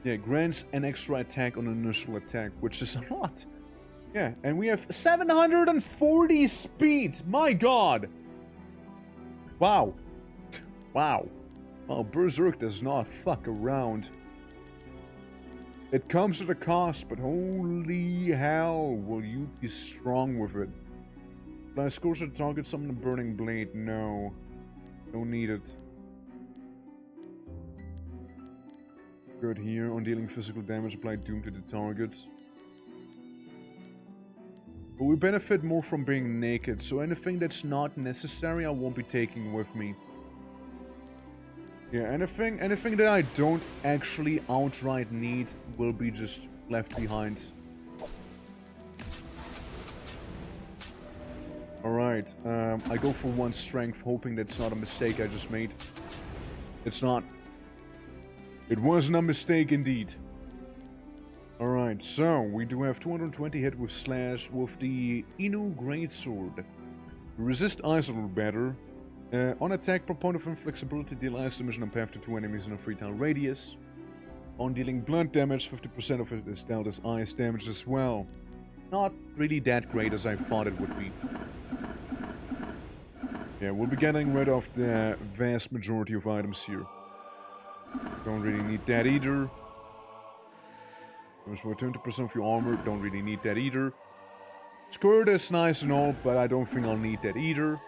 Yeah, grants an extra attack on initial attack, which is a lot. Yeah, and we have 740 speed! My god! Wow. Wow. Oh, Berserk does not fuck around. It comes at a cost, but holy hell, will you be strong with it. Can I score to target summon a burning blade? No. Don't need it. Good here. On dealing physical damage, apply doom to the target. But we benefit more from being naked, so anything that's not necessary I won't be taking with me. Yeah, anything that I don't actually outright need will be just left behind. Alright, I go for 1 strength, hoping that's not a mistake I just made. It's not. It wasn't a mistake indeed. Alright, so we do have 220 hit with slash with the Inu Greatsword. Resist ice a little better. On attack, proponent of inflexibility, deal ice damage on path to 2 enemies in a 3-tile radius. On dealing blunt damage, 50% of it is dealt as ice damage as well. Not really that great as I thought it would be. Yeah, we'll be getting rid of the vast majority of items here. Don't really need that either. Damage will return to % of your armor, don't really need that either. Skirt is nice and all, but I don't think I'll need that either.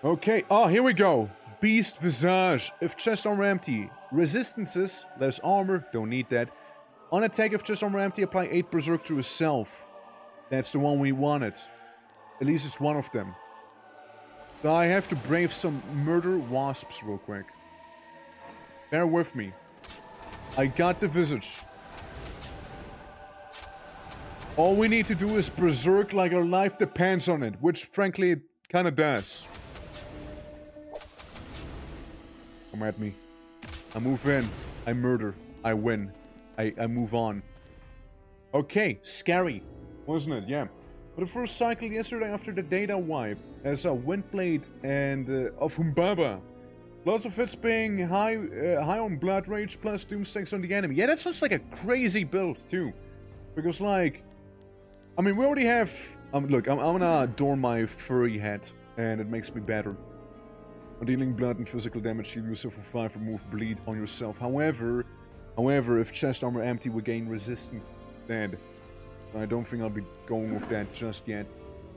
Okay, oh, here we go. Beast Visage. If chest armor empty, resistances, less armor, don't need that. On attack, if chest armor empty, apply 8 Berserk to himself. That's the one we wanted. At least it's one of them. So I have to brave some murder wasps real quick. Bear with me. I got the Visage. All we need to do is Berserk like our life depends on it, which frankly it kinda does. Come at me. I move in. I murder. I win. I move on. Okay, scary. Wasn't it? Yeah. For the first cycle yesterday after the data wipe, as a Windblade and of Humbaba. Lots of hits being high on Blood Rage plus Doom stacks on the enemy. Yeah, that's just like a crazy build too. Because like, I mean we already have, look, I'm gonna adorn my furry hat and it makes me better. On dealing blood and physical damage, you use for 5 remove bleed on yourself. However, if chest armor empty, we gain resistance instead. I don't think I'll be going with that just yet.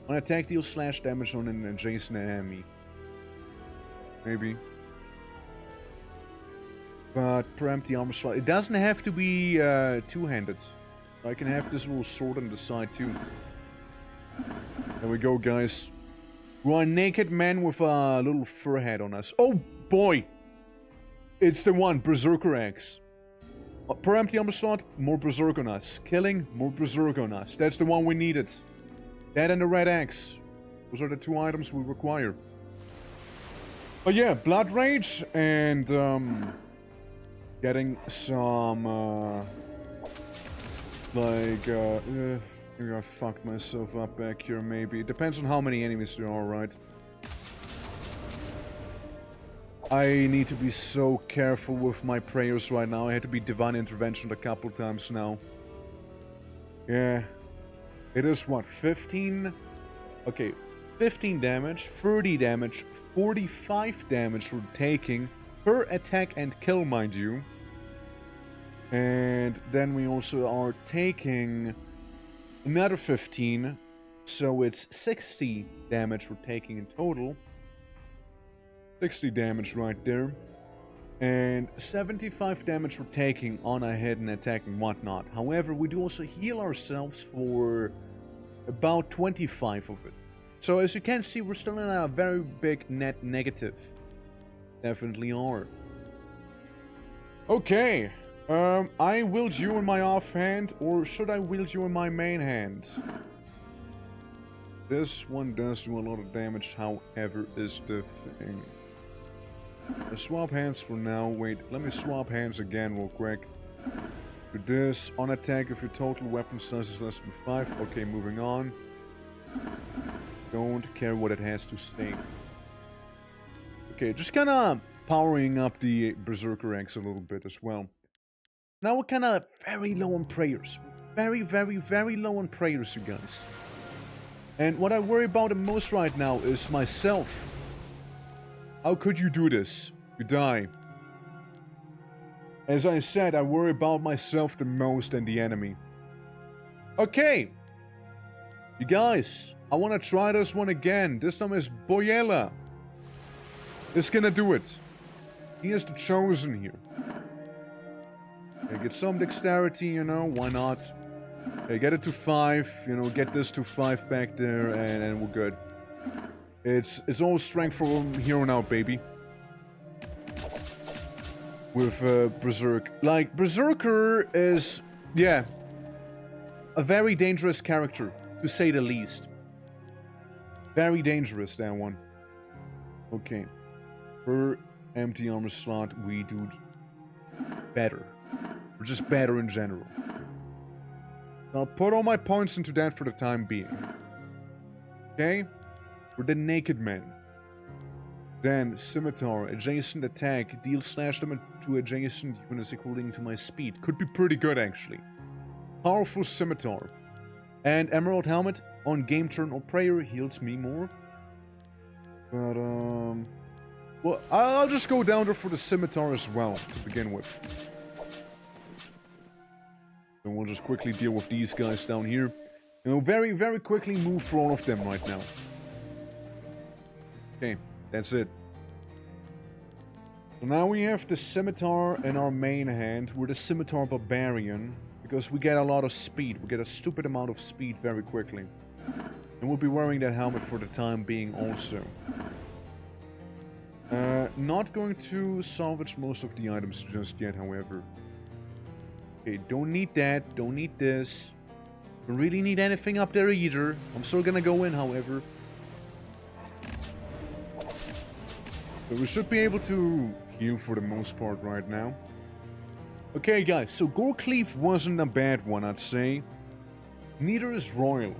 On attack, deal slash damage on an adjacent enemy. Maybe. But per empty armor slot, it doesn't have to be two-handed. I can have this little sword on the side too. There we go, guys. We're a naked man with a little fur hat on us. Oh boy! It's the one, Berserker Axe. Per empty armor slot, more Berserk on us. Killing, more Berserk on us. That's the one we needed. That and the Red Axe. Those are the 2 items we require. But yeah, Blood Rage and getting some maybe I fucked myself up back here, maybe. It depends on how many enemies there are, right? I need to be so careful with my prayers right now. I had to be Divine Intervention a couple times now. Yeah. It is what, 15? Okay, 15 damage, 30 damage, 45 damage we're taking per attack and kill, mind you. And then we also are taking another 15, so it's 60 damage we're taking in total. 60 damage right there. And 75 damage we're taking on a hit and attack and whatnot. However, we do also heal ourselves for about 25 of it. So as you can see, we're still in a very big net negative. Definitely are. Okay. I wield you in my offhand, or should I wield you in my main hand? This one does do a lot of damage, however, is the thing. I'll swap hands for now. Wait, let me swap hands again real quick. Do this. On attack, if your total weapon size is less than 5. Okay, moving on. Don't care what it has to say. Okay, just kind of powering up the Berserker eggs a little bit as well. Now we're kind of very low on prayers. Very, very, very low on prayers, you guys. And what I worry about the most right now is myself. How could you do this? You die. As I said, I worry about myself the most and the enemy. Okay. You guys, I want to try this one again. This time is Boyela. It's gonna do it. He is the chosen here. Okay, get some dexterity, you know, why not? Okay, get it to 5, you know, get this to 5 back there, and we're good. It's all strength from here on out, baby. With Berserk. Like, Berserker is, yeah, a very dangerous character, to say the least. Very dangerous, that one. Okay. Per empty armor slot, we do better. We're just better in general. I'll put all my points into that for the time being. Okay? We're the Naked Man. Then, Scimitar, adjacent attack, deal slash damage to adjacent units according to my speed. Could be pretty good, actually. Powerful Scimitar. And Emerald Helmet, on game turn or prayer, heals me more. But, well, I'll just go down there for the Scimitar as well, to begin with. And we'll just quickly deal with these guys down here. And we'll very, very quickly move for all of them right now. Okay, that's it. So now we have the Scimitar in our main hand. We're the Scimitar Barbarian. Because we get a lot of speed. We get a stupid amount of speed very quickly. And we'll be wearing that helmet for the time being also. Not going to salvage most of the items just yet, however. Okay, don't need that. Don't need this. Don't really need anything up there either. I'm still gonna go in, however. So we should be able to heal for the most part right now. Okay, guys, so Gorecleave wasn't a bad one, I'd say. Neither is Royal.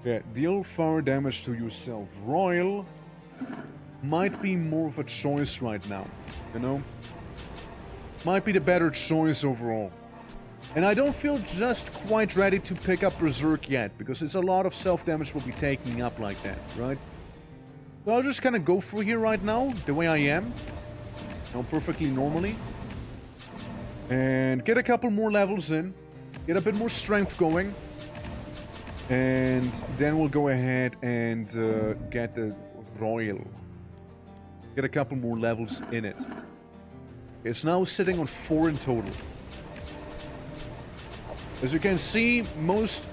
Yeah, deal fire damage to yourself. Royal might be more of a choice right now, you know? Might be the better choice overall. And I don't feel just quite ready to pick up Berserk yet, because it's a lot of self-damage we'll be taking up like that, right? So I'll just kind of go for here right now, the way I am. You know, perfectly normally. And get a couple more levels in. Get a bit more strength going. And then we'll go ahead and get the Royal. Get a couple more levels in it. It's now sitting on 4 in total. As you can see, most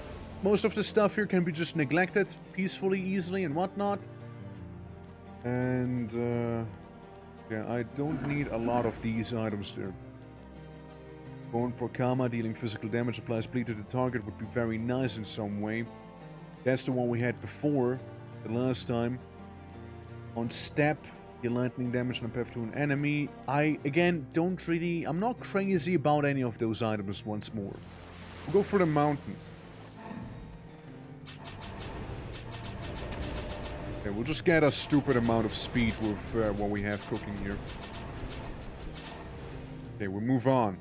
of the stuff here can be just neglected peacefully, easily, and whatnot. And yeah, I don't need a lot of these items there. Bone Procama, dealing physical damage, applies bleed to the target, would be very nice in some way. That's the one we had before, the last time. On Step, deal lightning damage on a path to an enemy. Again, I'm not crazy about any of those items once more. We'll go for the mountains. Okay, we'll just get a stupid amount of speed with what we have cooking here. Okay, we'll move on.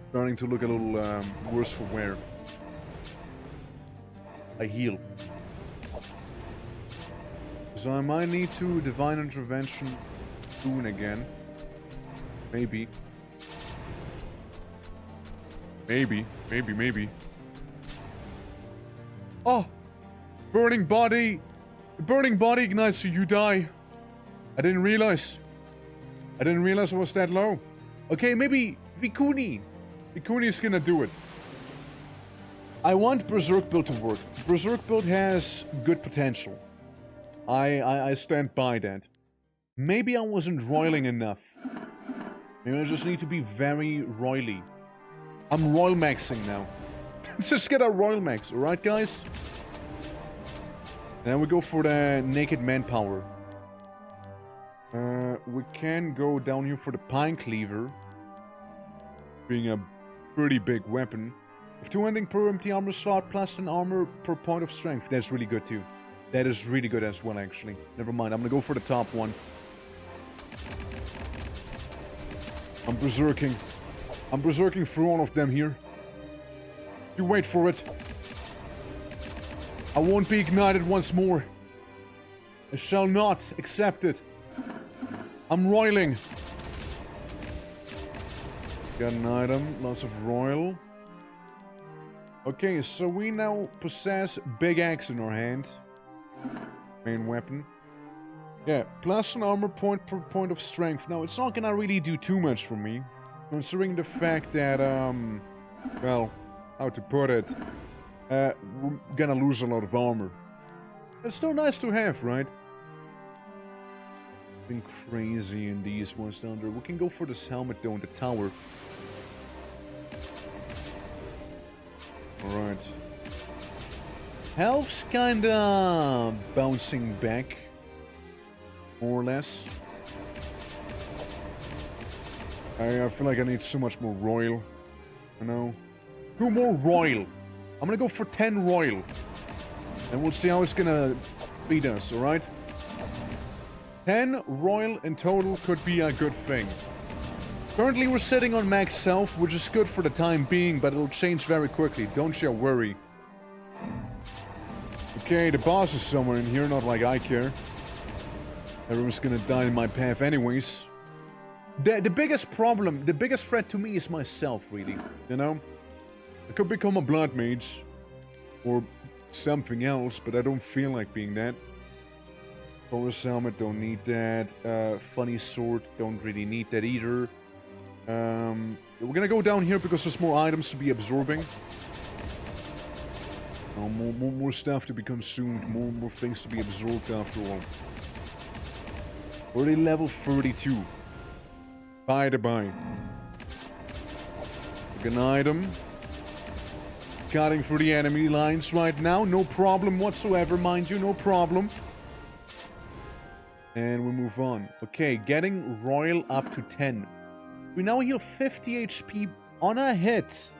Starting to look a little worse for wear. I heal. So I might need to Divine Intervention soon again. Maybe. Maybe. Oh! Burning body! The burning body ignites so you die. I didn't realize. I was that low. Okay, maybe Vikuni. Vikuni's gonna do it. I want Berserk build to work. Berserk build has good potential. I stand by that. Maybe I wasn't roiling enough. Maybe I just need to be very roily. I'm royal maxing now. Let's just get our royal max, alright guys? Then we go for the naked manpower. We can go down here for the pine cleaver. Being a pretty big weapon. With 2 ending per empty armor slot plus an armor per point of strength. That's really good too. That is really good as well actually. Never mind, I'm gonna go for the top one. I'm berserking. I'm berserking through all of them here. You wait for it. I won't be ignited once more. I shall not accept it. I'm roiling. Got an item, lots of royal. Okay, so we now possess big axe in our hand. Main weapon. Yeah, plus an armor point per point of strength. Now, it's not gonna really do too much for me. Considering the fact that, well, how to put it, we're gonna lose a lot of armor. It's still nice to have, right? Been crazy in these ones down there. We can go for this helmet though in the tower. Alright. Health's kinda bouncing back. More or less. I feel like I need so much more royal. You know? 2 more royal. I'm gonna go for 10 royal. And we'll see how it's gonna beat us, alright? 10 royal in total could be a good thing. Currently we're sitting on max health, which is good for the time being, but it'll change very quickly. Don't you worry. Okay, the boss is somewhere in here, not like I care. Everyone's gonna die in my path anyways. The biggest problem, the biggest threat to me is myself, really. You know? I could become a blood mage. Or something else, but I don't feel like being that. Chorus helmet, don't need that. Funny sword, don't really need that either. We're gonna go down here because there's more items to be absorbing. Oh, more stuff to be consumed, more things to be absorbed after all. Already level 32. By the by. An item. Cutting through the enemy lines right now, no problem whatsoever, mind you, no problem. And we move on. Okay, getting royal up to 10. We now heal 50 HP on a hit.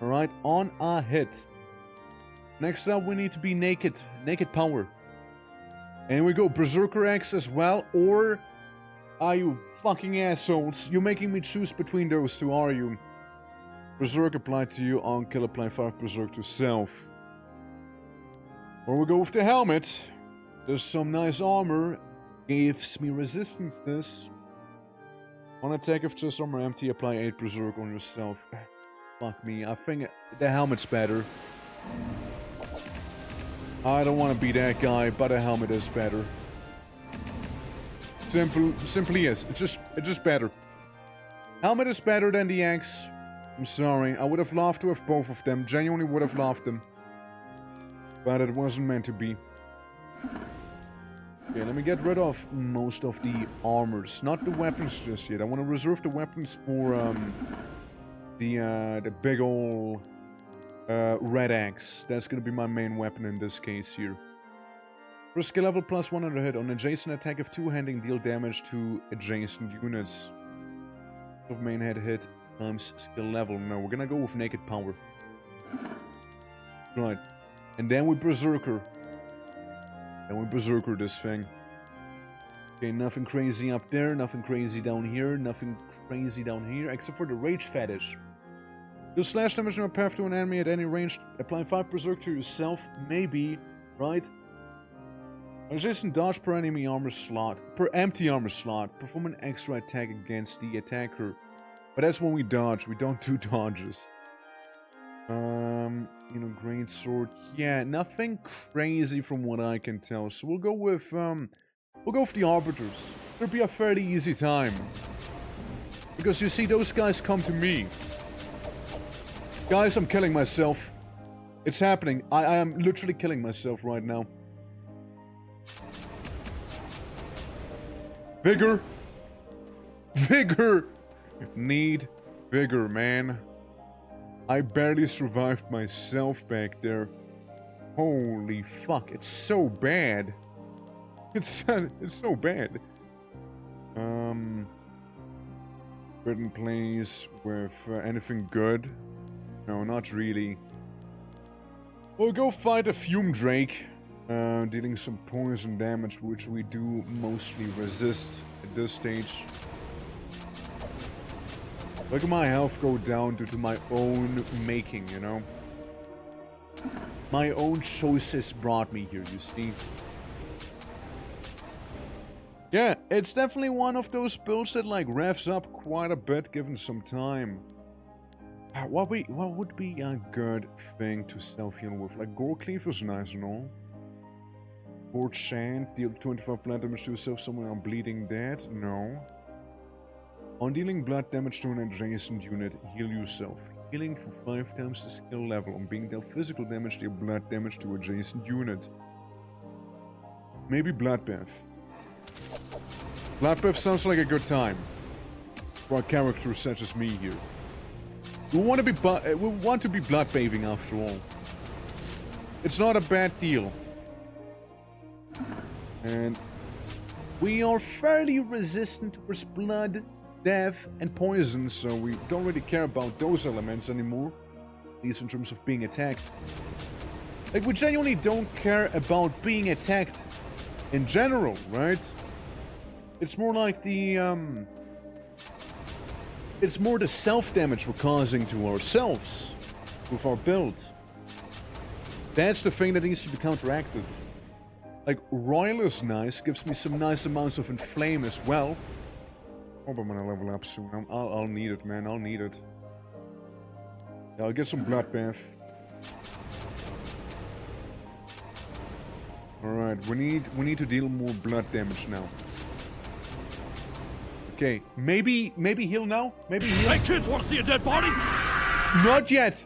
Alright, on a hit. Next up, we need to be naked. Naked power. And we go Berserker X as well. Or are you fucking assholes? You're making me choose between those two, are you? Berserk applied to you, on kill apply 5 Berserk to self. Or we go with the helmet. There's some nice armor. Gives me resistances. On attack of chest armor empty, apply 8 Berserk on yourself. Fuck me, I think the helmet's better. I don't want to be that guy, but a helmet is better. Simply is. It's just better. Helmet is better than the axe. I'm sorry. I would have loved to have both of them. Genuinely would have loved them. But it wasn't meant to be. Okay, let me get rid of most of the armors. Not the weapons just yet. I want to reserve the weapons for the big ol' red axe. That's gonna be my main weapon in this case here. For a skill level plus 100 hit on adjacent attack of 2-handing, deal damage to adjacent units. Of main head hit times skill level. No, we're gonna go with naked power. Right. And then we berserker. And we berserker this thing. Okay, nothing crazy up there, nothing crazy down here, nothing crazy down here, except for the rage fetish. You'll slash damage in a path to an enemy at any range. Apply 5 berserk to yourself, maybe, right? Adjacent dodge per enemy armor slot. Per empty armor slot. Perform an extra attack against the attacker. But that's when we dodge, we don't do dodges. You know, great sword. Yeah, nothing crazy from what I can tell. So we'll go with the arbiters. It'll be a fairly easy time. Because you see, those guys come to me. Guys, I'm killing myself. It's happening. I am literally killing myself right now. Vigor! Vigor! Need vigor, man. I barely survived myself back there. Holy fuck, it's so bad. It's so bad. Written plays with anything good? No, not really. We'll go fight a Fume Drake. Dealing some poison damage, which we do mostly resist at this stage. Look at my health go down due to my own making, you know? My own choices brought me here, you see? Yeah, it's definitely one of those builds that, like, revs up quite a bit given some time. What would be a good thing to self-heal with? Like, Gore Cleave is nice and all. Or Chant, deal 25 blood damage to yourself somewhere on bleeding dead? No. On dealing blood damage to an adjacent unit, heal yourself. Healing for 5 times the skill level. On being dealt physical damage, deal blood damage to adjacent unit. Maybe Bloodbath. Bloodbath sounds like a good time. For a character such as me here. We want to be bloodbathing after all. It's not a bad deal. And we are fairly resistant towards blood, death, and poison, so we don't really care about those elements anymore. At least in terms of being attacked. Like, we genuinely don't care about being attacked in general, right? It's more like the, it's more the self-damage we're causing to ourselves with our build. That's the thing that needs to be counteracted. Like, Royal is nice, gives me some nice amounts of Inflame as well. Hope I'm gonna level up soon. I'll need it, man. I'll need it. Yeah, I'll get some Bloodbath. Alright, we need to deal more blood damage now. Okay, maybe heal now? Maybe heal? Hey kids, wanna see a dead body? Not yet!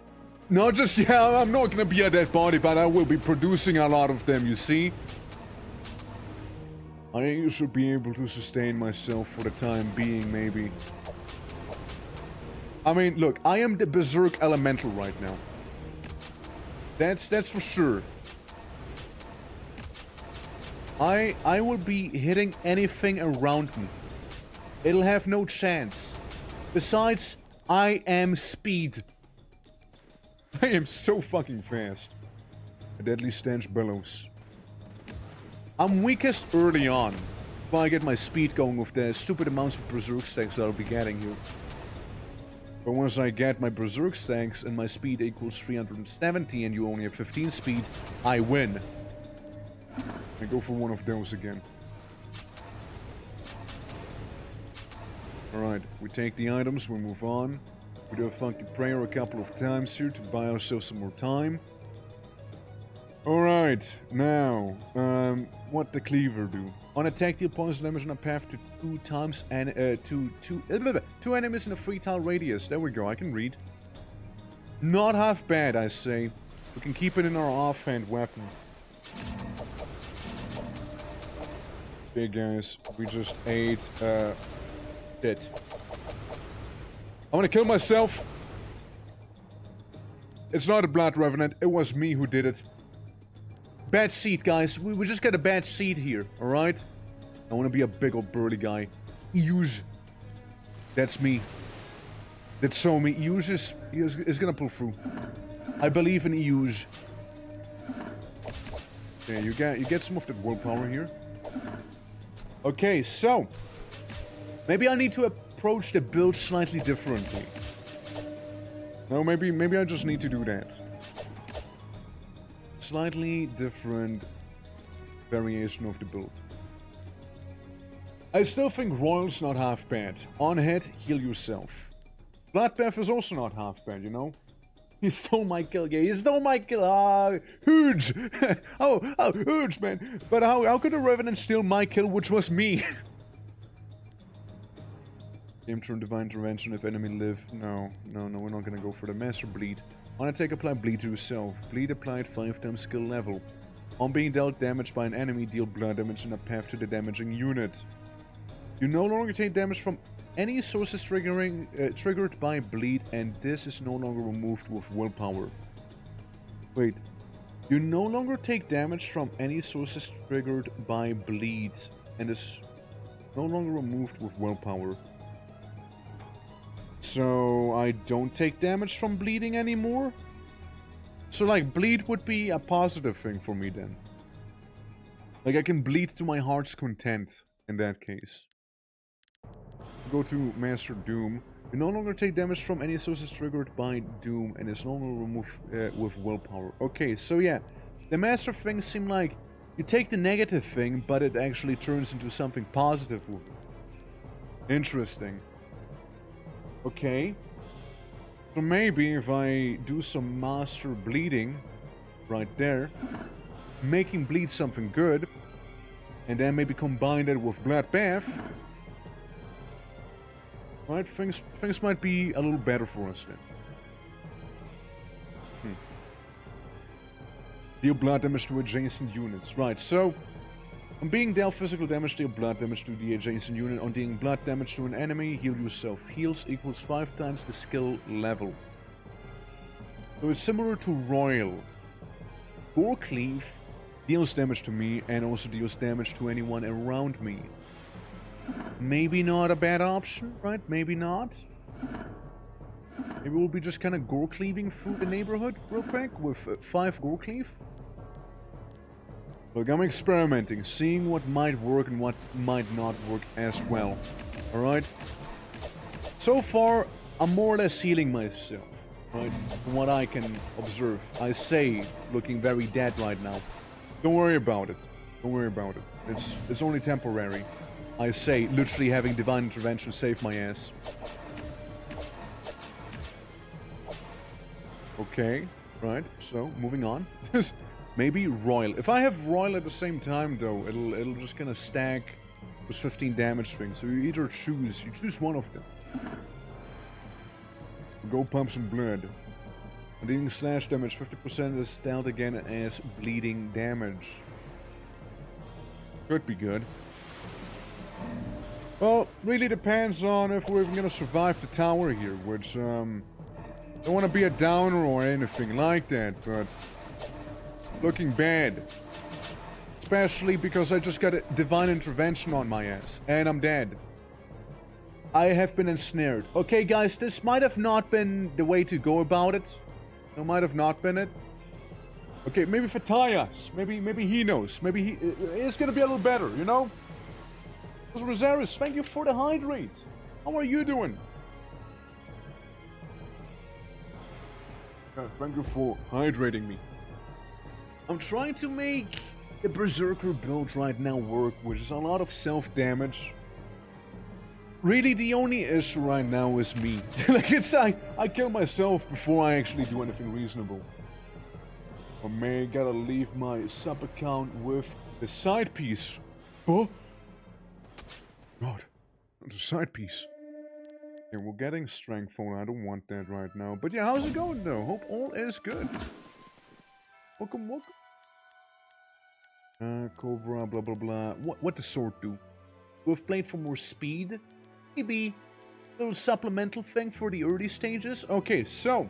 Not just yet, I'm not gonna be a dead body, but I will be producing a lot of them, you see? I should be able to sustain myself for the time being, maybe. I mean, look, I am the Berserk Elemental right now. That's for sure. I will be hitting anything around me. It'll have no chance. Besides, I am speed. I am so fucking fast. A deadly stench bellows. I'm weakest early on. If I get my speed going with the stupid amounts of Berserk stacks that I'll be getting here. But once I get my Berserk stacks and my speed equals 370 and you only have 15 speed, I win. I go for one of those again. Alright, we take the items, we move on. We do a funky prayer a couple of times here to buy ourselves some more time. Alright, now, what the cleaver do? On attack, deal poison damage on a path to 2 times and two enemies in a 3-tile radius. There we go, I can read. Not half bad, I say. We can keep it in our offhand weapon. Okay, guys, we just ate shit. I'm gonna kill myself. It's not a blood revenant, it was me who did it. Bad seed, guys. We just got a bad seed here, alright? I want to be a big old burly guy. Use. That's me. That's so me. Use is gonna pull through. I believe in Use. Okay, you get some of that willpower here. Okay, so maybe I need to approach the build slightly differently. No, maybe I just need to do that. Slightly different variation of the build. I still think Royal's not half bad. On hit, heal yourself. Bloodbath is also not half bad, you know? He stole my kill, yeah, he stole my kill! Ah, huge! oh, huge, man! But how could a Revenant steal my kill, which was me? Aim turn Divine Intervention if enemy live. No, we're not gonna go for the Master Bleed. On attack, apply bleed to yourself. Bleed applied 5 times skill level. On being dealt damage by an enemy, deal blood damage in a path to the damaging unit. You no longer take damage from any sources triggered by bleed, and this is no longer removed with willpower. Wait. You no longer take damage from any sources triggered by bleed, and is no longer removed with willpower. So I don't take damage from bleeding anymore? So like bleed would be a positive thing for me then. Like I can bleed to my heart's content in that case. Go to Master Doom. You no longer take damage from any sources triggered by Doom, and is no longer removed with willpower. Okay, so yeah, the Master things seem like you take the negative thing, but it actually turns into something positive. Interesting. Okay. So maybe if I do some Master Bleeding right there, making bleed something good, and then maybe combine it with Bloodbath, right, things might be a little better for us then. Deal blood damage to adjacent units. Right, so on being dealt physical damage, deal blood damage to the adjacent unit. On dealing blood damage to an enemy, heal yourself. Heals equals 5 times the skill level. So it's similar to Royal. Gore Cleave deals damage to me and also deals damage to anyone around me. Maybe not a bad option, right? Maybe not. Maybe we'll be just kind of gore cleaving through the neighborhood real quick with 5 gore cleave. Look, I'm experimenting, seeing what might work and what might not work as well. Alright? So far, I'm more or less healing myself, right? From what I can observe. I say, looking very dead right now. Don't worry about it. Don't worry about it. It's only temporary. I say, literally having divine intervention save my ass. Okay, right, so moving on. Maybe Royal. If I have Royal at the same time though, it'll just kinda stack those 15 damage things. So you either choose one of them. Go pump some blood. And dealing slash damage, 50% is dealt again as bleeding damage. Could be good. Well, really depends on if we're even gonna survive the tower here, which, don't want to be a downer or anything like that, but looking bad. Especially because I just got a divine intervention on my ass, and I'm dead. I have been ensnared. Okay, guys, this might have not been the way to go about it. It might have not been it. Okay, maybe for Tyas. Maybe he knows. Maybe it's gonna be a little better, you know? Rosaris, thank you for the hydrate. How are you doing? Thank you for hydrating me. I'm trying to make the Berserker build right now work, which is a lot of self-damage. Really, the only issue right now is me. Like, it's I kill myself before I actually do anything reasonable. I may gotta leave my sub account with the side piece. Oh? God, it's a side piece. Okay, we're getting strength phone. I don't want that right now. But yeah, how's it going though? Hope all is good. Welcome, welcome. Cobra, blah blah blah. What does sword do? We've played for more speed. Maybe a little supplemental thing for the early stages. Okay, so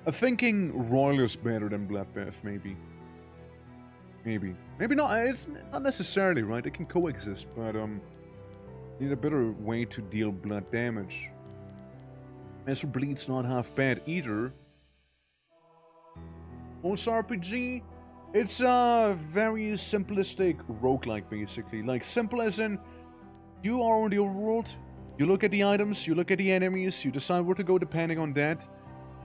I'm thinking Royal is better than Bloodbath, maybe. Maybe not. It's not necessarily, right? It can coexist, but need a better way to deal blood damage. Master Bleed's not half bad either. Most RPG, it's a very simplistic roguelike, basically. Like, simple as in, you are on the overworld, you look at the items, you look at the enemies, you decide where to go depending on that.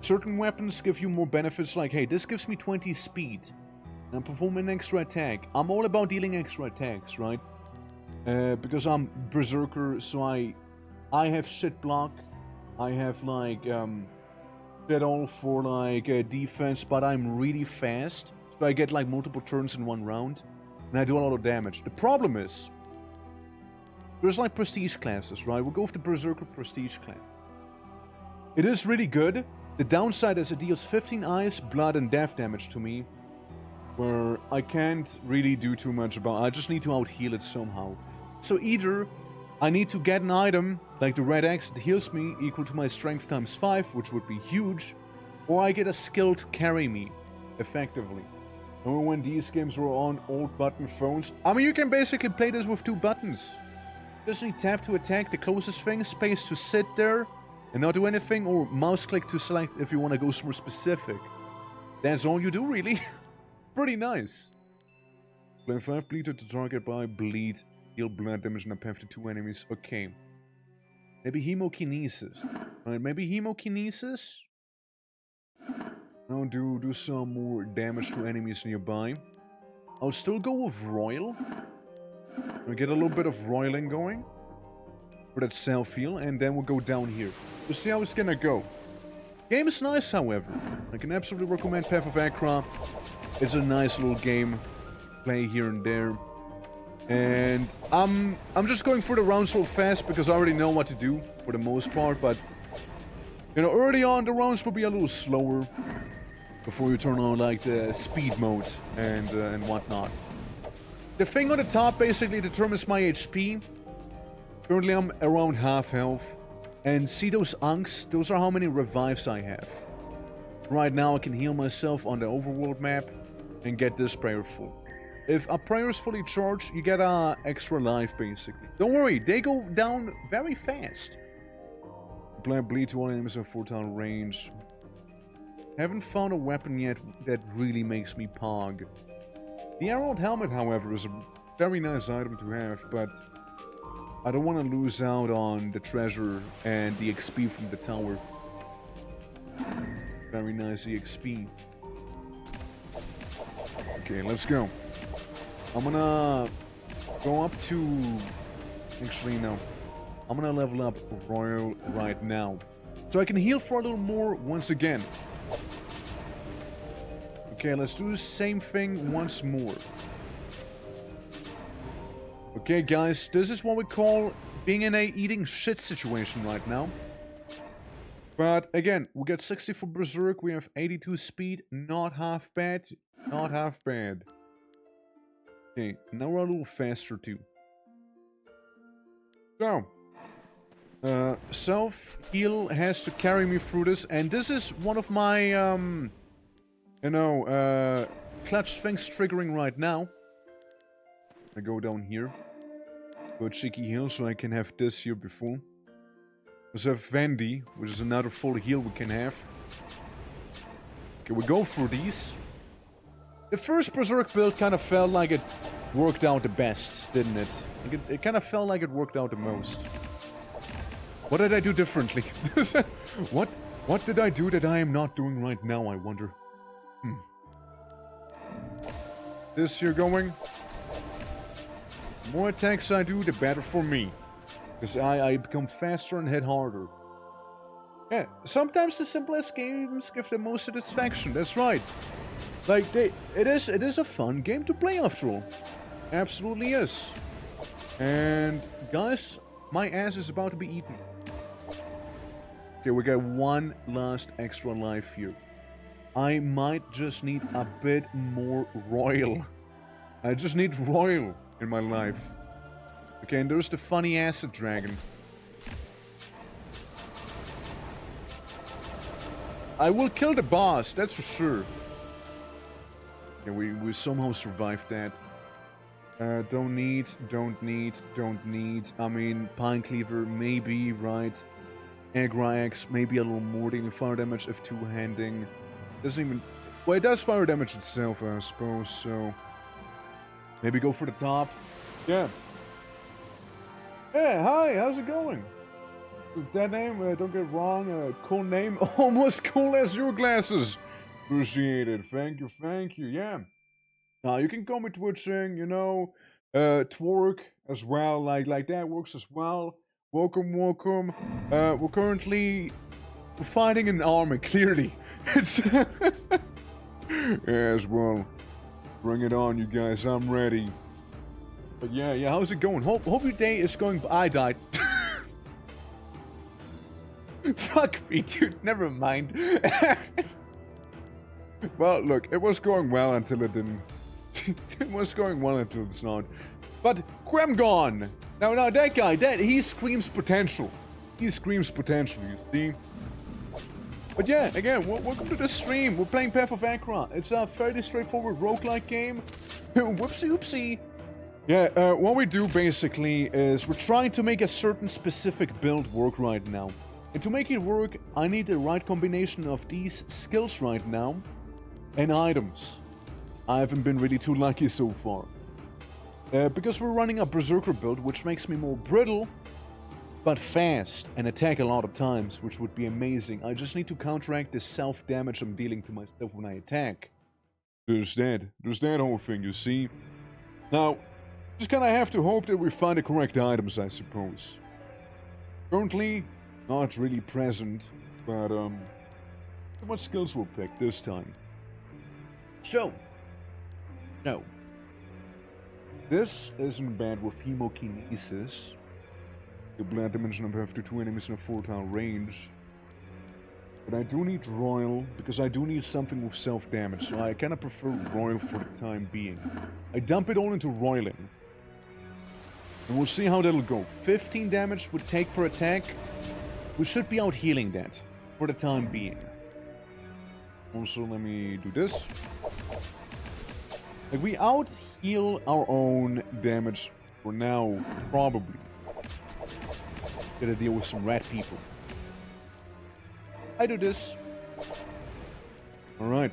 Certain weapons give you more benefits, like, hey, this gives me 20 speed. And perform an extra attack. I'm all about dealing extra attacks, right? Because I'm Berserker, so I have shit block. I have like shit all for like defense, but I'm really fast. So I get like multiple turns in one round, and I do a lot of damage. The problem is, there's like prestige classes, right? We'll go with the Berserker prestige class. It is really good, The downside is it deals 15 ice, blood, and death damage to me, where I can't really do too much about it. I just need to out-heal it somehow. So either I need to get an item, like the red X that heals me, equal to my strength times 5, which would be huge, or I get a skill to carry me, effectively. Remember when these games were on old button phones? I mean, you can basically play this with 2 buttons. Just need tap to attack, the closest thing, space to sit there and not do anything, or mouse click to select if you want to go somewhere specific. That's all you do, really. Pretty nice. Flame 5, bleed to the target by bleed. Deal blood damage in a path to 2 enemies. Okay. Maybe hemokinesis. Alright, maybe hemokinesis. Now do some more damage to enemies nearby. I'll still go with Royal. I'll get a little bit of roiling going. For that self-heal, and then we'll go down here. We'll see how it's gonna go. Game is nice, however. I can absolutely recommend Path of ACHRA. It's a nice little game. Play here and there. And I'm just going through the rounds real fast because I already know what to do for the most part, but you know, early on the rounds will be a little slower before you turn on like the speed mode and whatnot. The thing on the top basically determines my HP. Currently I'm around half health. And see those unks? Those are how many revives I have. Right now I can heal myself on the overworld map and get this prayer full. If a prayer is fully charged, you get a extra life basically. Don't worry, they go down very fast. Apply bleed to all enemies in 4-town range. Haven't found a weapon yet that really makes me pog. The Emerald Helmet, however, is a very nice item to have, but I don't want to lose out on the treasure and the XP from the tower. Very nice EXP. Okay, let's go. I'm gonna go up to... Actually, no. I'm gonna level up Royal right now. So I can heal for a little more once again. Okay, let's do the same thing once more. Okay, guys, this is what we call being in a eating shit situation right now. But again, we get 60 for Berserk, we have 82 speed, not half bad, not half bad. Okay, now we're a little faster too. So, self-heal has to carry me through this, and this is one of my, clutch things triggering right now. I go down here. Go cheeky heal so I can have this here before. We have Vandy, which is another full heal we can have. Okay, we go through these. The first Berserk build kind of felt like it worked out the best, didn't it? Like it kind of felt like it worked out the most. What did I do differently? What did I do that I am not doing right now, I wonder? This here going. The more attacks I do, the better for me. Because I become faster and hit harder. Yeah, sometimes the simplest games give the most satisfaction, that's right. Like, it is a fun game to play after all. Absolutely is. And, guys, my ass is about to be eaten. Okay, we got one last extra life here. I might just need a bit more Royal. I just need Royal in my life. Okay, and there's the funny acid dragon. I will kill the boss, that's for sure. Okay, we somehow survived that. Don't need. I mean, Pine Cleaver, maybe, right? ACHRA X, maybe a little more dealing fire damage if two-handing. Doesn't even... Well, it does fire damage itself, I suppose, so... Maybe go for the top. Yeah. Hey, hi, how's it going? That name, don't get wrong, cool name, almost cool as your glasses. Appreciate it, thank you, yeah. Now, you can comment twitching, you know, twerk as well, like that works as well. Welcome. We're currently fighting an army, clearly. It's as well. Bring it on, you guys, I'm ready. But yeah, how's it going? Hope your day is going... I died. Fuck me, dude. Never mind. Well, look, it was going well until it didn't. It was going well until it's not. But Quemgon! Now that guy, he screams potential. He screams potential, you see? But yeah, again, welcome to the stream. We're playing Path of ACHRA. It's a fairly straightforward roguelike game. Whoopsie oopsie. Yeah, what we do basically is we're trying to make a certain specific build work right now. And to make it work, I need the right combination of these skills right now and items. I haven't been really too lucky so far. Because we're running a Berserker build, which makes me more brittle, but fast, and attack a lot of times, which would be amazing. I just need to counteract the self-damage I'm dealing to myself when I attack. There's that whole thing, you see? Now, just kinda have to hope that we find the correct items, I suppose. Currently, not really present, but, what skills we'll pick this time? So, this isn't bad with hemokinesis. The blood dimension of up to 2 enemies in a 4-tile range. But I do need Royal, because I do need something with self-damage, so I kinda prefer Royal for the time being. I dump it all into Roiling. And we'll see how that'll go. 15 damage would take per attack. We should be out healing that, for the time being. Also, let me do this. Like, we out heal our own damage for now, probably. Gotta deal with some rat people. I do this. Alright.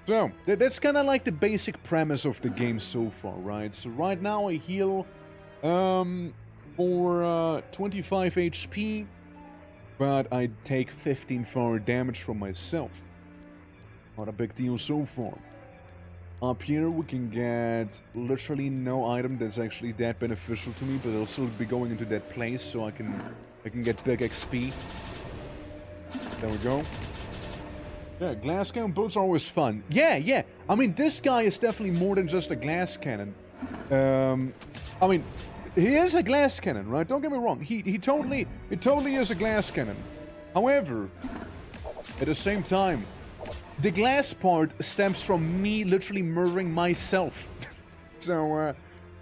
So, that's kind of like the basic premise of the game so far, right? So right now I heal for 25 HP, but I take 15 fire damage from myself. Not a big deal so far. Up here we can get literally no item that's actually that beneficial to me, but it'll still be going into that place so I can get big XP. There we go. Yeah, glass cannon builds are always fun. Yeah. I mean, this guy is definitely more than just a glass cannon. I mean, he is a glass cannon, right? Don't get me wrong. He totally is a glass cannon. However, at the same time, the glass part stems from me literally murdering myself. So,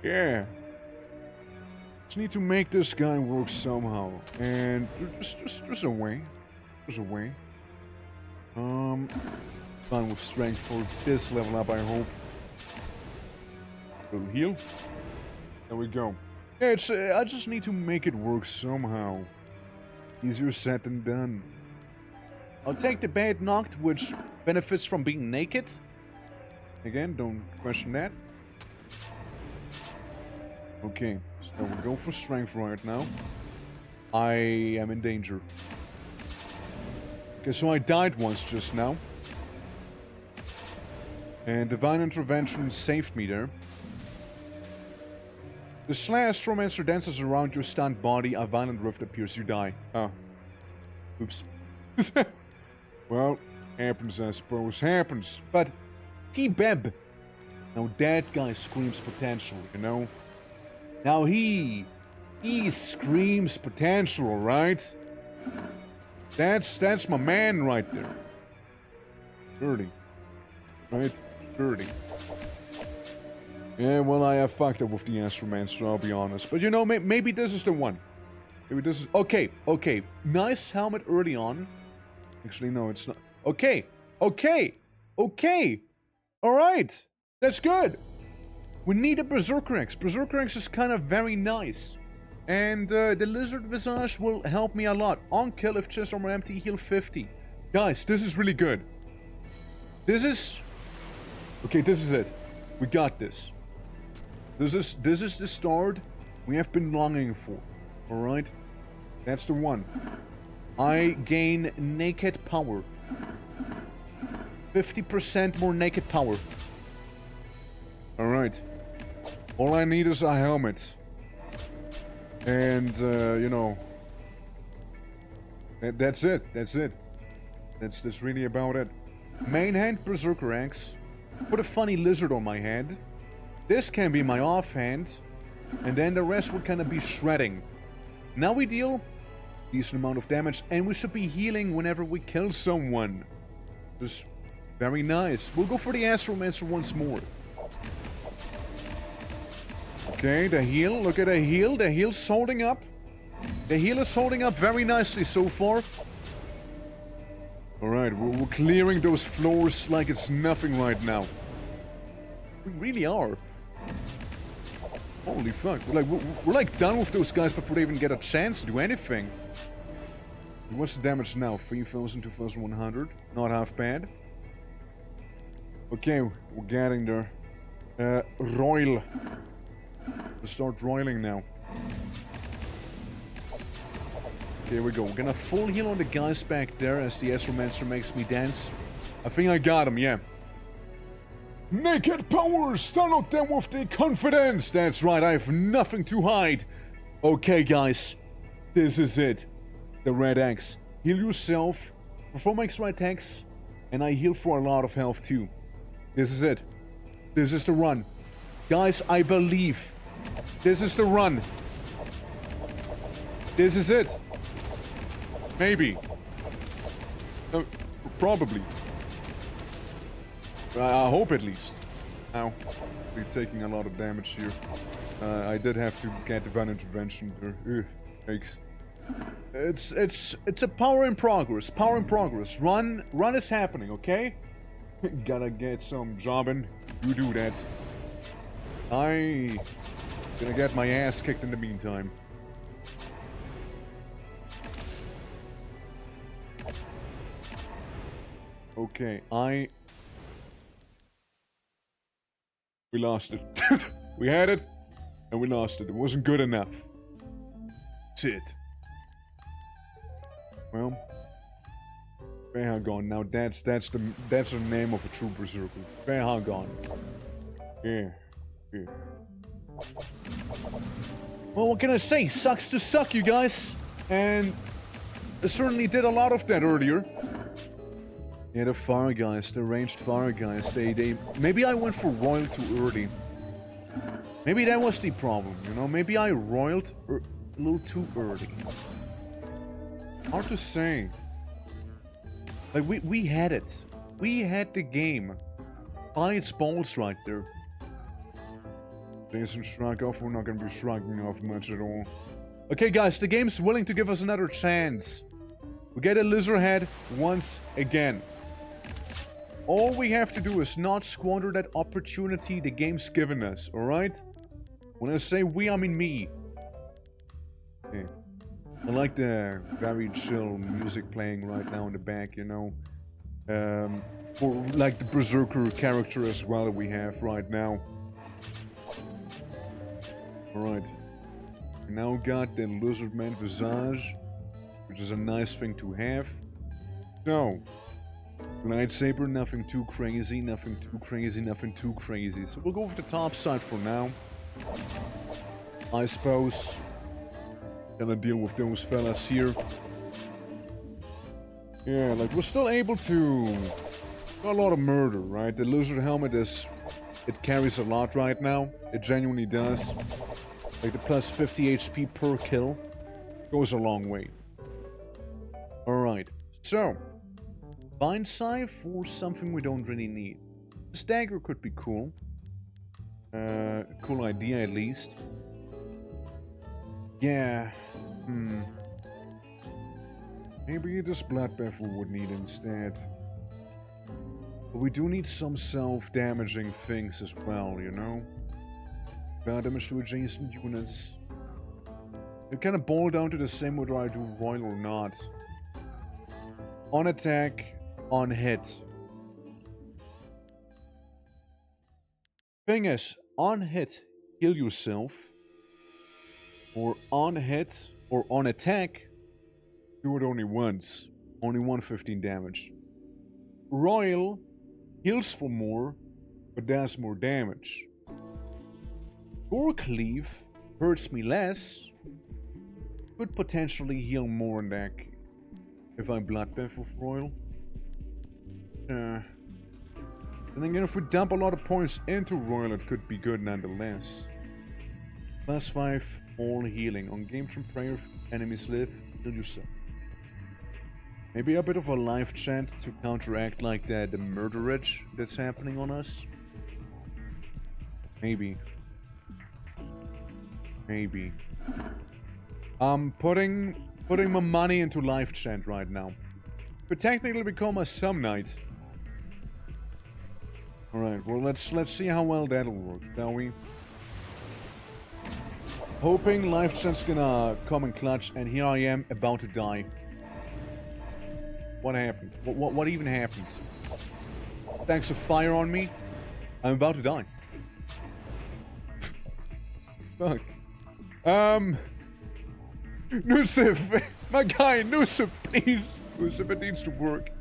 yeah. Just need to make this guy work somehow. And there's a way. There's a way. Fine with strength for this level up, I hope. Little heal. There we go. Yeah, it's, I just need to make it work somehow. Easier said than done. I'll take the bad knocked, which benefits from being naked. Again, don't question that. Okay, so we'll go for strength right now. I am in danger. Okay, so I died once just now. And Divine Intervention saved me there. The Slash Astromancer dances around your stunned body. A violent rift appears. You die. Oh. Oops. Well, happens, I suppose. Happens. But T-Beb. Now that guy screams potential, you know? Now he screams potential, alright? That's my man right there. Dirty. Right? Dirty. Yeah, well, I have fucked up with the Astromancer, I'll be honest. But you know, maybe this is the one. Maybe this is... Okay. Nice helmet early on. Actually, no, it's not. Okay. Alright. That's good. We need a Berserker Axe. Berserker Axe is kind of very nice. And the Lizard Visage will help me a lot. On kill if chest armor empty, heal 50. Guys, this is really good. This is... Okay, this is it. We got this. This is the start we have been longing for. Alright? That's the one. I gain naked power. 50% more naked power. Alright. All I need is a helmet. And, you know... That's it. That's really about it. Main hand Berserker Axe. Put a funny lizard on my head. This can be my offhand. And then the rest would kind of be shredding. Now we deal decent amount of damage, and we should be healing whenever we kill someone. Just very nice. We'll go for the Astromancer once more. Okay, the heal. Look at the heal. The heal's holding up. The heal is holding up very nicely so far. Alright, we're clearing those floors like it's nothing right now. We really are. Holy fuck. We're like done with those guys before they even get a chance to do anything. What's the damage now? 3,000, 2,100. Not half bad. Okay, we're getting there. Roil. Let's start roiling now. Okay, here we go. We're gonna full heal on the guys back there as the Astromancer makes me dance. I think I got him, yeah. Naked power! Stun out them with the confidence! That's right, I have nothing to hide. Okay, guys. This is it. The red X. Heal yourself, perform extra attacks, and I heal for a lot of health too. This is it. This is the run. Guys, I believe. This is the run. This is it. Maybe. Probably. I hope at least. Ow. We're taking a lot of damage here. I did have to get divine intervention there. Ugh. Thanks. It's a power in progress. Power in progress. Run is happening, okay? Gotta get some jobbing. You do that. I gonna get my ass kicked in the meantime. Okay, we lost it. We had it, and we lost it. It wasn't good enough. That's it. Well, Behagon. Now that's the name of a true berserker. Behagon. Yeah. Well, what can I say? Sucks to suck, you guys. And I certainly did a lot of that earlier. Yeah, the fire guys, the ranged fire guys, they maybe I went for royal too early. Maybe that was the problem, you know? Maybe I roiled a little too early. Hard to say. Like, we had it. We had the game. By its balls right there. Jason shrug off, we're not gonna be shrugging off much at all. Okay guys, the game's willing to give us another chance. We get a lizard head once again. All we have to do is not squander that opportunity the game's given us, alright? When I say we, I mean me. Okay. I like the very chill music playing right now in the back, you know. For like the berserker character as well that we have right now. Alright. We now got the Lizardman Visage, which is a nice thing to have. So, lightsaber, nothing too crazy, nothing too crazy, nothing too crazy. So we'll go with the top side for now. I suppose. Gonna deal with those fellas here. Yeah, like we're still able to do a lot of murder, right? The lizard helmet is, it carries a lot right now. It genuinely does. Like the plus 50 HP per kill goes a long way. Alright, so Vine Scythe for something we don't really need. This dagger could be cool. Cool idea at least. Yeah. Maybe this Bloodbath we would need instead. But we do need some self-damaging things as well, you know? Damage to adjacent units. It kind of boils down to the same whether I do royal or not. On attack, on hit. Thing is, on hit, heal yourself. Or on hit, or on attack, do it only once. Only 115 damage. Royal heals for more, but does more damage. Gore Cleave hurts me less, could potentially heal more in that if I Bloodbath with Royal. And again, if we dump a lot of points into Royal, it could be good nonetheless. +5 all healing. On game turn prayer, enemies live, heal yourself. Maybe a bit of a life chant to counteract like the murderage that's happening on us. Maybe. Maybe. I'm putting my money into life chant right now. Could technically become a Sum Knight. Alright, well let's see how well that'll work, shall we? Hoping life chant's gonna come in clutch, and here I am about to die. What happened? What even happened? Thanks to fire on me, I'm about to die. Fuck. Nusif! My guy, Nusif, please! Nusif, it needs to work.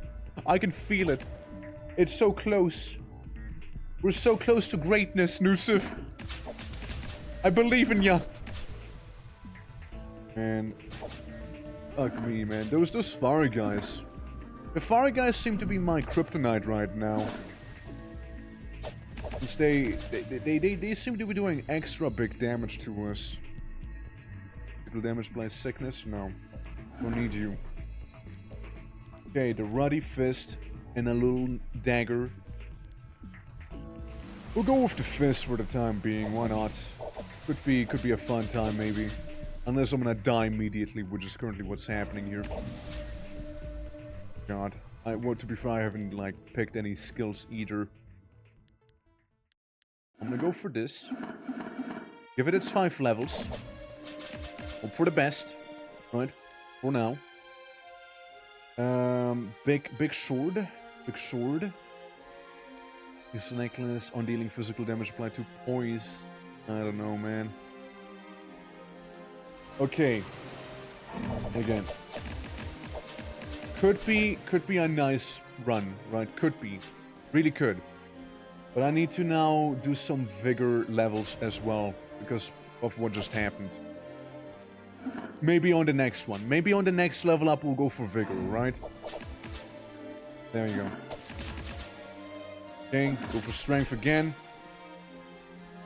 I can feel it. It's so close. We're so close to greatness, Nusif. I believe in ya. Man. Fuck me, man. Those fire guys. The fire guys seem to be my kryptonite right now. Since they seem to be doing extra big damage to us. Critical damage by sickness? No. Don't need you. Okay, the Ruddy Fist and a little dagger. We'll go with the fist for the time being, why not? Could be a fun time, maybe. Unless I'm gonna die immediately, which is currently what's happening here. God. Well, to be fair, I haven't, like, picked any skills either. I'm gonna go for this. Give it its 5 levels. Hope for the best. Right? For now. Big sword. Big sword. Use necklace on dealing physical damage applied to poise. I don't know, man. Okay. Again. Could be a nice run, right? Could be. Really could. But I need to now do some vigor levels as well, because of what just happened. Maybe on the next one. Maybe on the next level up we'll go for vigor, right? There you go. Okay, go for strength again.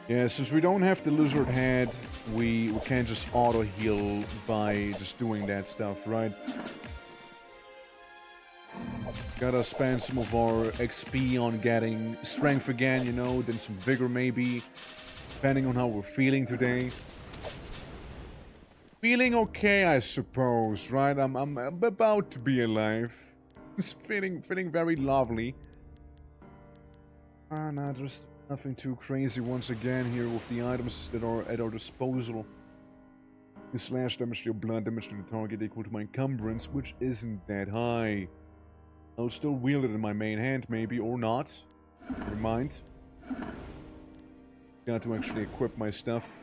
Yeah, since we don't have the lizard head, we can just auto heal by just doing that stuff, right? Gotta spend some of our XP on getting strength again, you know, then some vigor maybe, depending on how we're feeling today. Feeling okay, I suppose, right? I'm about to be alive. It's feeling very lovely. No, there's nothing too crazy once again here with the items that are at our disposal. The slash damage to your blood damage to the target equal to my encumbrance, which isn't that high. I'll still wield it in my main hand, maybe, or not. Never mind. Got to actually equip my stuff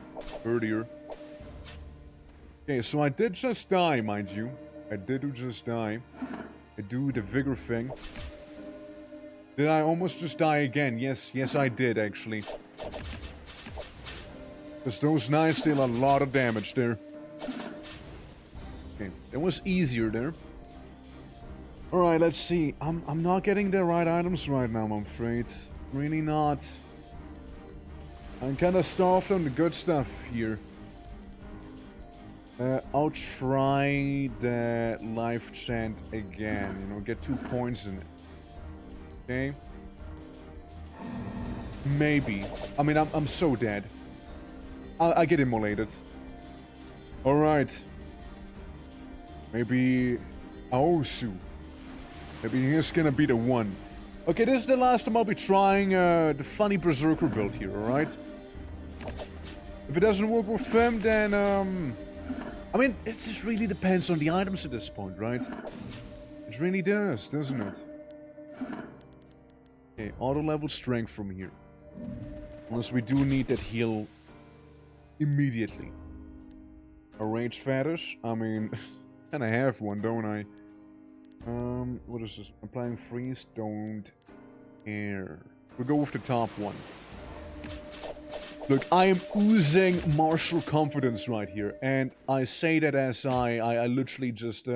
earlier. Okay, so I did just die, mind you. I did just die. I do the vigor thing. Did I almost just die again? Yes, I did, actually. Because those knives deal a lot of damage there. Okay, that was easier there. Alright, let's see. I'm not getting the right items right now, I'm afraid. Really not. I'm kind of starved on the good stuff here. I'll try the life chant again, you know, get 2 points in it. Okay? Maybe. I mean, I'm so dead. I get immolated. Alright. Maybe Aosu. Maybe he's gonna be the one. Okay, this is the last time I'll be trying the funny berserker build here, alright? If it doesn't work with him, then I mean, it just really depends on the items at this point, right? It really does, doesn't it? Okay, auto level strength from here. Unless we do need that heal immediately. A rage fetish? I mean, and I have one, don't I? What is this? Applying freeze, don't care. We'll go with the top one. Look, I am oozing martial confidence right here, and I say that as I literally just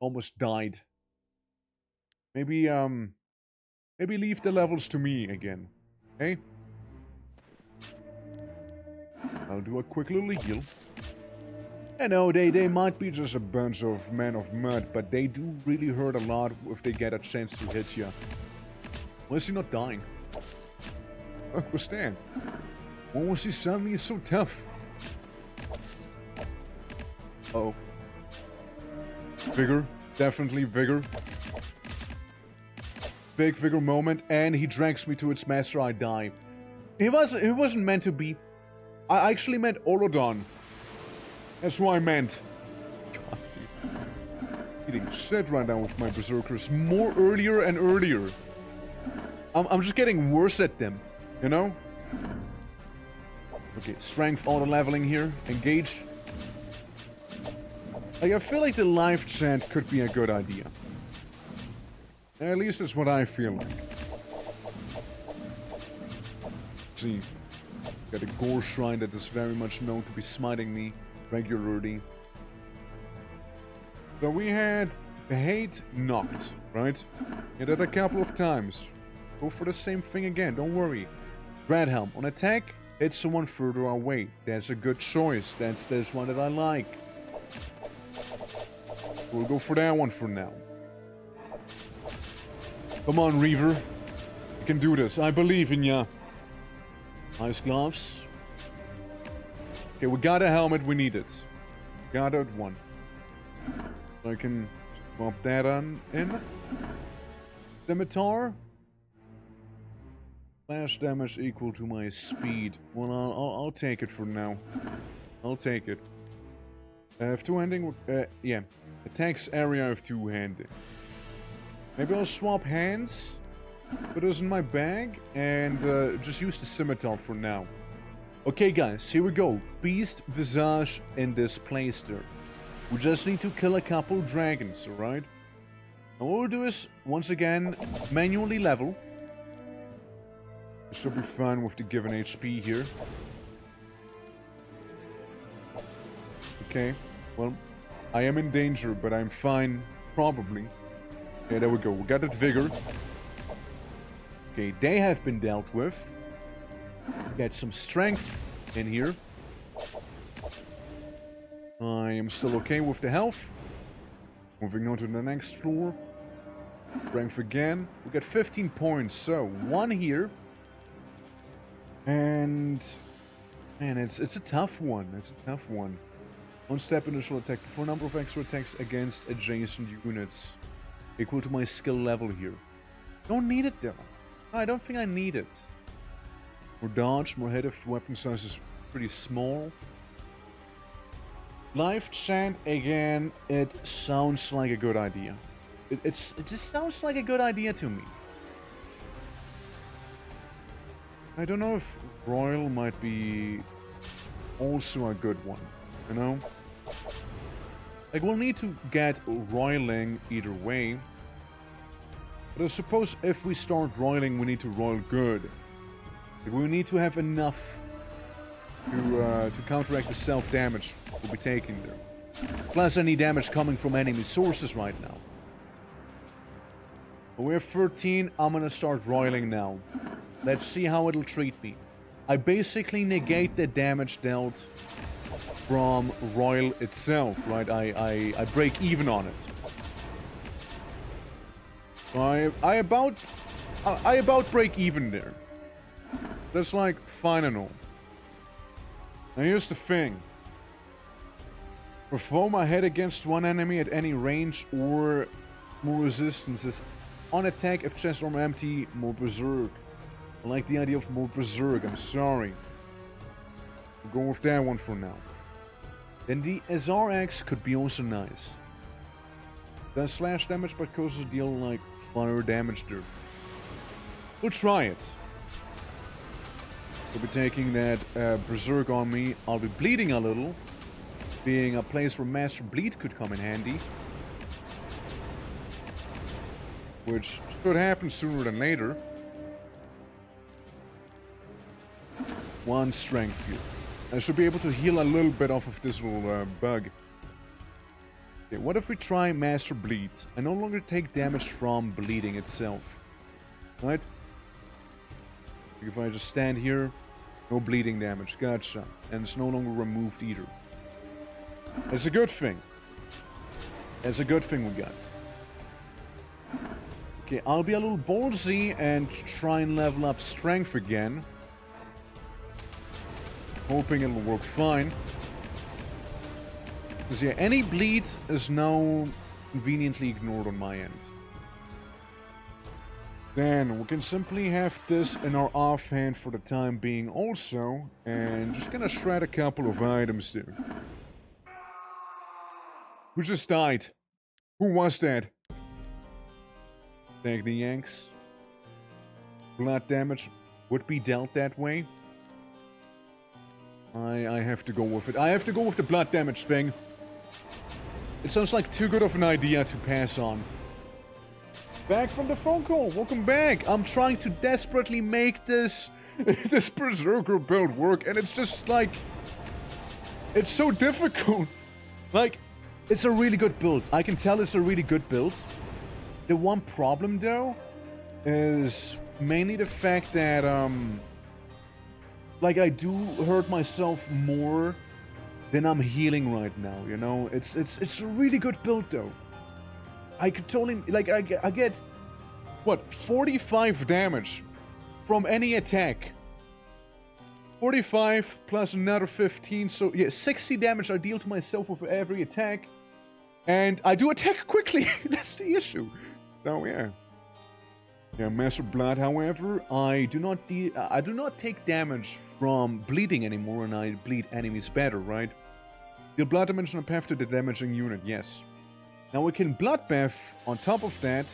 almost died. Maybe maybe leave the levels to me again, okay? I'll do a quick little heal. I know, they might be just a bunch of men of mud, but they do really hurt a lot if they get a chance to hit you. Unless you're not dying. Uncle Stan. When was he suddenly so tough? Uh-oh. Vigor. Definitely vigor. Big vigor moment, and he drags me to its master. I die. He wasn't meant to be. I actually meant Olodon. That's what I meant. God, dude. Eating shit right now with my berserkers. More earlier and earlier. I'm just getting worse at them. You know? Okay, strength auto-leveling here. Engage. Like, I feel like the life chant could be a good idea. At least that's what I feel like. See. Got a gore shrine that is very much known to be smiting me regularly. So we had the hate knocked, right? Hit it a couple of times. Go for the same thing again, don't worry. Dreadhelm, on attack, hit someone further away. That's a good choice. That's this one that I like. We'll go for that one for now. Come on, Reaver. You can do this. I believe in ya. Nice gloves. Okay, we got a helmet. We need it. Got it one. So I can swap that on in. Scimitar. Slash damage equal to my speed. Well, I'll take it for now. I'll take it. Have two-handing. Yeah. Attacks area of two-handing. Maybe I'll swap hands. Put those in my bag. And just use the scimitar for now. Okay, guys. Here we go. Beast Visage in this playster. We just need to kill a couple dragons, alright? And what we'll do is, once again, manually level. Should be fine with the given HP here. Okay, well, I am in danger, but I'm fine, probably. Yeah, there we go. We got that vigor. Okay, they have been dealt with. Get some strength in here. I am still okay with the health. Moving on to the next floor. Strength again. We got 15 points, so one here. And man, it's a tough one. It's a tough one. One step initial attack before number of extra attacks against adjacent units. Equal to my skill level here. Don't need it though. I don't think I need it. More dodge, more hit if weapon size is pretty small. Life chant again, it sounds like a good idea. It just sounds like a good idea to me. I don't know if Royal might be also a good one, you know? Like, we'll need to get roiling either way. But I suppose if we start roiling, we need to roil good. Like, we need to have enough to counteract the self-damage we'll be taking there. Plus any damage coming from enemy sources right now. But we're 13, I'm gonna start roiling now. Let's see how it'll treat me. I basically negate the damage dealt from Royal itself, right? I break even on it. I about break even there. That's like fine and all. Now here's the thing. Perform a hit against one enemy at any range or more resistances. On attack if chest armor empty, more berserk. I like the idea of more berserk, I'm sorry. We'll go with that one for now. Then the SRX could be also nice. Does slash damage but causes deal like fire damage there. We'll try it. We'll be taking that berserk on me. I'll be bleeding a little. Being a place where Master Bleed could come in handy. Which should happen sooner than later. One strength here. I should be able to heal a little bit off of this little bug. Okay, what if we try Master Bleed? I no longer take damage from bleeding itself. Right? If I just stand here, No bleeding damage. Gotcha. And it's no longer removed either. It's a good thing. It's a good thing we got. Okay, I'll be a little ballsy and try and level up strength again. Hoping it'll work fine. Because yeah, any bleed is now conveniently ignored on my end. Then we can simply have this in our offhand for the time being also. And just gonna shred a couple of items there. Who just died? Who was that? Thank the Yanks. Blood damage would be dealt that way. I have to go with it. I have to go with the blood damage thing. It sounds like too good of an idea to pass on. Back from the phone call. Welcome back. I'm trying to desperately make this this Berserker build work, and it's just like it's so difficult. Like, it's a really good build. I can tell it's a really good build. The one problem though is mainly the fact that like I do hurt myself more than I'm healing right now, you know? It's a really good build though. I could totally, like, I get, what, 45 damage from any attack. 45 plus another 15, so yeah, 60 damage I deal to myself with every attack. And I do attack quickly, that's the issue. So yeah. Yeah, Master Blood, however, I do not take damage from bleeding anymore, and I bleed enemies better, right? Deal blood damage on a path to the damaging unit, yes. Now we can Bloodbath on top of that,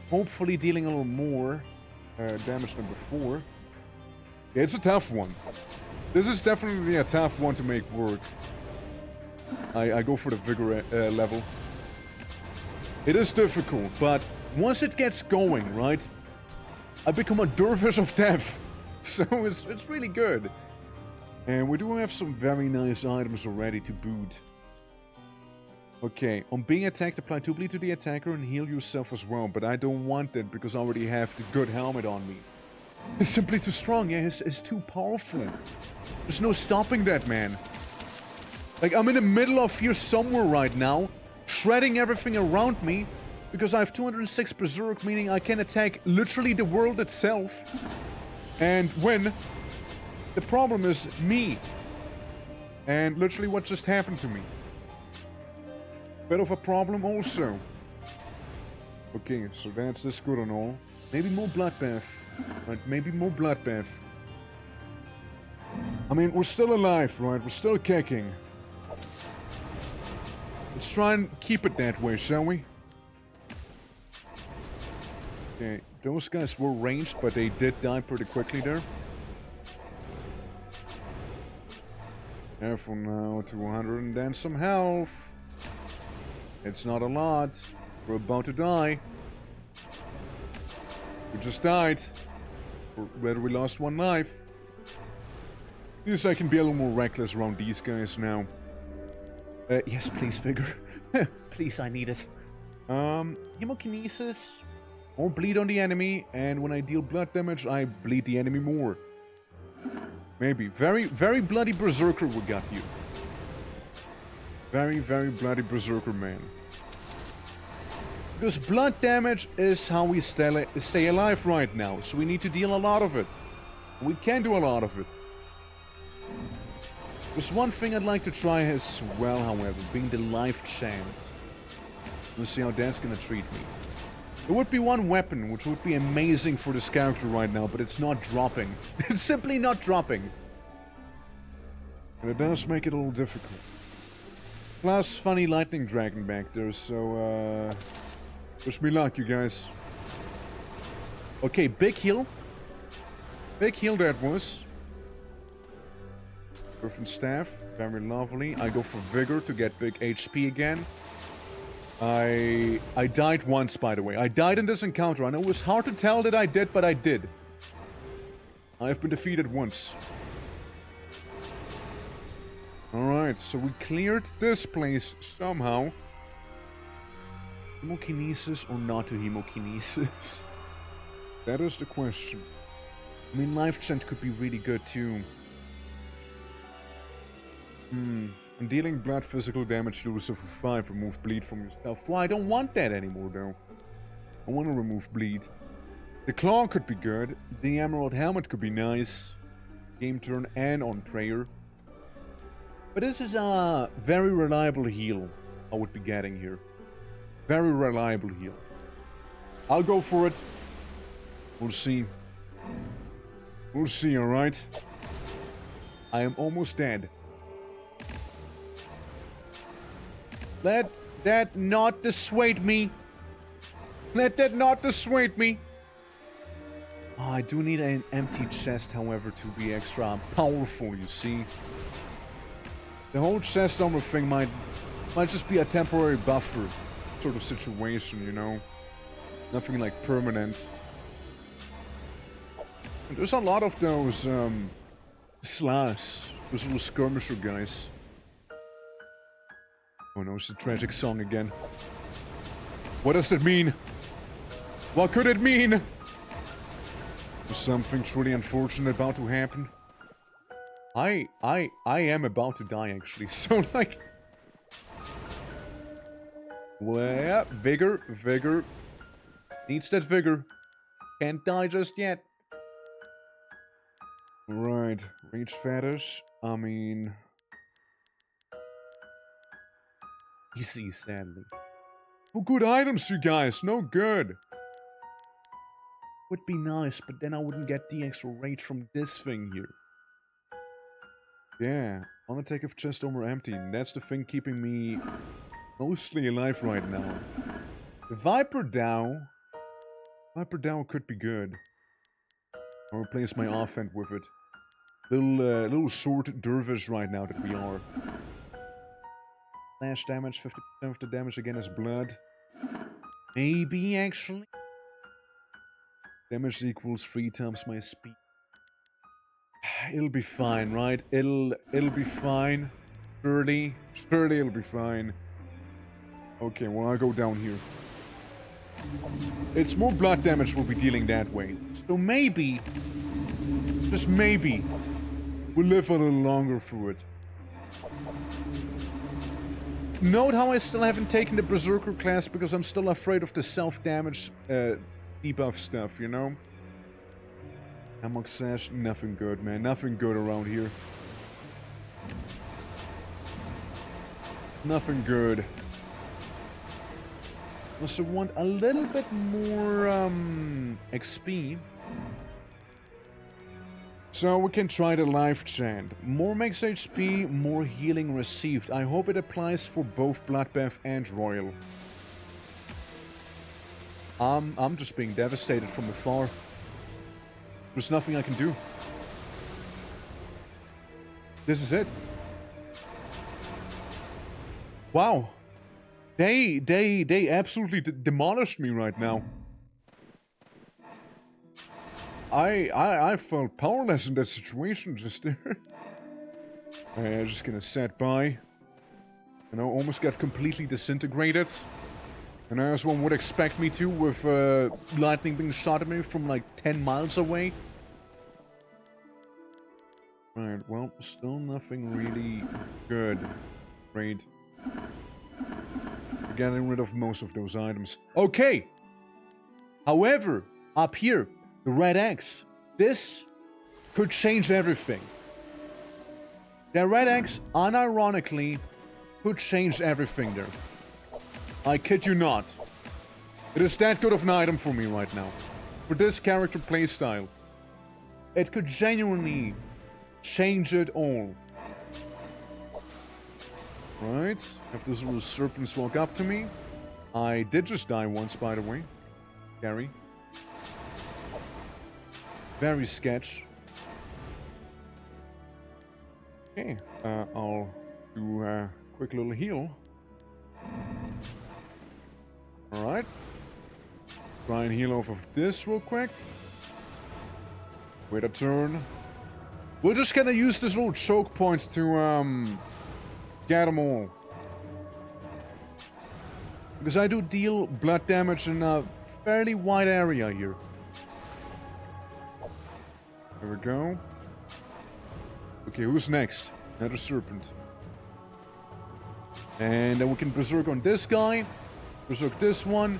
hopefully dealing a little more damage than before. Yeah, it's a tough one. This is definitely a tough one to make work. I go for the Vigor level. It is difficult, but once it gets going, right, I become a dervish of death. So it's really good. And we do have some very nice items already to boot. Okay, on being attacked, apply 2 bleed to the attacker and heal yourself as well. But I don't want that because I already have the good helmet on me. It's simply too strong, yeah, it's too powerful. There's no stopping that, man. Like, I'm in the middle of here somewhere right now, shredding everything around me, because I have 206 Berserk, meaning I can attack literally the world itself, and win. The problem is me, and literally what just happened to me. Bit of a problem also. Okay, so that's this good and all. Maybe more Bloodbath. Right, maybe more Bloodbath. I mean, we're still alive, right? We're still kicking. Let's try and keep it that way, shall we? Okay, those guys were ranged, but they did die pretty quickly there. Careful now, 200 and then some health. It's not a lot. We're about to die. We just died. Whether we lost one life. At least I can be a little more reckless around these guys now. Yes, please, Vigor. Please, I need it. Hemokinesis. More bleed on the enemy, and when I deal blood damage, I bleed the enemy more. Maybe. Very, very bloody Berserker we got you. Very, very bloody Berserker, man. Because blood damage is how we stay alive right now, so we need to deal a lot of it. We can do a lot of it. There's one thing I'd like to try as well, however, being the life chant. Let's see how that's gonna treat me. There would be one weapon which would be amazing for this character right now, but it's not dropping. It's simply not dropping. And it does make it a little difficult. Plus, funny lightning dragon back there, so wish me luck, you guys. Okay, big heal. Big heal that was. Griffin staff, very lovely. I go for vigor to get big HP again. I died once, by the way. I died in this encounter. I know it was hard to tell that I did, but I did. I've been defeated once. Alright, so we cleared this place somehow. Hemokinesis or not to hemokinesis? That is the question. I mean, life chant could be really good too. When dealing blood physical damage, do so for 5. Remove bleed from yourself. Well, I don't want that anymore, though. I want to remove bleed. The claw could be good. The emerald helmet could be nice. Game turn and on prayer. But this is a very reliable heal I would be getting here. Very reliable heal. I'll go for it. We'll see. We'll see, alright? I am almost dead. Let that not dissuade me. Let that not dissuade me. Oh, I do need an empty chest, however, to be extra powerful, you see. The whole chest armor thing might just be a temporary buffer sort of situation, you know? Nothing like permanent. There's a lot of those those little skirmisher guys. Oh no, it's a tragic song again. What does it mean? What could it mean? Is something truly unfortunate about to happen? I am about to die actually, so like... Well, yeah, vigor. Needs that vigor. Can't die just yet. Right, rage fetish. I mean... Easy, sadly. No good items, you guys. No good. Would be nice, but then I wouldn't get the extra rage from this thing here. Yeah, unattack of chest armor empty. That's the thing keeping me mostly alive right now. The Viper Dow could be good. I'll replace my offhand with it. Little short dervish right now that we are. Slash damage, 50% of the damage again is blood. Maybe, actually. Damage equals 3 times my speed. It'll be fine, right? It'll be fine. Surely it'll be fine. Okay, well, I'll go down here. It's more blood damage we'll be dealing that way. So maybe, just maybe, we'll live a little longer through it. Note how I still haven't taken the Berserker class because I'm still afraid of the self-damage debuff stuff, you know? Amok Sash, nothing good, man. Nothing good around here. Nothing good. Also want a little bit more XP. So we can try the life chant. More max HP, more healing received. I hope it applies for both Bloodbath and Royal. I'm just being devastated from afar. There's nothing I can do. This is it. Wow. They absolutely demolished me right now. I felt powerless in that situation just there. I'm just gonna sit by. You know, almost got completely disintegrated. And as one would expect me to, with lightning being shot at me from like 10 miles away. Right, well, still nothing really good. Great. Getting rid of most of those items. Okay! However, up here, the red X. This could change everything. The red X, unironically, could change everything there. I kid you not. It is that good of an item for me right now. For this character playstyle. It could genuinely change it all. Right, have those little serpents walk up to me. I did just die once, by the way. Scary. Very sketch. Okay, I'll do a quick little heal. Alright. Try and heal off of this real quick. Wait a turn. We're just gonna use this little choke point to, get them all. Because I do deal blood damage in a fairly wide area here. There we go. Okay, who's next? Another serpent. And then we can berserk on this guy, berserk this one,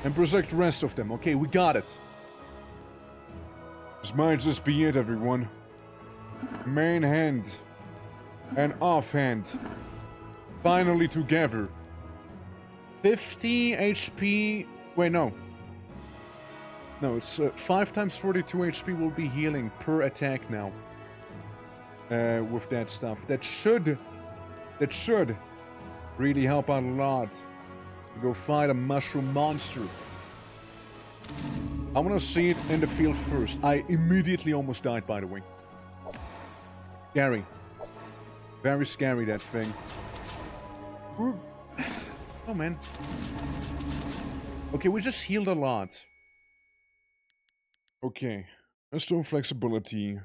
and berserk the rest of them. Okay, we got it. This might just be it, everyone. Main hand and offhand finally together. 50 HP. Wait, no. No, it's 5 times 42 HP will be healing per attack now. With that stuff. That should really help out a lot. To go fight a mushroom monster. I want to see it in the field first. I immediately almost died, by the way. Scary. Very scary, that thing. Oh, man. Okay, we just healed a lot. Okay. Restore flexibility.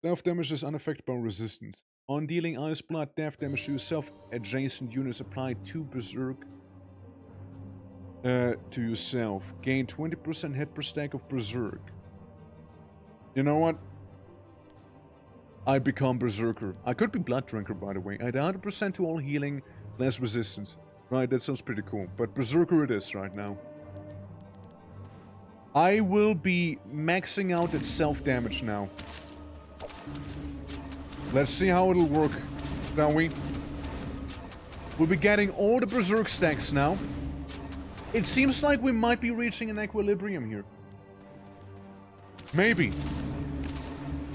Self-damage is unaffected by resistance. On dealing ice blood death damage to yourself, adjacent units apply 2 berserk to yourself. Gain 20% hit per stack of berserk. You know what? I become berserker. I could be blood drinker, by the way. I add 100% to all healing, less resistance. Right, that sounds pretty cool. But berserker it is right now. I will be maxing out its self-damage now. Let's see how it'll work, shall we? We'll be getting all the berserk stacks now. It seems like we might be reaching an equilibrium here. Maybe.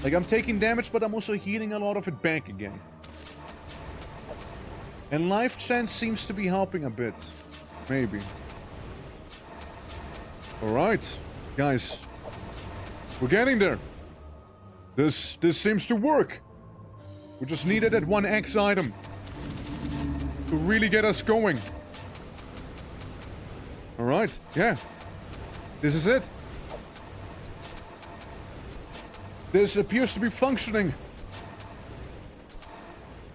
Like, I'm taking damage, but I'm also healing a lot of it back again. And life chance seems to be helping a bit. Maybe. Alright, guys. We're getting there. This seems to work. We just needed that 1 X item to really get us going. Alright, yeah. This is it. This appears to be functioning.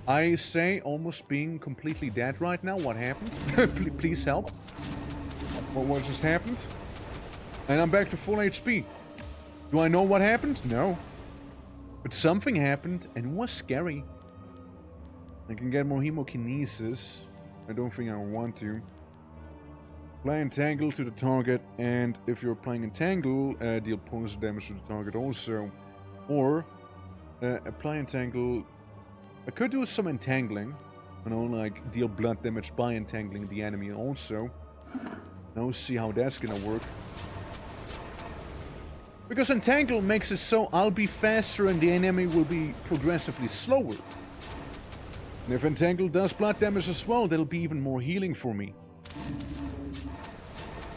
I say almost being completely dead right now. What happened? Please help. What just happened? And I'm back to full HP. Do I know what happened? No. But something happened, and it was scary. I can get more hemokinesis. I don't think I want to. Apply Entangle to the target, and if you're applying Entangle, deal poison damage to the target also. Or, apply Entangle... I could do some Entangling. You know, like, deal blood damage by Entangling the enemy also. Now see how that's gonna work. Because Entangle makes it so I'll be faster and the enemy will be progressively slower. And if Entangle does blood damage as well, that'll be even more healing for me.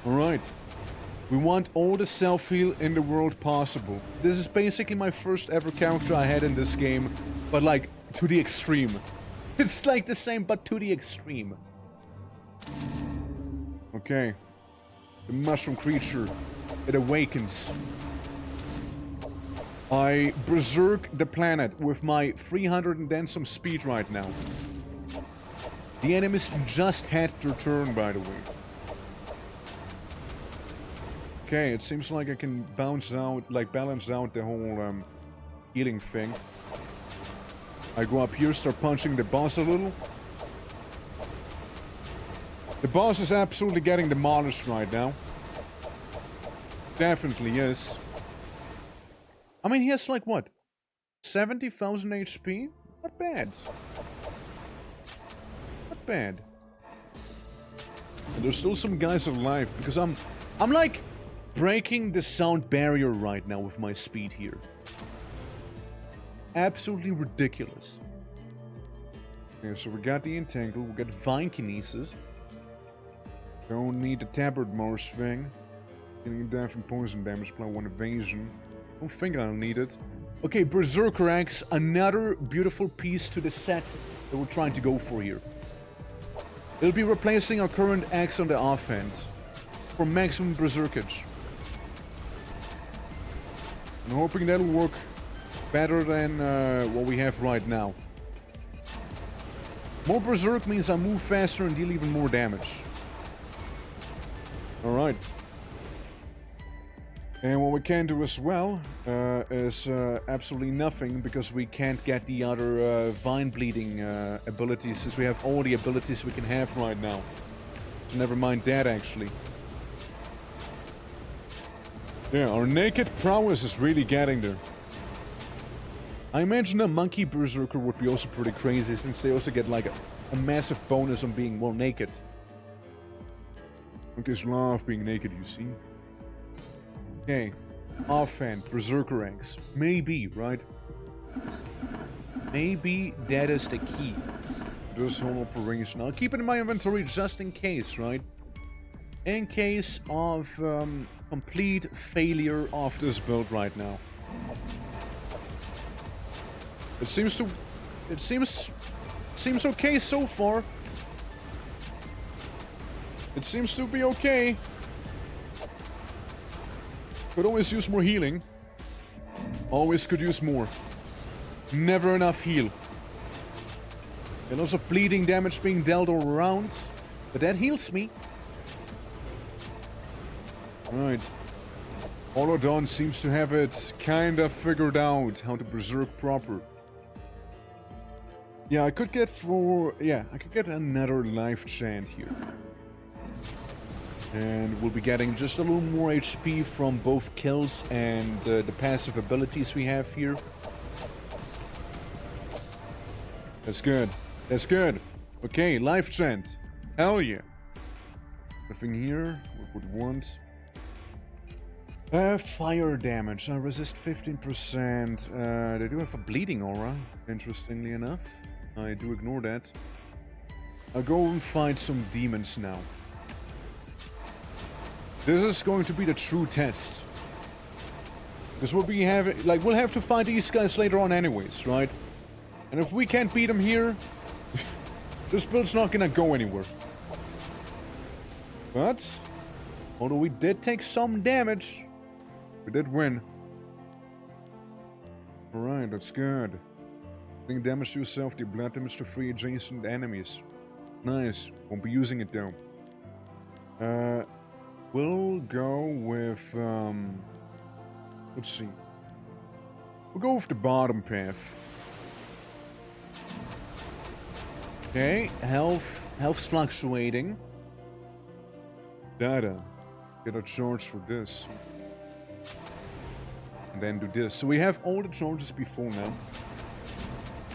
Alright. We want all the self-heal in the world possible. This is basically my first ever character I had in this game, but like, to the extreme. It's like the same, but to the extreme. Okay. The mushroom creature. It awakens. I berserk the planet with my 300 and then some speed right now. The enemies just had their turn, by the way. Okay, it seems like I can balance out the whole healing thing. I go up here, start punching the boss a little. The boss is absolutely getting demolished right now. Definitely is. I mean, he has like what? 70,000 HP? Not bad. Not bad. And there's still some guys alive because I'm like breaking the sound barrier right now with my speed here. Absolutely ridiculous. Okay, so we got the Entangle, we got Vine Kinesis. Don't need the Tabard Mars thing. Getting death and poison damage, apply 1 evasion. Don't think I'll need it. Okay, Berserker Axe, another beautiful piece to the set that we're trying to go for here. It'll be replacing our current axe on the offhand for maximum berserkage. I'm hoping that'll work better than what we have right now. More berserk means I move faster and deal even more damage. Alright. And what we can do as well is absolutely nothing, because we can't get the other vine bleeding abilities, since we have all the abilities we can have right now. So never mind that, actually. Yeah, our naked prowess is really getting there. I imagine a monkey berserker would be also pretty crazy, since they also get like a massive bonus on being, well, naked. Monkeys love being naked, you see. Okay, offhand, berserker eggs. Maybe, right? Maybe that is the key to this whole operation. I'll keep it in my inventory just in case, right? In case of complete failure of this build right now. It seems okay so far. It seems to be okay. Could always use more healing. Always could use more. Never enough heal. And also bleeding damage being dealt all around. But that heals me. Right. Holodon seems to have it kind of figured out how to berserk proper. Yeah, I could get another life chant here. And we'll be getting just a little more HP from both kills and the passive abilities we have here. That's good. That's good. Okay, life chant. Hell yeah. Nothing here. What would want? Fire damage. I resist 15%. They do have a bleeding aura, interestingly enough. I do ignore that. I'll go and fight some demons now. This is going to be the true test. Because we'll be having, like, we'll have to fight these guys later on anyways, right? And if we can't beat them here, this build's not gonna go anywhere. But, although we did take some damage, we did win. Alright, that's good. Doing damage to yourself, deal blood damage to 3 adjacent enemies. Nice. Won't be using it though. We'll go with, let's see. We'll go with the bottom path. Okay, health's fluctuating. Data. Get a charge for this. And then do this. So we have all the charges before now.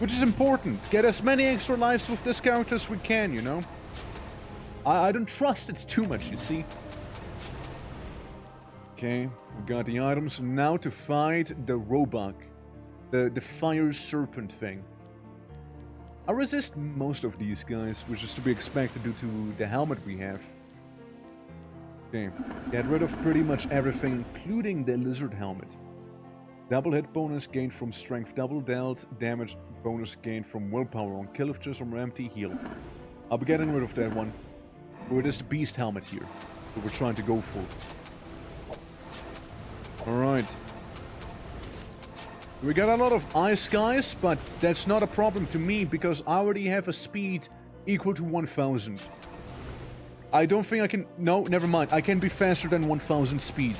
Which is important. Get as many extra lives with this character as we can, you know? I don't trust it too much, you see? Okay, we got the items. Now to fight the Roebuck. The fire serpent thing. I resist most of these guys, which is to be expected due to the helmet we have. Okay, get rid of pretty much everything, including the lizard helmet. Double hit bonus gained from strength, double dealt damage bonus gained from willpower on kill of just from empty heal. I'll be getting rid of that one. Oh, it is the beast helmet here that we're trying to go for. Alright. We got a lot of ice guys, but that's not a problem to me because I already have a speed equal to 1000. I don't think I can... No, never mind. I can be faster than 1000 speed.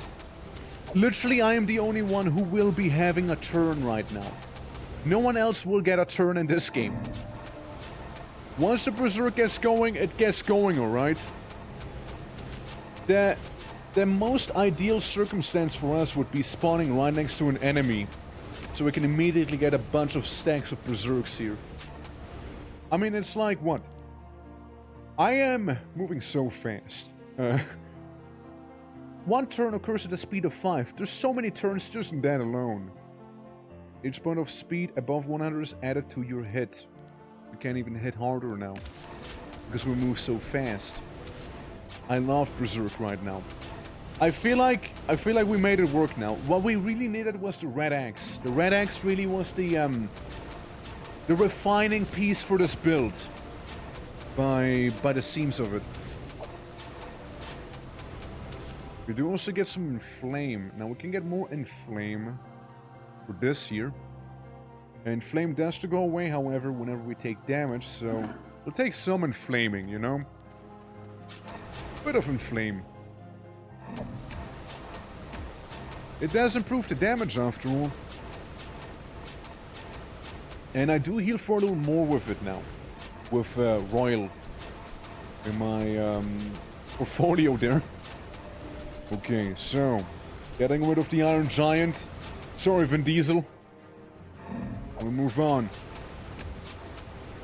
Literally, I am the only one who will be having a turn right now. No one else will get a turn in this game. Once the Berserk gets going, it gets going, alright? The most ideal circumstance for us would be spawning right next to an enemy. So we can immediately get a bunch of stacks of Berserks here. I mean, it's like, what? I am moving so fast. One turn occurs at a speed of 5. There's so many turns just in that alone. Each point of speed above 100 is added to your hit. You can't even hit harder now. Because we move so fast. I love Berserk right now. I feel like we made it work now. What we really needed was the red axe. The red axe really was the refining piece for this build. By the seams of it. We do also get some Inflame. Now we can get more Inflame for this here. Inflame does to go away, however, whenever we take damage, so we'll take some Inflaming, you know? Bit of Inflame. It does improve the damage after all. And I do heal for a little more with it now. With Royal in my portfolio there. Okay, so getting rid of the Iron Giant. Sorry, Vin Diesel. We'll move on.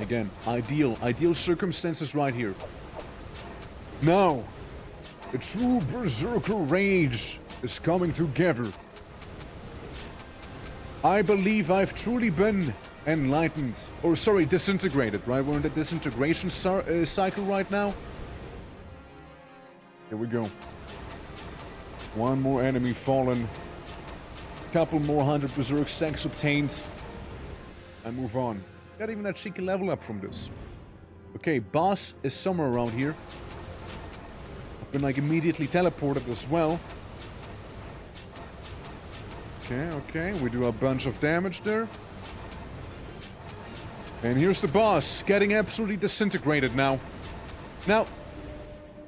Again, ideal circumstances right here. Now, the true Berserker Rage is coming together. I believe I've truly been enlightened. Or sorry, disintegrated, right? We're in the disintegration cycle right now. Here we go. One more enemy fallen. Couple more 100 Berserk stacks obtained. And move on. Got even a cheeky level up from this. Okay, boss is somewhere around here. I've been like immediately teleported as well. Okay, we do a bunch of damage there. And here's the boss, getting absolutely disintegrated now. Now,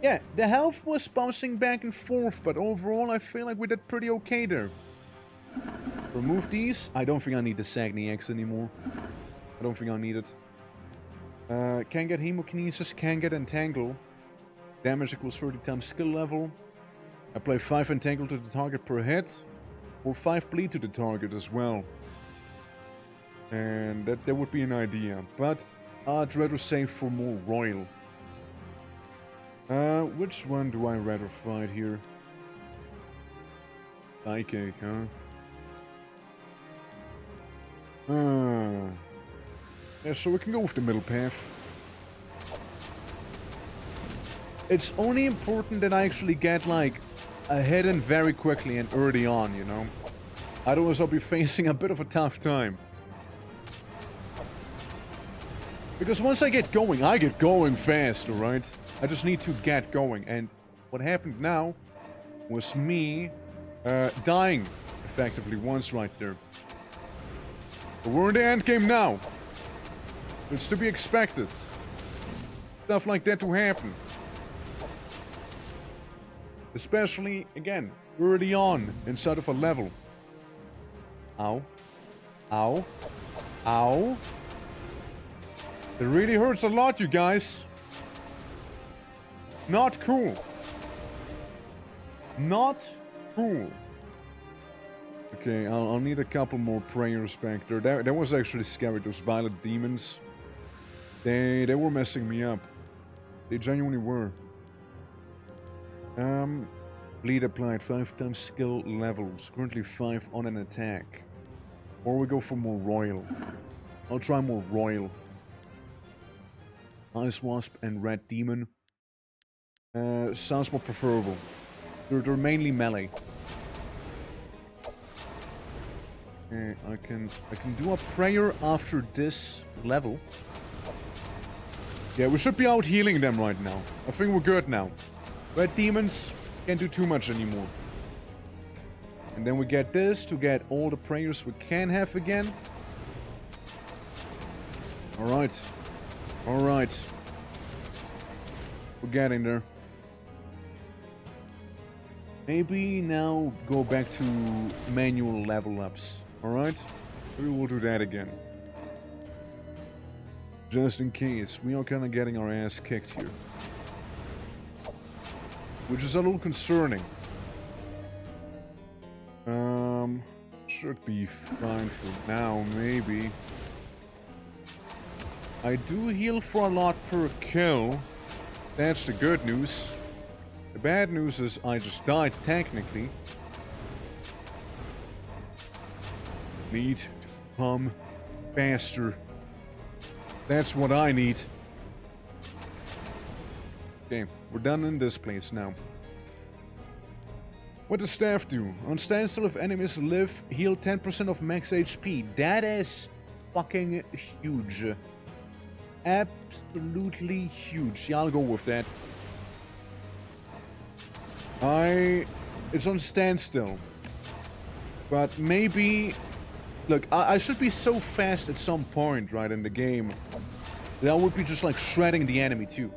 yeah, the health was bouncing back and forth, but overall I feel like we did pretty okay there. Remove these. I don't think I need the Sagni X anymore. I don't think I need it. Can get Hemokinesis, can get Entangle. Damage equals 30 times skill level. Apply 5 Entangle to the target per hit. Or 5 Bleed to the target as well. And that would be an idea. But I'd rather save for more Royal. Which one do I rather fight here? Psychic, huh? Yeah, so we can go with the middle path. It's only important that I actually get, like, a hit in very quickly and early on, you know? Otherwise I'll be facing a bit of a tough time. Because once I get going fast, alright? I just need to get going. And what happened now was me dying, effectively, once right there. But we're in the end game now. It's to be expected. Stuff like that to happen. Especially, again, early on inside of a level. Ow. Ow. Ow. It really hurts a lot, you guys. Not cool. Not cool. Okay, I'll need a couple more prayers back there. That was actually scary, those violet demons. They were messing me up. They genuinely were. Bleed applied 5 times skill levels. Currently 5 on an attack. Or we go for more Royal. I'll try more Royal. Ice Wasp and Red Demon. Sounds more preferable. They're mainly melee. Okay, I can do a prayer after this level. Yeah, we should be out healing them right now. I think we're good now. Red demons can't do too much anymore. And then we get this to get all the prayers we can have again. Alright. Alright. We're getting there. Maybe now go back to manual level ups. Alright? Maybe we'll do that again. Just in case. We are kind of getting our ass kicked here. Which is a little concerning. Should be fine for now, maybe. I do heal for a lot per kill. That's the good news. The bad news is I just died, technically. Need to come faster. That's what I need. Okay, we're done in this place now. What does staff do? On standstill, if enemies live, heal 10% of max HP. That is fucking huge. Absolutely huge. Yeah, I'll go with that. It's on standstill. But maybe... Look, I should be so fast at some point, right, in the game, that I would be just, like, shredding the enemy, too.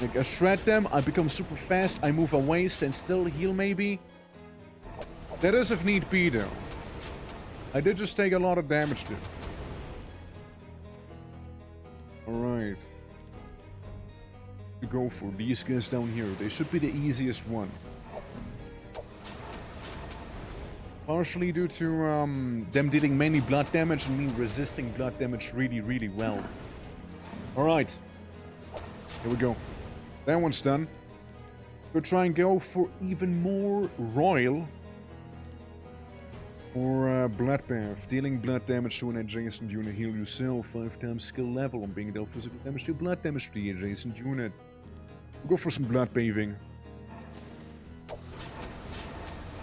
Like, I shred them, I become super fast, I move away, stand still, heal maybe. That is if need be, though. I did just take a lot of damage, there. Alright. To go for these guys down here. They should be the easiest one. Partially due to them dealing mainly blood damage and me resisting blood damage really, really well. Alright. Here we go. That one's done. We'll try and go for even more royal. Or bloodbath. Dealing blood damage to an adjacent unit. Heal yourself 5 times skill level on being dealt physical damage to blood damage to the adjacent unit. We'll go for some blood bathing.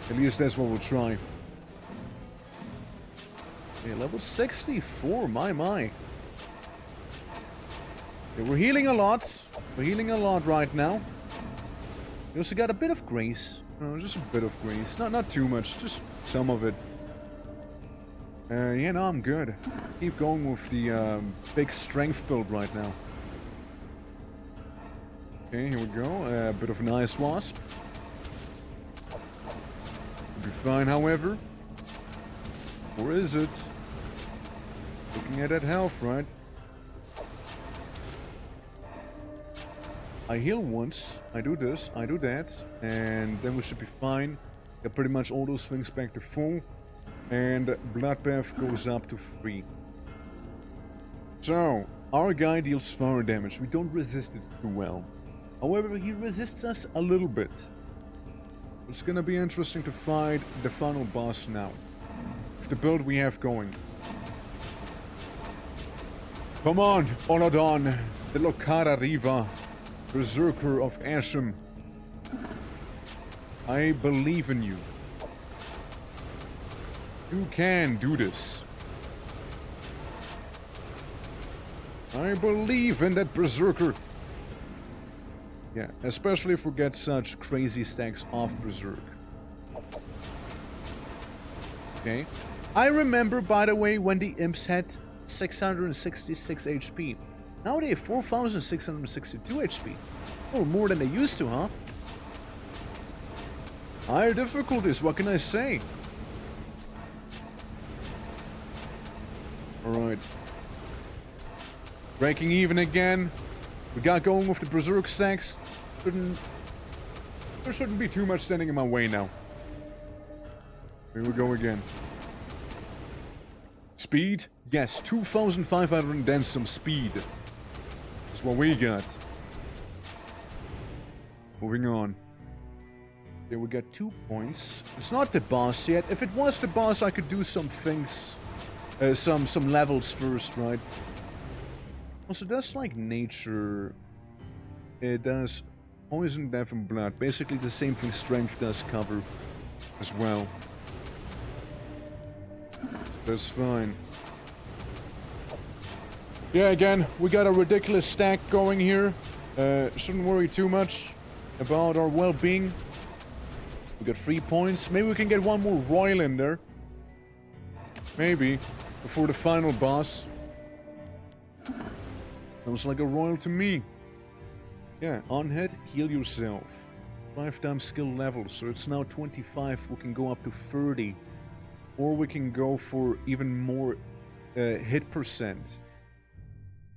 At least that's what we'll try. Okay, level 64, my. Okay, we're healing a lot. We're healing a lot right now. We also got a bit of grace. Just a bit of grace. Not too much, just some of it. Yeah, no, I'm good. Keep going with the big strength build right now. Okay, here we go. A bit of an ice wasp. We'll be fine, however. Or is it? Looking at that health, right? I heal once. I do this. I do that. And then we should be fine. Get pretty much all those things back to full. And bloodbath goes up to 3. So, our guy deals fire damage. We don't resist it too well. However, he resists us a little bit. It's gonna be interesting to fight the final boss now. The build we have going. Come on, Olodon, the Lokara Riva, Berserker of Asham. I believe in you. You can do this. I believe in that Berserker. Yeah, especially if we get such crazy stacks of Berserk. Okay. I remember, by the way, when the imps had 666 HP. Now they have 4,662 HP. Oh, more than they used to, huh? Higher difficulties, what can I say? Alright. Breaking even again. We got going with the Berserk stacks. There shouldn't be too much standing in my way now. Here we go again. Speed? Yes, 2,500 and then some speed. That's what we got. Moving on. Okay, we got 2 points. It's not the boss yet. If it was the boss, I could do some things. Some levels first, right? Also, that's like nature. It does poison, death, and blood. Basically the same thing strength does cover as well. That's fine. Yeah, again, we got a ridiculous stack going here. Shouldn't worry too much about our well-being. We got 3 points. Maybe we can get one more royal in there. Maybe. Before the final boss. Sounds like a royal to me. Yeah, on hit, heal yourself. 5 times skill level, so it's now 25. We can go up to 30. Or we can go for even more hit percent.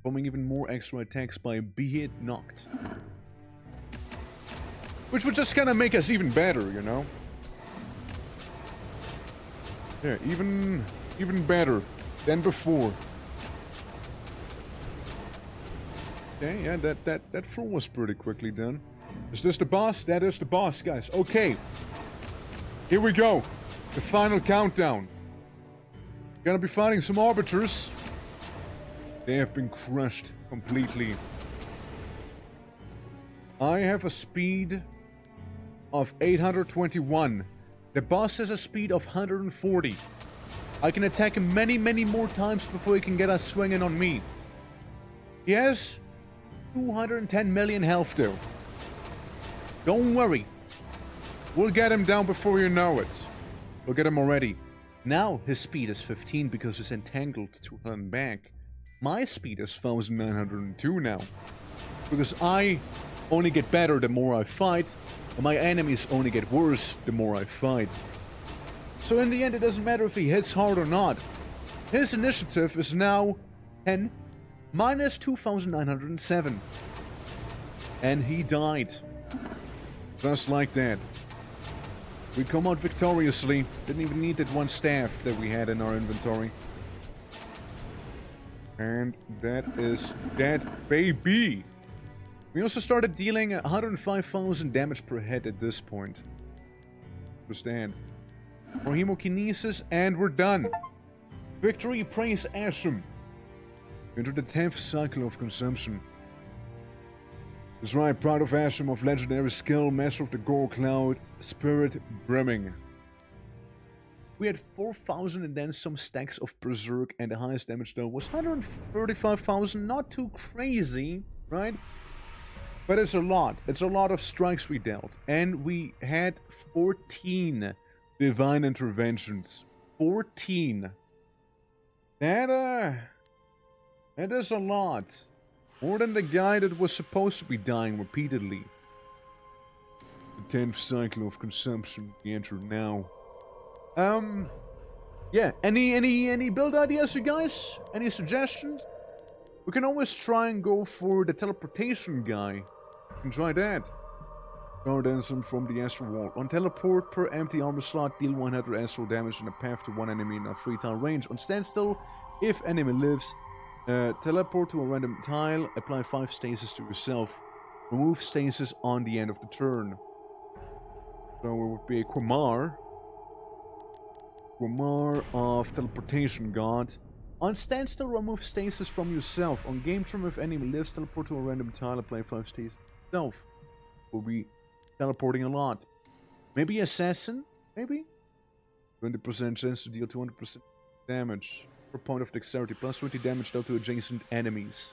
Performing even more extra attacks by be hit knocked. Which would just kind of make us even better, you know? Yeah, even better than before. Okay, yeah, that floor was pretty quickly done. Is this the boss? That is the boss, guys. Okay. Here we go. The final countdown. Gonna be fighting some arbiters. They have been crushed completely. I have a speed of 821. The boss has a speed of 140. I can attack him many, many more times before he can get us swinging on me. He has 210 million health though. Don't worry. We'll get him down before you know it. We'll get him already. Now his speed is 15 because he's entangled to run back. My speed is 1902 now. Because I only get better the more I fight, and my enemies only get worse the more I fight. So in the end, it doesn't matter if he hits hard or not. His initiative is now 10 minus 2,907. And he died. Just like that. We come out victoriously. Didn't even need that one staff that we had in our inventory. And that is that, baby. We also started dealing 105,000 damage per hit at this point. Understand. More hemokinesis, and we're done. Victory, praise ACHRA. Enter the 10th cycle of consumption. That's right, proud of ACHRA of legendary skill, master of the Gore Cloud, spirit brimming. We had 4,000 and then some stacks of Berserk, and the highest damage though was 135,000. Not too crazy, right? But it's a lot. It's a lot of strikes we dealt. And we had 14 divine interventions. 14. That is a lot. More than the guy that was supposed to be dying repeatedly. The 10th cycle of consumption we enter now. Yeah, any build ideas, you guys? Any suggestions? We can always try and go for the teleportation guy. We can try that. Guard Ensign from the astral wall. On teleport per empty armor slot, deal 100 astral damage in a path to one enemy in a 3-tile range. On standstill, if enemy lives, teleport to a random tile, apply 5 stasis to yourself. Remove stasis on the end of the turn. So it would be a Quamar of teleportation god. On standstill, remove stasis from yourself. On game term, if enemy lives, teleport to a random tile, apply 5 stasis yourself. Will be teleporting a lot. Maybe assassin? Maybe? 20% chance to deal 200% damage per point of dexterity. Plus 20 damage dealt to adjacent enemies.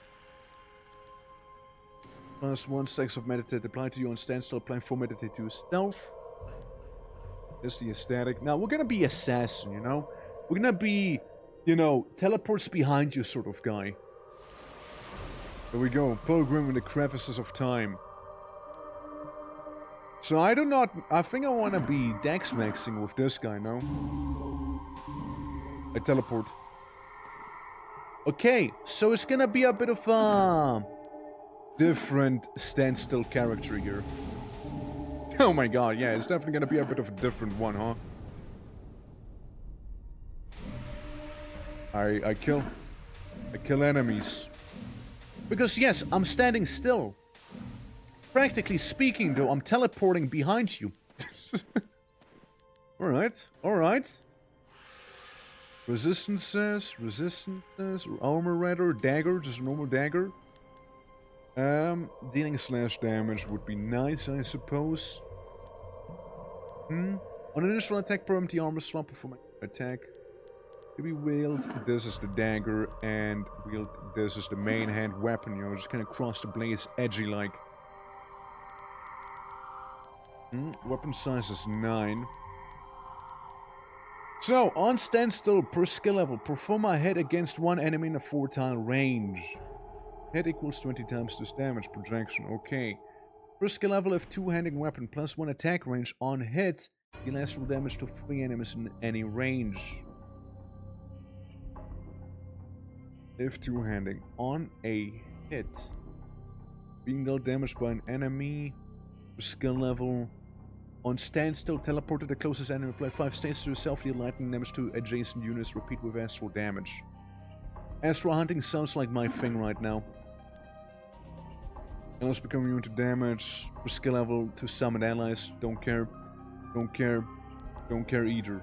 Plus 1 stacks of meditate. Apply to you on standstill. Apply 4 meditate to stealth. Is the aesthetic. Now, we're gonna be assassin, you know? We're gonna be, you know, teleports behind you sort of guy. There we go. Pilgrim in the crevices of time. So I think I want to be dex maxing with this guy, no? I teleport. Okay, so it's gonna be a bit of a different standstill character here. Oh my god, yeah, it's definitely gonna be a bit of a different one, huh? I kill enemies. Because yes, I'm standing still. Practically speaking, though, I'm teleporting behind you. Alright. Resistances, armor rather, dagger, just a normal dagger. Dealing slash damage would be nice, I suppose. On initial attack per empty armor slot before my attack. Maybe wield this as the dagger and wield this as the main hand weapon, you know, just kind of cross the blades edgy like. Weapon size is 9. So, on standstill per skill level, perform a hit against one enemy in a 4-tile range. Hit equals 20 times this damage projection. Okay. Per skill level, if two-handing weapon plus 1 attack range on hit, deal astral damage to 3 enemies in any range. If two-handing on a hit, being dealt damage by an enemy, per skill level. On standstill, teleport to the closest enemy, apply 5 stasis to yourself, deal lightning damage to adjacent units, repeat with astral damage. Astral hunting sounds like my thing right now. Allies become immune to damage, per skill level to summoned allies, don't care either.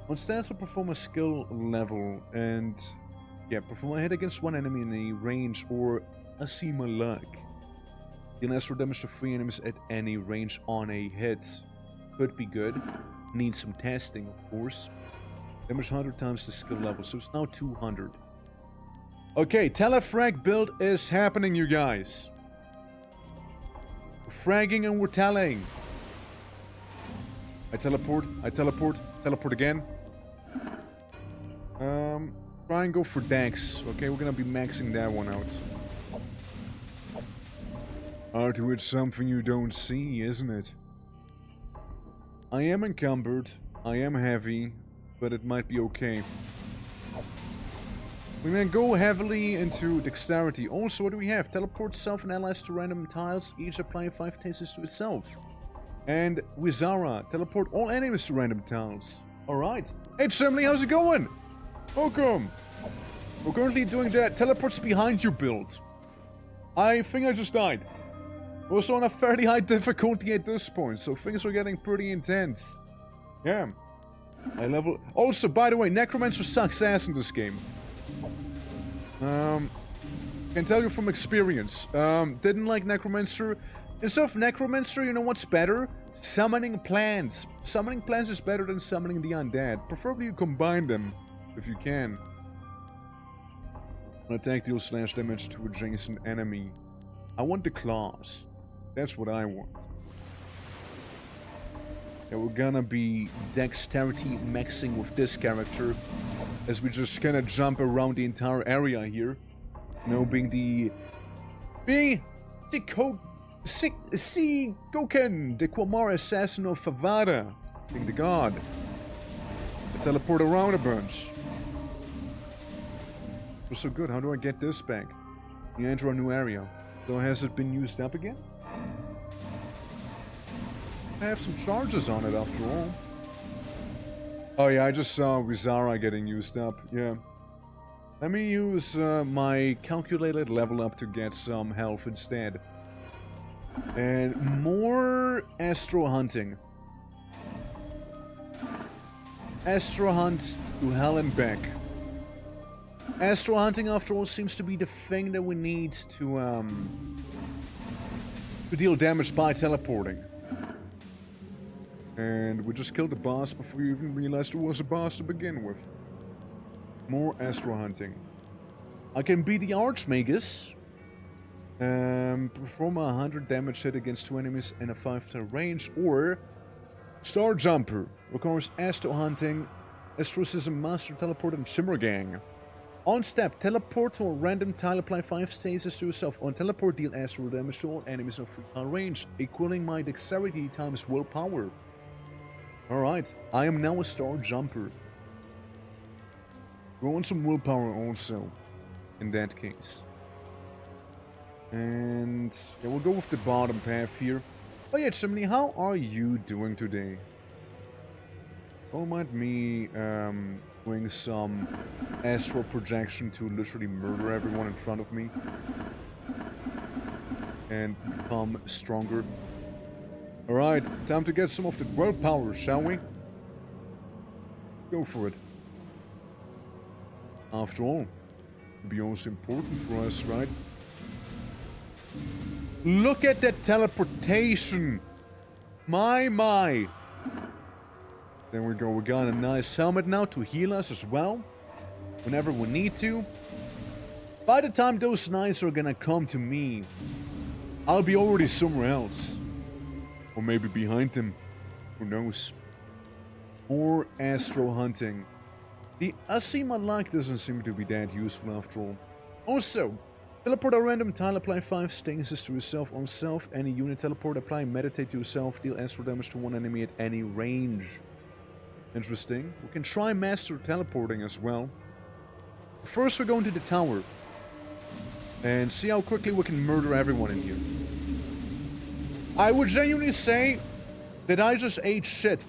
On standstill, perform a skill level, and yeah, perform a hit against one enemy in a range, or I see my luck. Deal astral damage to 3 enemies at any range on a hit. Could be good. Needs some testing, of course. Damage 100 times the skill level, so it's now 200. Okay, telefrag build is happening, you guys. We're fragging and we're telling. I teleport again. Try and go for Dex. Okay, we're gonna be maxing that one out. Art with something you don't see, isn't it? I am encumbered. I am heavy, but it might be okay. We're gonna go heavily into dexterity. Also, what do we have? Teleport self and allies to random tiles, each applying 5 tastes to itself. And Wizara, teleport all enemies to random tiles. Alright. Hey Chimney, how's it going? Welcome. We're currently doing that teleports behind you build. I think I just died. We're also on a fairly high difficulty at this point, so things are getting pretty intense. Yeah. I level... Also, by the way, Necromancer sucks ass in this game. Can tell you from experience. Didn't like Necromancer. Instead of Necromancer, you know what's better? Summoning plants. Summoning plants is better than summoning the undead. Preferably you combine them, if you can. An attack deals slash damage to adjacent enemy. I want the claws. That's what I want. And we're gonna be dexterity maxing with this character, as we just kind of jump around the entire area here. You know, being the Goken, the Quamar assassin of Favada, being the god. I teleport around a bunch. We're so good. How do I get this back? You enter a new area. So has it been used up again? I have some charges on it after all. Oh yeah, I just saw Wizara getting used up. Yeah. Let me use my calculated level up to get some health instead. And more Astro Hunting. Astro Hunt to hell and back. Astro Hunting, after all, seems to be the thing that we need to deal damage by teleporting. And we just killed the boss before we even realized there was a boss to begin with. More Astro Hunting. I can be the Archmagus. Perform a 100 damage hit against 2 enemies in a 5-star range. Or Star Jumper. Requires Astro Hunting, Astrocism, Master Teleport, and Shimmer Gang. On step, teleport to a random tile, apply 5 stasis to yourself. On teleport, deal astral damage to all enemies in 3-star range, equaling my dexterity times willpower. Alright, I am now a Star Jumper. We want some willpower also, in that case. And yeah, we'll go with the bottom path here. Oh yeah, Chimney, how are you doing today? Don't mind me doing some astral projection to literally murder everyone in front of me. And become stronger. Alright, time to get some of the willpower, shall we? Go for it. After all, it'll be also important for us, right? Look at that teleportation! My! There we go, we got a nice helmet now to heal us as well. Whenever we need to. By the time those knights are gonna come to me, I'll be already somewhere else. Or maybe behind him. Who knows? More Astro Hunting. The Asima like doesn't seem to be that useful after all. Also, teleport a random tile, apply 5 stasis to yourself on self. Any unit teleport, apply meditate to yourself, deal astral damage to one enemy at any range. Interesting. We can try master teleporting as well. First we're going to the tower. And see how quickly we can murder everyone in here. I would genuinely say that I just ate shit.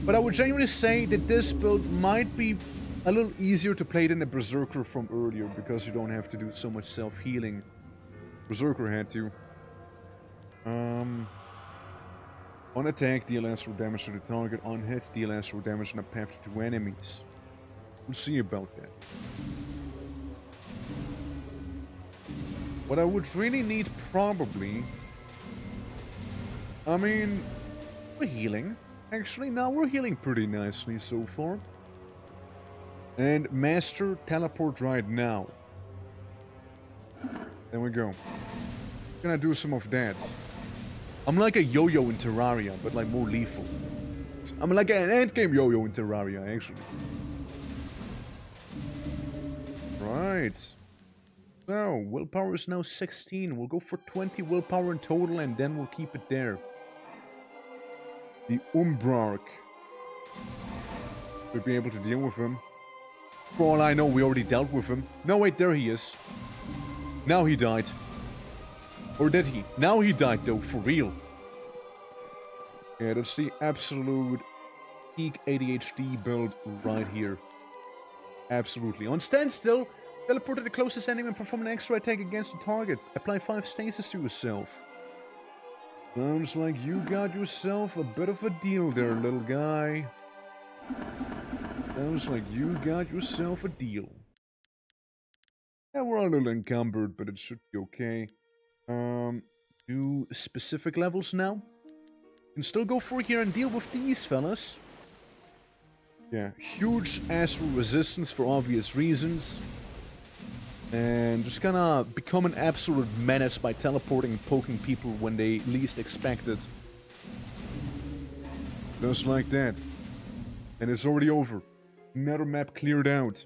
But I would genuinely say that this build might be a little easier to play than the Berserker from earlier, because you don't have to do so much self-healing. Berserker had to. On attack, deal astral damage to the target. On hit, deal astral damage on a path to 2 enemies. We'll see about that. What I would really need, probably... I mean... we're healing. Actually, now we're healing pretty nicely so far. And Master Teleport right now. There we go. Gonna do some of that. I'm like a yo-yo in Terraria, but like more lethal. I'm like an endgame yo-yo in Terraria, actually. Right. So, willpower is now 16. We'll go for 20 willpower in total, and then we'll keep it there. The Umbrark. We'd be able to deal with him. For all I know, we already dealt with him. No, wait, there he is. Now he died. Or did he? Now he died, though, for real. Yeah, that's the absolute peak ADHD build right here. Absolutely. On standstill, teleport to the closest enemy and perform an extra attack against the target. Apply 5 stasis to yourself. Sounds like you got yourself a bit of a deal there, little guy. Sounds like you got yourself a deal. Yeah, we're a little encumbered, but it should be okay. Do specific levels now. Can still go for here and deal with these fellas. Yeah, huge astral resistance for obvious reasons. And just gonna become an absolute menace by teleporting and poking people when they least expect it. Just like that. And it's already over. Another map cleared out.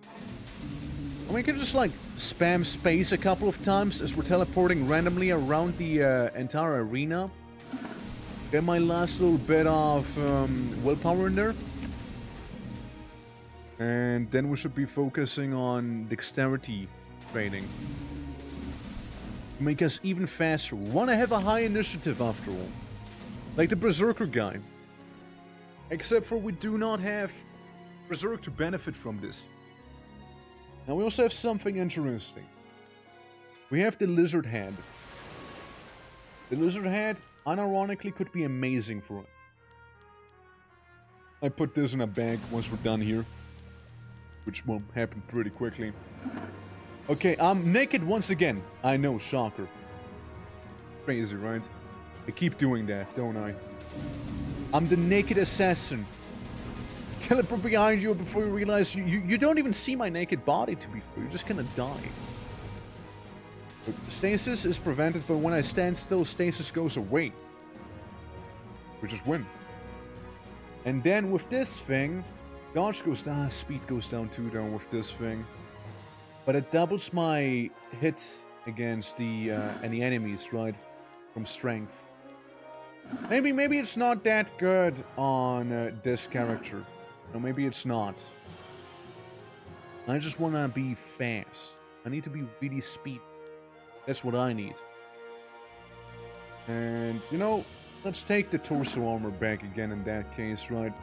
I mean, we can just like spam space a couple of times as we're teleporting randomly around the entire arena. Get my last little bit of willpower in there. And then we should be focusing on dexterity training. Make us even faster. We want to have a high initiative after all. Like the Berserker guy. Except for we do not have Berserk to benefit from this. Now we also have something interesting. We have the Lizard Head. The Lizard Head, unironically, could be amazing for it. I put this in a bag once we're done here. Which will happen pretty quickly. Okay, I'm naked once again. I know, shocker. Crazy, right? I keep doing that, don't I? I'm the naked assassin. Teleport behind you before you realize you don't even see my naked body, to be fair. You're just gonna die. But stasis is prevented, but when I stand still, stasis goes away. We just win. And then with this thing, dodge goes down, speed goes down too, though, with this thing. But it doubles my hits against the any enemies, right? From strength. Maybe it's not that good on this character. No, maybe it's not. I just want to be fast. I need to be really speedy. That's what I need. And, you know, let's take the torso armor back again in that case, right?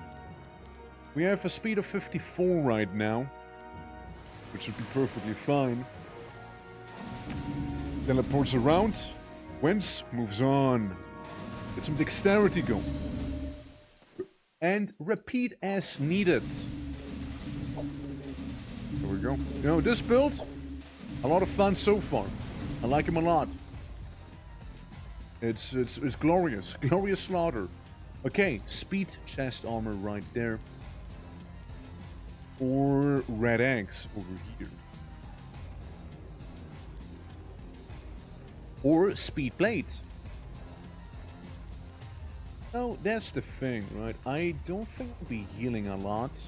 We have a speed of 54 right now. Which should be perfectly fine. Teleports around. Wins, moves on. Get some dexterity going. And repeat as needed. There we go. You know, this build, a lot of fun so far. I like him a lot. It's glorious. Glorious slaughter. Okay, speed chest armor right there. Or red eggs over here. Or speed plate. So that's the thing, right? I don't think I'll be healing a lot.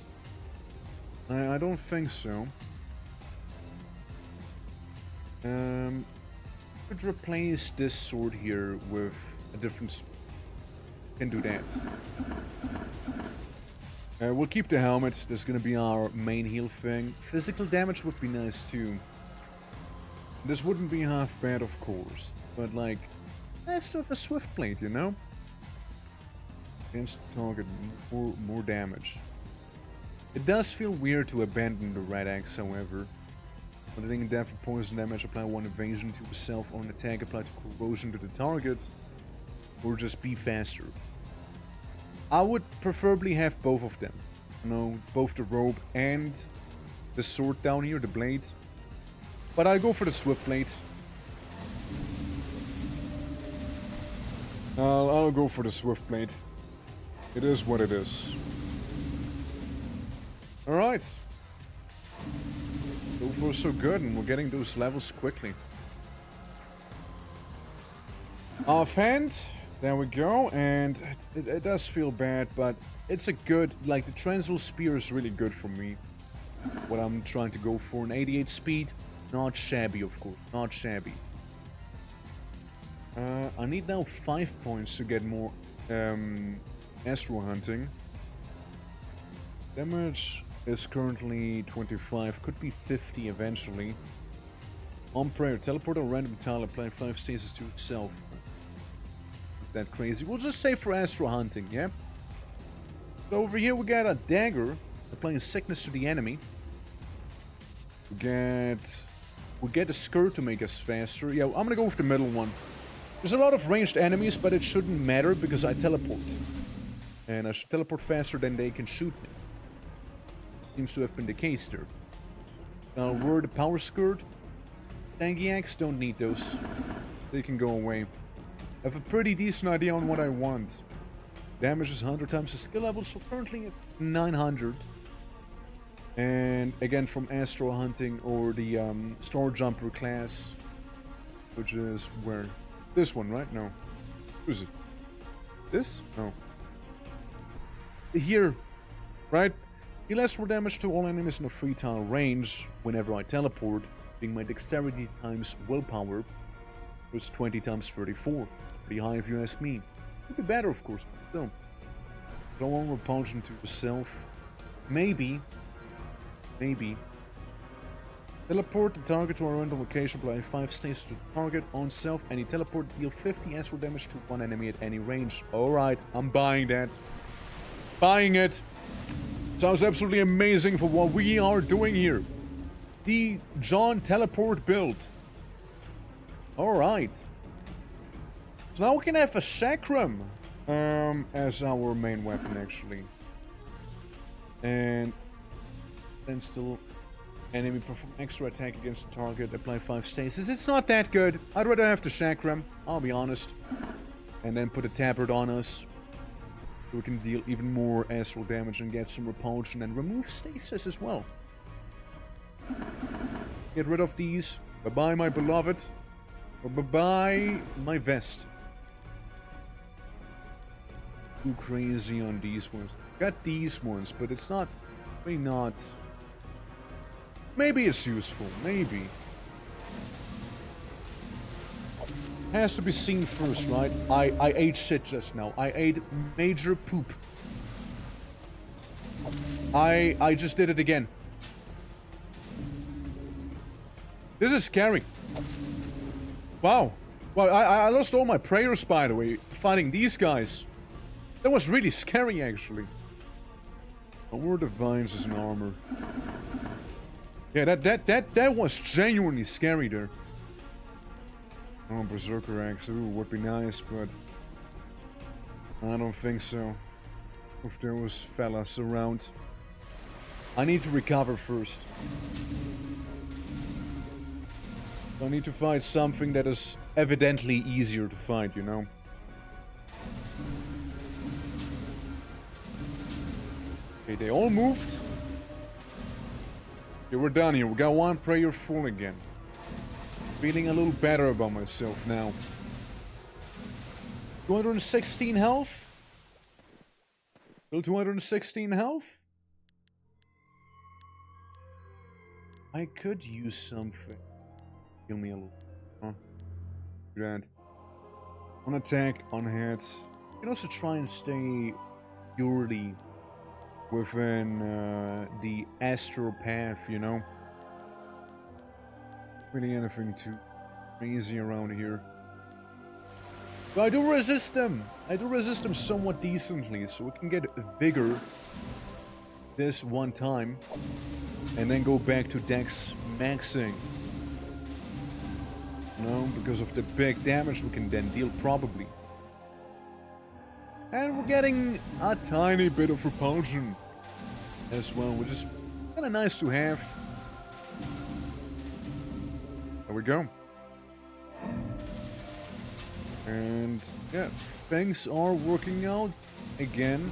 I don't think so. Could replace this sword here with a different sword. Can do that. We'll keep the helmet. That's gonna be our main heal thing. Physical damage would be nice too. This wouldn't be half bad, of course. But like, nice to have a swift plate, you know? Against the target, more damage. It does feel weird to abandon the red axe, however. When dealing death for poison damage, apply 1 evasion to yourself or an attack, apply to corrosion to the target. Or just be faster. I would preferably have both of them. You know, both the robe and the sword down here, the blade. But I'll go for the swift blade. I'll go for the swift blade. It is what it is. Alright. So far so good, and we're getting those levels quickly. Offhand, there we go, and it does feel bad, but it's a good, like the Transversal Spear is really good for me. What I'm trying to go for, an 88 speed, not shabby of course, not shabby. I need now 5 points to get more astral hunting. Damage is currently 25, could be 50 eventually. On prayer, teleport a random tile, apply 5 stasis to itself. That crazy. We'll just say for astral hunting, yeah? So over here we got a dagger, applying sickness to the enemy. We get a skirt to make us faster. Yeah, I'm gonna go with the middle one. There's a lot of ranged enemies, but it shouldn't matter because I teleport. And I should teleport faster than they can shoot me. Seems to have been the case there. Now, we're the power skirt. Tanky axe, don't need those. They can go away. I have a pretty decent idea on what I want. Damage is 100 times the skill level, so currently at 900. And again from Astral Hunting or the Star Jumper class, which is where? This one, right? No. Who's it? This? No. Here, right? Deal extra damage to all enemies in a 3-tile range whenever I teleport, being my dexterity times willpower, plus 20 times 34. Pretty high if you ask me. Could be better, of course, but still. Throw on repulsion to yourself. Maybe. Teleport the target to a random location, apply 5 stasis to the target on self. Any teleport deal 50 astral damage to one enemy at any range. Alright, I'm buying that. Buying it. Sounds absolutely amazing for what we are doing here. The John teleport build. Alright. So now we can have a chakram as our main weapon, actually. And then still enemy perform extra attack against the target, apply 5 stasis. It's not that good. I'd rather have the chakram, I'll be honest. And then put a tabard on us. So we can deal even more astral damage and get some repulsion and remove stasis as well. Get rid of these. Bye-bye, my beloved. Or bye-bye, my vest. Too crazy on these ones. Got these ones, but it's not... Maybe not... Maybe it's useful. Maybe. Has to be seen first, right? I ate shit just now. I ate major poop. I just did it again. This is scary. Wow. Well, I lost all my prayers, by the way, fighting these guys. That was really scary, actually. More divines as an armor. Yeah, that was genuinely scary there. Oh, Berserker Axe, ooh, would be nice, but I don't think so. If there was fellas around. I need to recover first. I need to fight something that is evidently easier to fight, you know? Okay, they all moved. Okay, we're done here. We got one prayer full again. Feeling a little better about myself now. 216 health? Still 216 health? I could use something. Heal me a little. Huh? Do that. On attack, on hits. You can also try and stay purely within the astral path, you know? Really anything too crazy around here. But I do resist them! I do resist them somewhat decently, so we can get vigor this one time. And then go back to dex maxing. No, because of the big damage we can then deal, probably. And we're getting a tiny bit of repulsion as well, which is kind of nice to have. There we go. And yeah, things are working out again.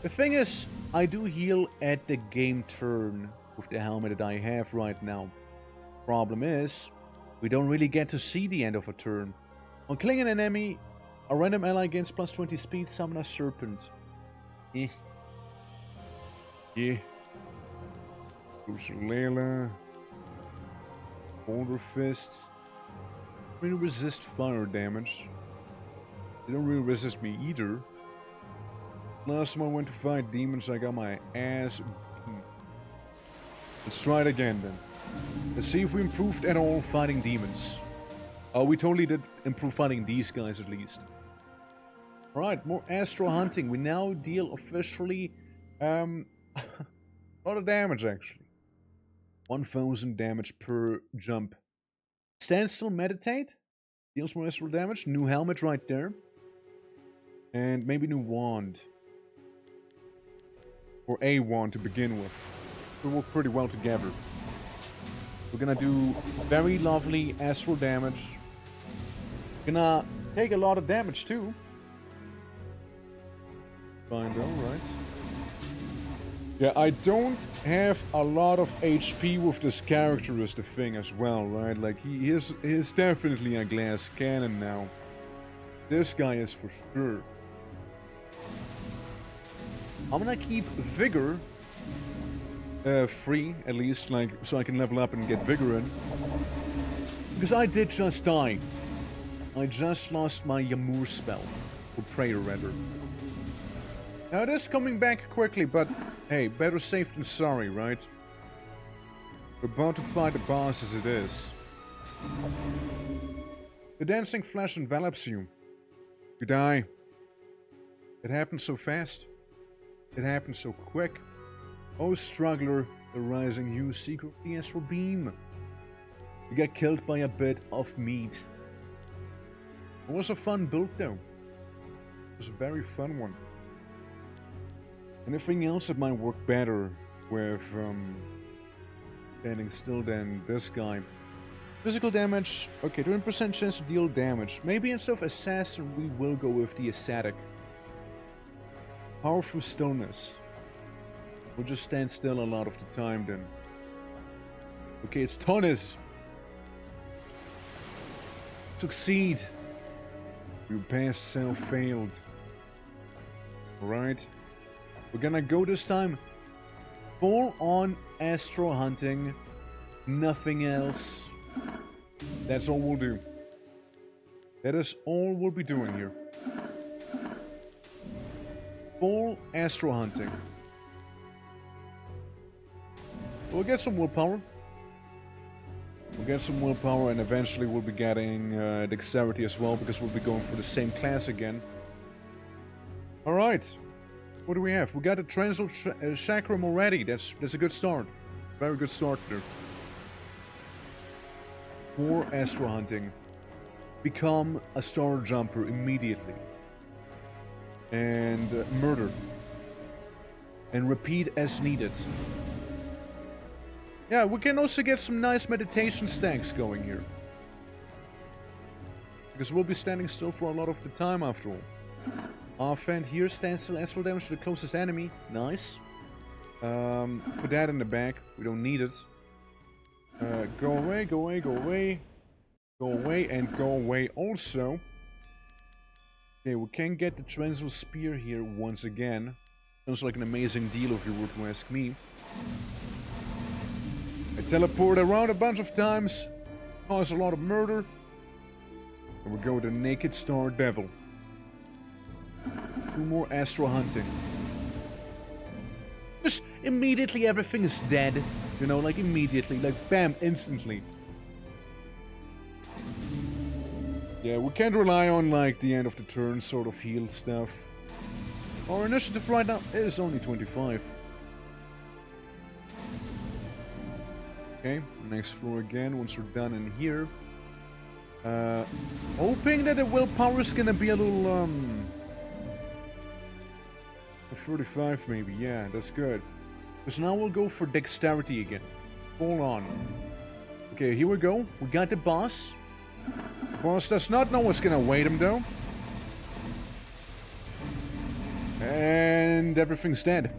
The thing is, I do heal at the game turn with the helmet that I have right now. Problem is, we don't really get to see the end of a turn. On killing an enemy, a random ally gains plus 20 speed, summon a serpent. Yeah. Layla. Boulder fists. Really resist fire damage. They don't really resist me either. Last time I went to fight demons, I got my ass beaten. Let's try it again then. Let's see if we improved at all fighting demons. Oh, we totally did improve fighting these guys at least. Alright, more astral hunting. We now deal officially a lot of damage actually. 1000 damage per jump. Stand still, meditate. Deals more astral damage. New helmet right there. And maybe new wand. Or a wand to begin with. They work pretty well together. We're gonna do very lovely astral damage. Gonna take a lot of damage too. Fine though, right? Yeah, I don't have a lot of HP with this character is the thing as well, right? Like, he is definitely a glass cannon now. This guy is for sure. I'm gonna keep Vigor free, at least, like, so I can level up and get Vigor in. Because I did just die. I just lost my Yamur spell. Or Prayer, rather. Now, it is coming back quickly, but hey, better safe than sorry, right? We're about to fight the boss as it is. The dancing flesh envelops you. You die. It happens so fast. It happens so quick. Oh, struggler, the rising hue secret of the astral beam. You get killed by a bit of meat. It was a fun build though. It was a very fun one. Anything else that might work better with standing still than this guy? Physical damage. Okay, 20% chance to deal damage. Maybe instead of assassin we will go with the ascetic. Powerful stillness. We'll just stand still a lot of the time then. Okay, it's Tonis. Succeed. Your past self failed. Alright. We're gonna go this time full on astral hunting. Nothing else. That's all we'll do. That is all we'll be doing here. Full astral hunting. We'll get some willpower. We'll get some willpower and eventually we'll be getting dexterity as well because we'll be going for the same class again. Alright. What do we have? We got a Transl Chakram already. That's a good start. Very good start there. More astral hunting. Become a star jumper immediately. And murder. And repeat as needed. Yeah, we can also get some nice meditation stacks going here. Because we'll be standing still for a lot of the time after all. Our friend here stands still, astral damage to the closest enemy. Nice. Put that in the back. We don't need it. Go away, go away, go away. Go away and go away also. Okay, we can get the Transl Spear here once again. Sounds like an amazing deal if you were to ask me. I teleport around a bunch of times, cause a lot of murder, and we go with the Naked Star Devil. 2 more astral hunting. Just immediately everything is dead, you know, like immediately, like bam, instantly. Yeah, we can't rely on like the end of the turn sort of heal stuff. Our initiative right now is only 25. Okay, next floor again, once we're done in here. Hoping that the willpower is gonna be a little, 35 maybe, yeah, that's good. Because now we'll go for dexterity again. Hold on. Okay, here we go. We got the boss. The boss does not know what's gonna await him though. And everything's dead.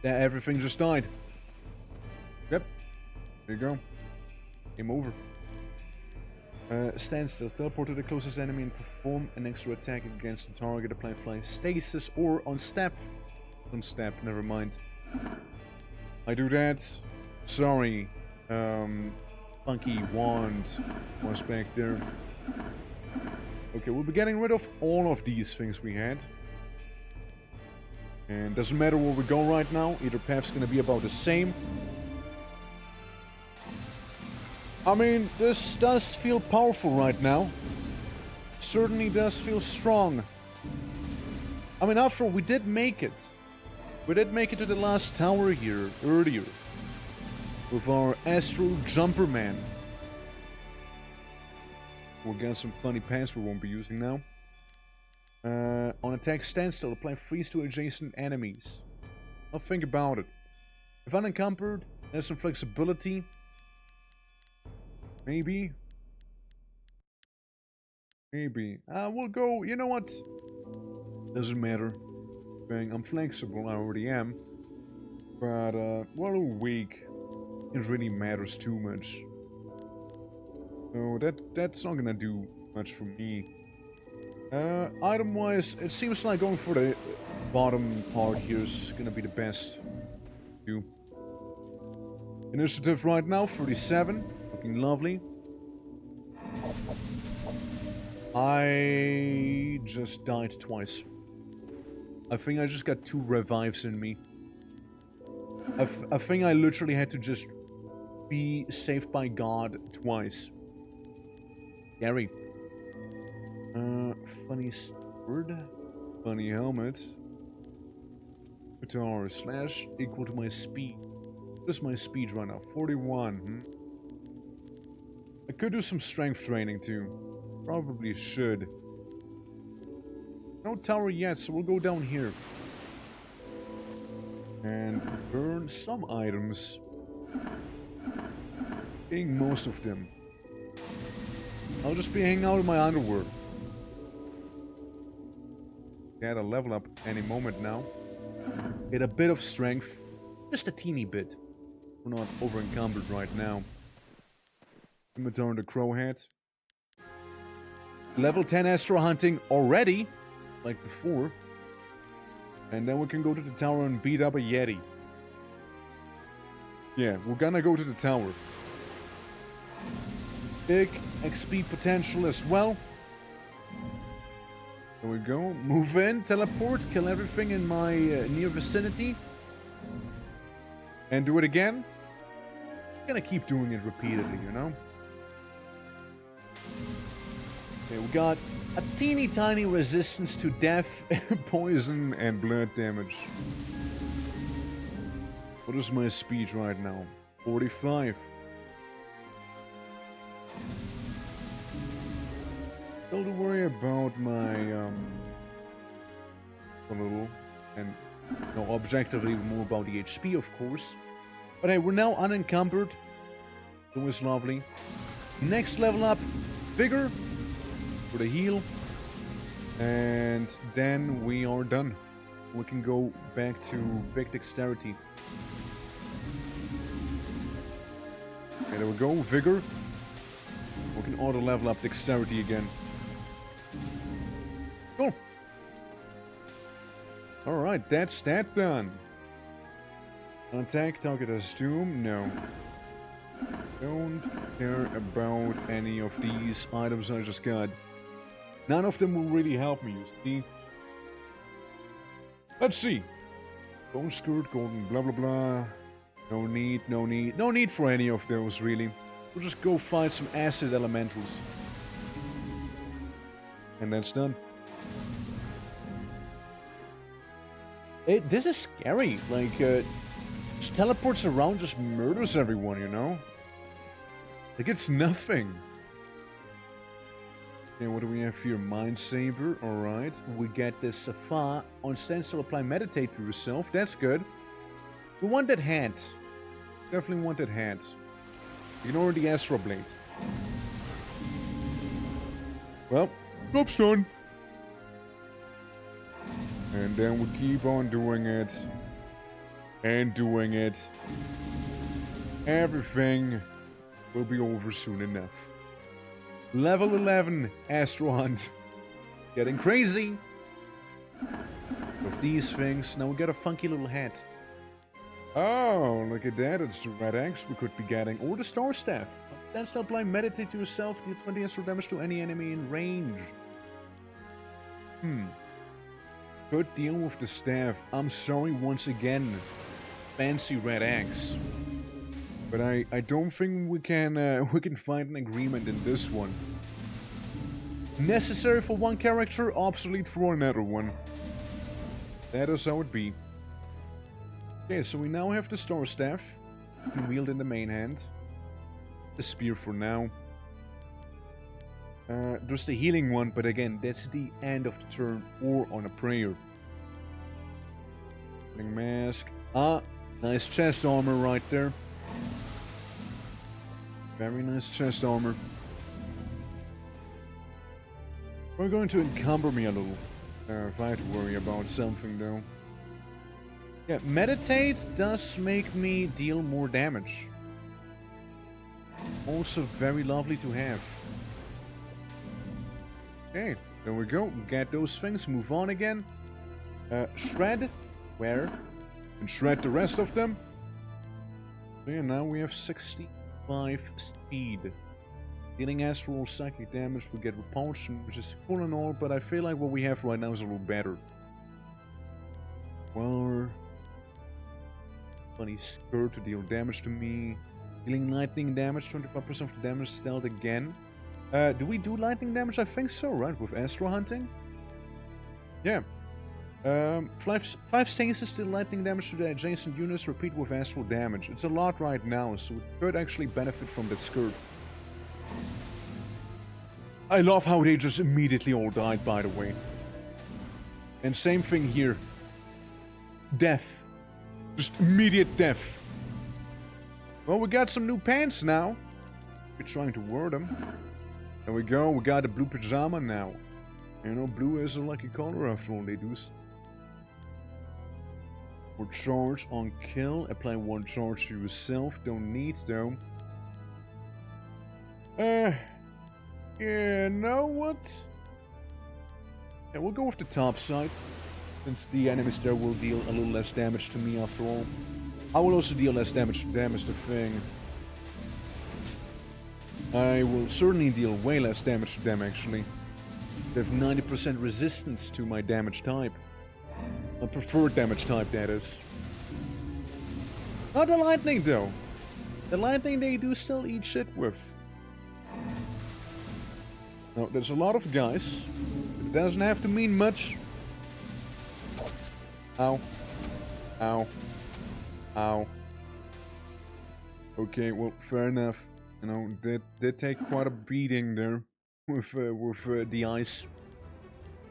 Everything just died. Yep. There you go. Game over. Stand still. Teleport to the closest enemy and perform an extra attack against the target. Apply flying stasis or on step. On step, never mind. I do that. Sorry. Funky wand was back there. Okay, we'll be getting rid of all of these things we had. And doesn't matter where we go right now, either path's gonna be about the same. I mean, this does feel powerful right now. Certainly does feel strong. I mean, after all, we did make it. We did make it to the last tower here earlier. With our Astral Jumper Man. We'll get some funny pants we won't be using now. On attack standstill, apply freeze to adjacent enemies. I'll think about it. If unencumbered, there's some flexibility. Maybe. Maybe. We'll go, you know what? Doesn't matter. Bang, I'm flexible, I already am. But, well, a week. It really matters too much. So that's not gonna do much for me. Item-wise, it seems like going for the bottom part here is gonna be the best. Initiative right now, 37. Looking lovely. I just died twice. I think I just got 2 revives in me. I think I literally had to just be saved by God twice. Scary. Funny sword. Funny helmet. Guitar slash equal to my speed. What is my speed right now? 41. I could do some strength training too. Probably should. No tower yet, so we'll go down here. And burn some items. Getting most of them. I'll just be hanging out in my underwear. Get a level up any moment now. Get a bit of strength. Just a teeny bit. We're not over encumbered right now. Inventory on the crow hat. Level 10 Astro hunting already. Like before. And then we can go to the tower and beat up a Yeti. Yeah, we're gonna go to the tower. Big XP potential as well. There we go. Move in, teleport, kill everything in my near vicinity. And do it again. I'm gonna keep doing it repeatedly, you know? Okay, we got a teeny tiny resistance to death, poison, and blood damage. What is my speed right now? 45. Still to worry about my, a little, and no, objectively more about the HP, of course. But hey, we're now unencumbered. It was lovely. Next level up, Vigor for the heal. And then we are done. We can go back to big dexterity. Okay, there we go, Vigor. We can auto level up dexterity again. Cool. Alright, that's that done. Attack target as doom? No. Don't care about any of these items I just got. None of them will really help me, you see. Let's see. Bone skirt, golden blah blah blah. No need for any of those, really. We'll just go fight some acid elementals. And that's done. This is scary. Like, just teleports around, just murders everyone, you know? Like, it's nothing. Okay, what do we have here? Mind Saber, alright. We get this Safa. On standstill, apply meditate to yourself. That's good. We want that hat. Definitely want that hat. Ignore the Astro Blade. Well, job's done. And then we keep on doing it. And doing it. Everything will be over soon enough. Level 11 Astro Hunt. Getting crazy. With these things. Now we got a funky little hat. Oh, look at that. It's the red axe we could be getting. Or the star staff. Then stop applying meditate to yourself. Deal 20 astro damage to any enemy in range. could deal with the staff. I'm sorry once again, fancy red axe. But I don't think we can find an agreement in this one. Necessary for one character, obsolete for another one. That is how it be. Okay, so we now have the Star Staff. You can wield in the main hand. The Spear for now. There's the healing one, but again, that's the end of the turn or on a prayer. Healing mask. Ah, nice chest armor right there. Very nice chest armor. We're going to encumber me a little. If I have to worry about something though. Yeah, meditate does make me deal more damage. Also very lovely to have. Okay, there we go. Get those things, move on again. Shred. Where? And shred the rest of them. Yeah, now we have 65 speed. Dealing astral psychic damage, we get repulsion, which is cool and all, but I feel like what we have right now is a little better. Well, funny skirt to deal damage to me. Dealing lightning damage, 25% of the damage dealt again. Do we do lightning damage? I think so, right? With astral hunting? Yeah. 5 stasis deal lightning damage to the adjacent units, repeat with astral damage. It's a lot right now, so it could actually benefit from that skirt. I love how they just immediately all died, by the way. And same thing here. Death. Just immediate death. Well, we got some new pants now. We're trying to wear them. There we go, we got a blue pajama now. You know, blue is a lucky color after all, ladies. For charge on kill, apply 1 charge to yourself. Don't need though. Yeah, know what? Yeah, we'll go with the top side. Since the enemies there will deal a little less damage to me after all. I will also deal less damage to them is the thing. I will certainly deal way less damage to them actually. They have 90% resistance to my damage type. My preferred damage type, that is. Not the lightning though. The lightning they do still eat shit with. Now, there's a lot of guys. It doesn't have to mean much. Ow. Ow. Ow. Okay, well, fair enough. You know, they take quite a beating there. With the ice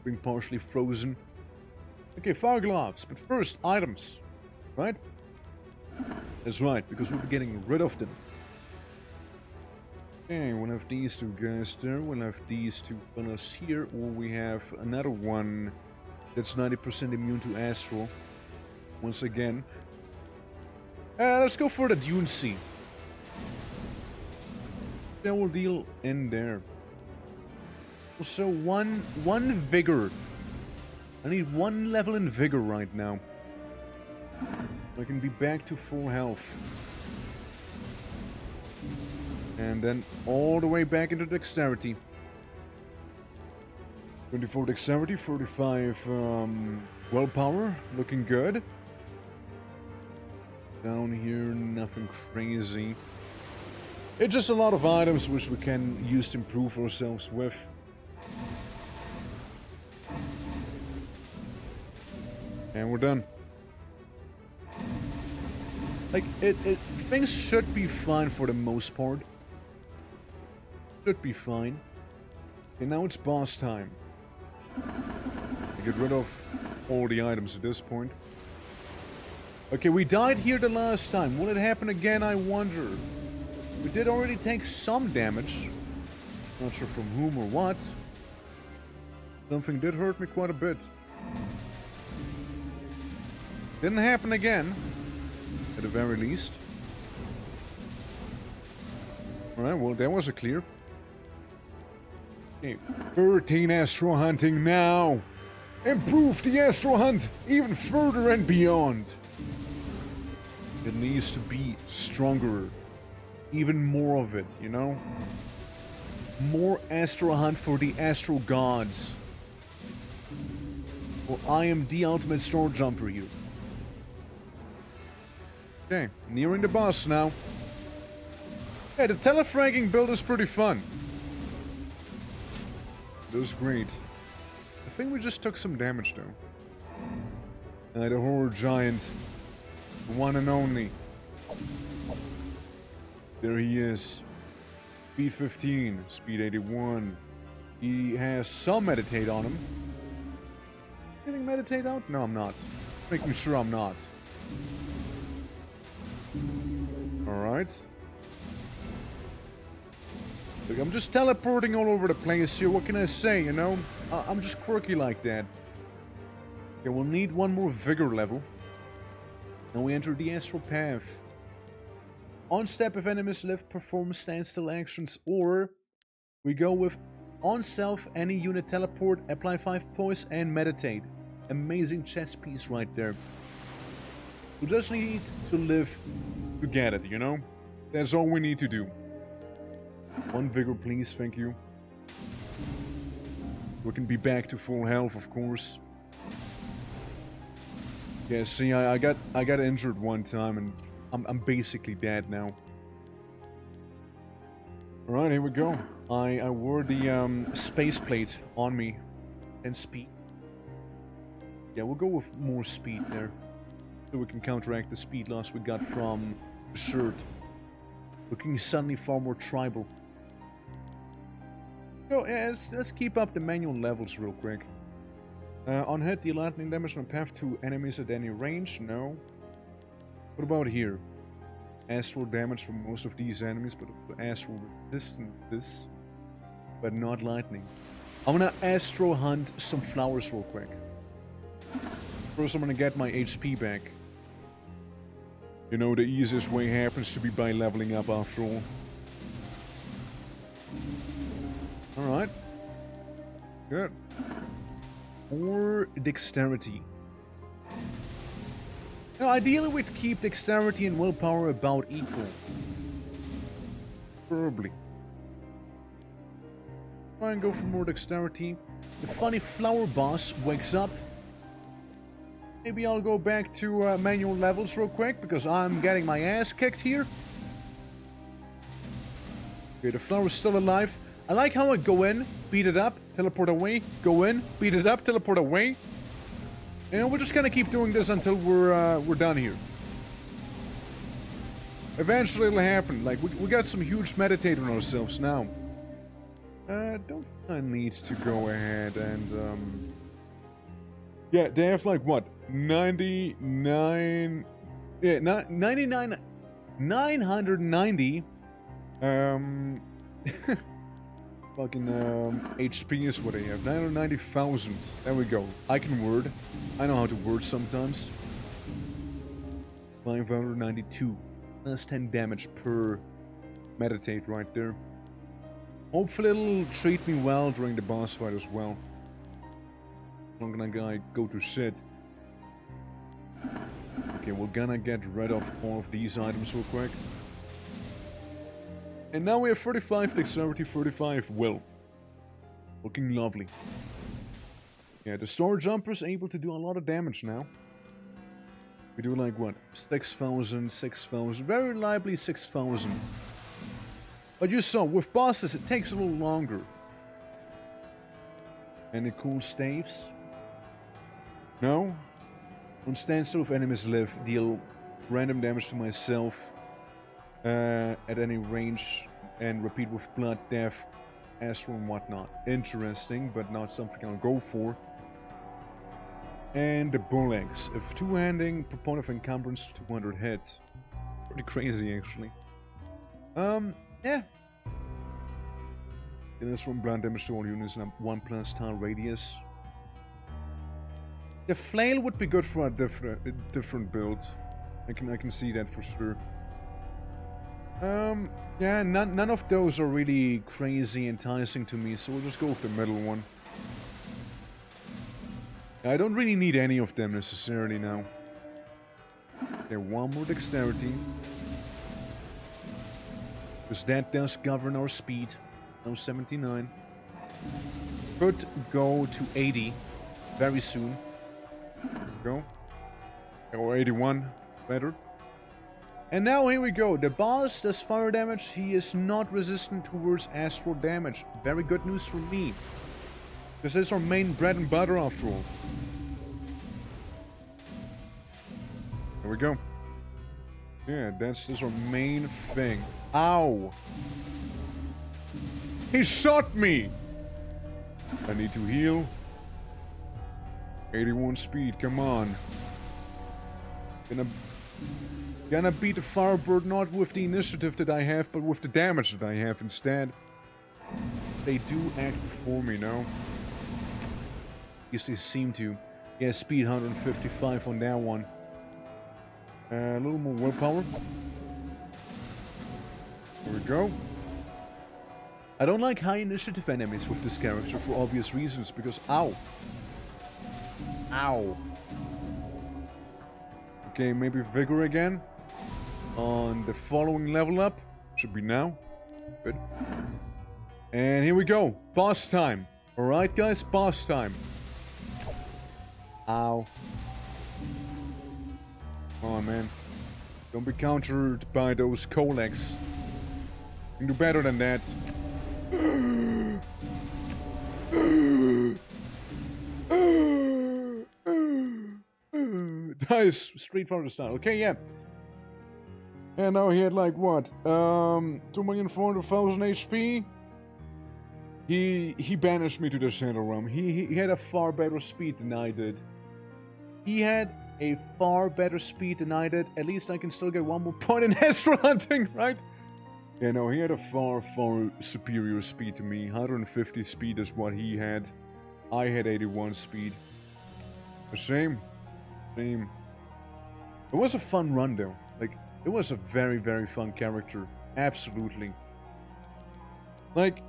being partially frozen. Okay, fire gloves. But first, items. Right? That's right, because we'll be getting rid of them. Okay, we'll have these two guys there, we'll have these two fellas here, or we have another one that's 90% immune to astral. Once again. Let's go for the Dune Sea. That will deal in there. Also, one vigor. I need 1 level in vigor right now. I can be back to full health. And then all the way back into dexterity. 24 dexterity, 45 willpower, looking good. Down here, nothing crazy. It's just a lot of items which we can use to improve ourselves with. And we're done. Like, things should be fine for the most part. Should be fine. Okay, now it's boss time. I get rid of all the items at this point. Okay, we died here the last time. Will it happen again, I wonder? We did already take some damage. Not sure from whom or what. Something did hurt me quite a bit. Didn't happen again. At the very least. Alright, well, that was a clear. Okay, 13 astral hunting now. Improve the astral hunt even further and beyond. It needs to be stronger. Even more of it, you know? More astral hunt for the astral gods. Well, I am the ultimate store jumper here. Okay, nearing the boss now. Hey, the telefragging build is pretty fun. That was great. I think we just took some damage though. The horror giant. The one and only. There he is. Speed 15, speed 81. He has some meditate on him. Getting meditate out? No, I'm not. Making sure I'm not. Alright. Look, I'm just teleporting all over the place here. What can I say, you know? I'm just quirky like that. Okay, we'll need one more vigor level. Then we enter the astral path. On step, if enemies live, perform standstill actions, or we go with on self, any unit teleport, apply 5 poise, and meditate. Amazing chess piece right there. We just need to live to get it, you know? That's all we need to do. One vigor, please, thank you. We can be back to full health, of course. Yeah, see, I got injured one time, and I'm basically dead now. Alright, here we go. I wore the space plate on me. And speed. Yeah, we'll go with more speed there. So we can counteract the speed loss we got from the shirt. Looking suddenly far more tribal. So, yeah, let's keep up the manual levels real quick. On hit, deal lightning damage on path to enemies at any range? No. What about here? Astral damage from most of these enemies, but astral resistance, but not lightning. I'm gonna astral hunt some flowers real quick. First, I'm gonna get my HP back. You know, the easiest way happens to be by leveling up after all. Alright. Good. Or dexterity. Now, ideally, we'd keep dexterity and willpower about equal. Preferably. Try and go for more dexterity. The funny flower boss wakes up. Maybe I'll go back to manual levels real quick, because I'm getting my ass kicked here. Okay, the flower's still alive. I like how I go in, beat it up, teleport away, go in, beat it up, teleport away. And we're just gonna keep doing this until we're done here. Eventually it'll happen. Like, we got some huge meditate on ourselves now. Don't I need to go ahead and, yeah, they have like, what, 99... Yeah, 99... 990... Fucking, HP is what they have. 990,000. There we go. I can word. I know how to word sometimes. 592. That's 10 damage per meditate right there. Hopefully it'll treat me well during the boss fight as well. I'm gonna go to shit. Okay, we're gonna get rid of all of these items real quick. And now we have 35 dexterity, 35 will. Looking lovely. Yeah, the store jumper is able to do a lot of damage now. We do like what? 6,000, 6,000, very reliably 6,000. But you saw, with bosses it takes a little longer. Any cool staves? No? On standstill, if enemies live, deal random damage to myself. At any range, and repeat with blood, death, astral and whatnot. Interesting, but not something I'll go for. And the bull eggs. If two-handing, proponent of encumbrance, 200 hits. Pretty crazy, actually. Yeah. This one blood damage to all units and 1+ tile radius. The flail would be good for a different build. I can see that for sure. Yeah, none of those are really crazy enticing to me, so we'll just go with the middle one. I don't really need any of them necessarily now. Okay, one more dexterity. Because that does govern our speed. Now 79. Could go to 80 very soon. Go. Or 81. Better. And now here we go. The boss does fire damage. He is not resistant towards astral damage. Very good news for me. This is our main bread and butter after all. There we go. Yeah, that's our main thing. Ow! He shot me! I need to heal. 81 speed, come on. Gonna beat the Firebird not with the initiative that I have, but with the damage that I have instead. They do act for me, no? At least they seem to. Yeah, speed 155 on that one. A little more willpower. There we go. I don't like high initiative enemies with this character for obvious reasons, because ow. Ow. Okay, maybe Vigor again. On the following level up. Should be now. Good. And here we go. Boss time. Alright guys, boss time. Ow. Come on, man. Don't be countered by those Colex. You can do better than that. Nice. Street Fighter style. Okay, yeah. And now he had like what? 2,400,000 HP. He banished me to the center room. He had a far better speed than I did. He had a far better speed than I did. At least I can still get one more point in Astral Hunting, right? Yeah, no, he had a far superior speed to me. 150 speed is what he had. I had 81 speed. The same. It was a fun run though. Like, it was a very, very fun character. Absolutely. Like,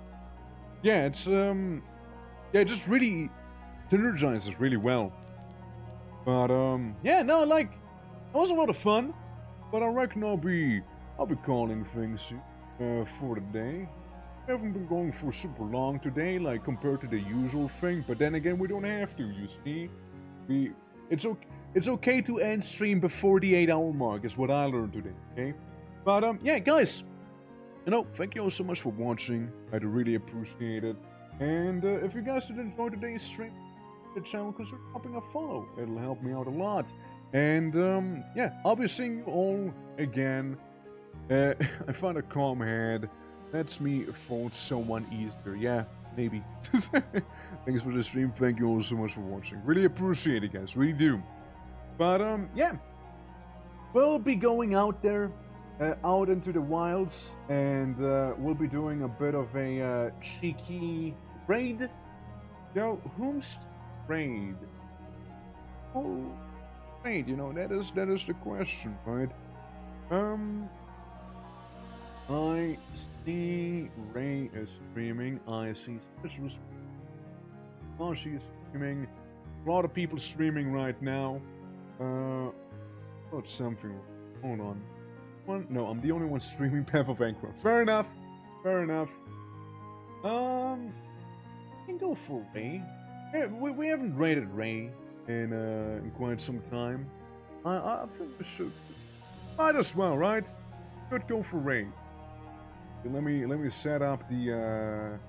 yeah, it's, yeah, it just really synergizes really well. But, yeah, no, like, it was a lot of fun. But I reckon I'll be calling things for the day. We haven't been going for super long today, like, compared to the usual thing. But then again, we don't have to, you see. It's okay to end stream before the 8-hour mark, is what I learned today, okay? But, yeah, guys, you know, thank you all so much for watching. I do really appreciate it. And if you guys did enjoy today's stream, the channel, consider dropping a follow. It'll help me out a lot. And, yeah, I'll be seeing you all again. I found a calm head. That's me for someone Easter. Yeah, maybe. Thanks for the stream. Thank you all so much for watching. Really appreciate it, guys. Really do. But, yeah. We'll be going out there, out into the wilds, and we'll be doing a bit of a cheeky raid. Yo, whom's raid? Oh, raid, you know, that is the question, right? I see Ray is streaming. I see Citrus. Oh, she's streaming. A lot of people streaming right now. Got something. Hold on. No, I'm the only one streaming Path of Anchor. Fair enough. Fair enough. We can go for Ray. Yeah, we haven't raided Ray in quite some time. I think we should. Might as well, right? Could go for Ray. Let me set up the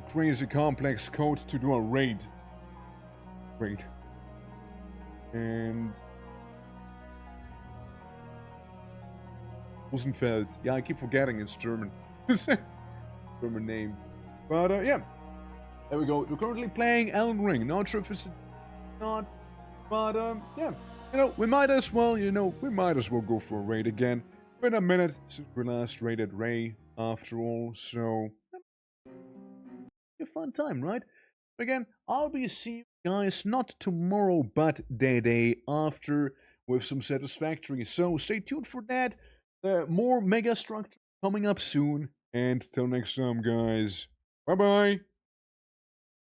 crazy complex code to do a raid. And Rosenfeld. Yeah, I keep forgetting it's German. German name. But yeah. There we go. We're currently playing Elden Ring. Not sure if it's not. But yeah. You know, we might as well go for a raid again. Been a minute since we last raided Ray, after all, so a fun time, right? Again, I'll be seeing you guys not tomorrow, but the day after with some satisfactory. So stay tuned for that. More mega structure coming up soon. And till next time, guys. Bye bye.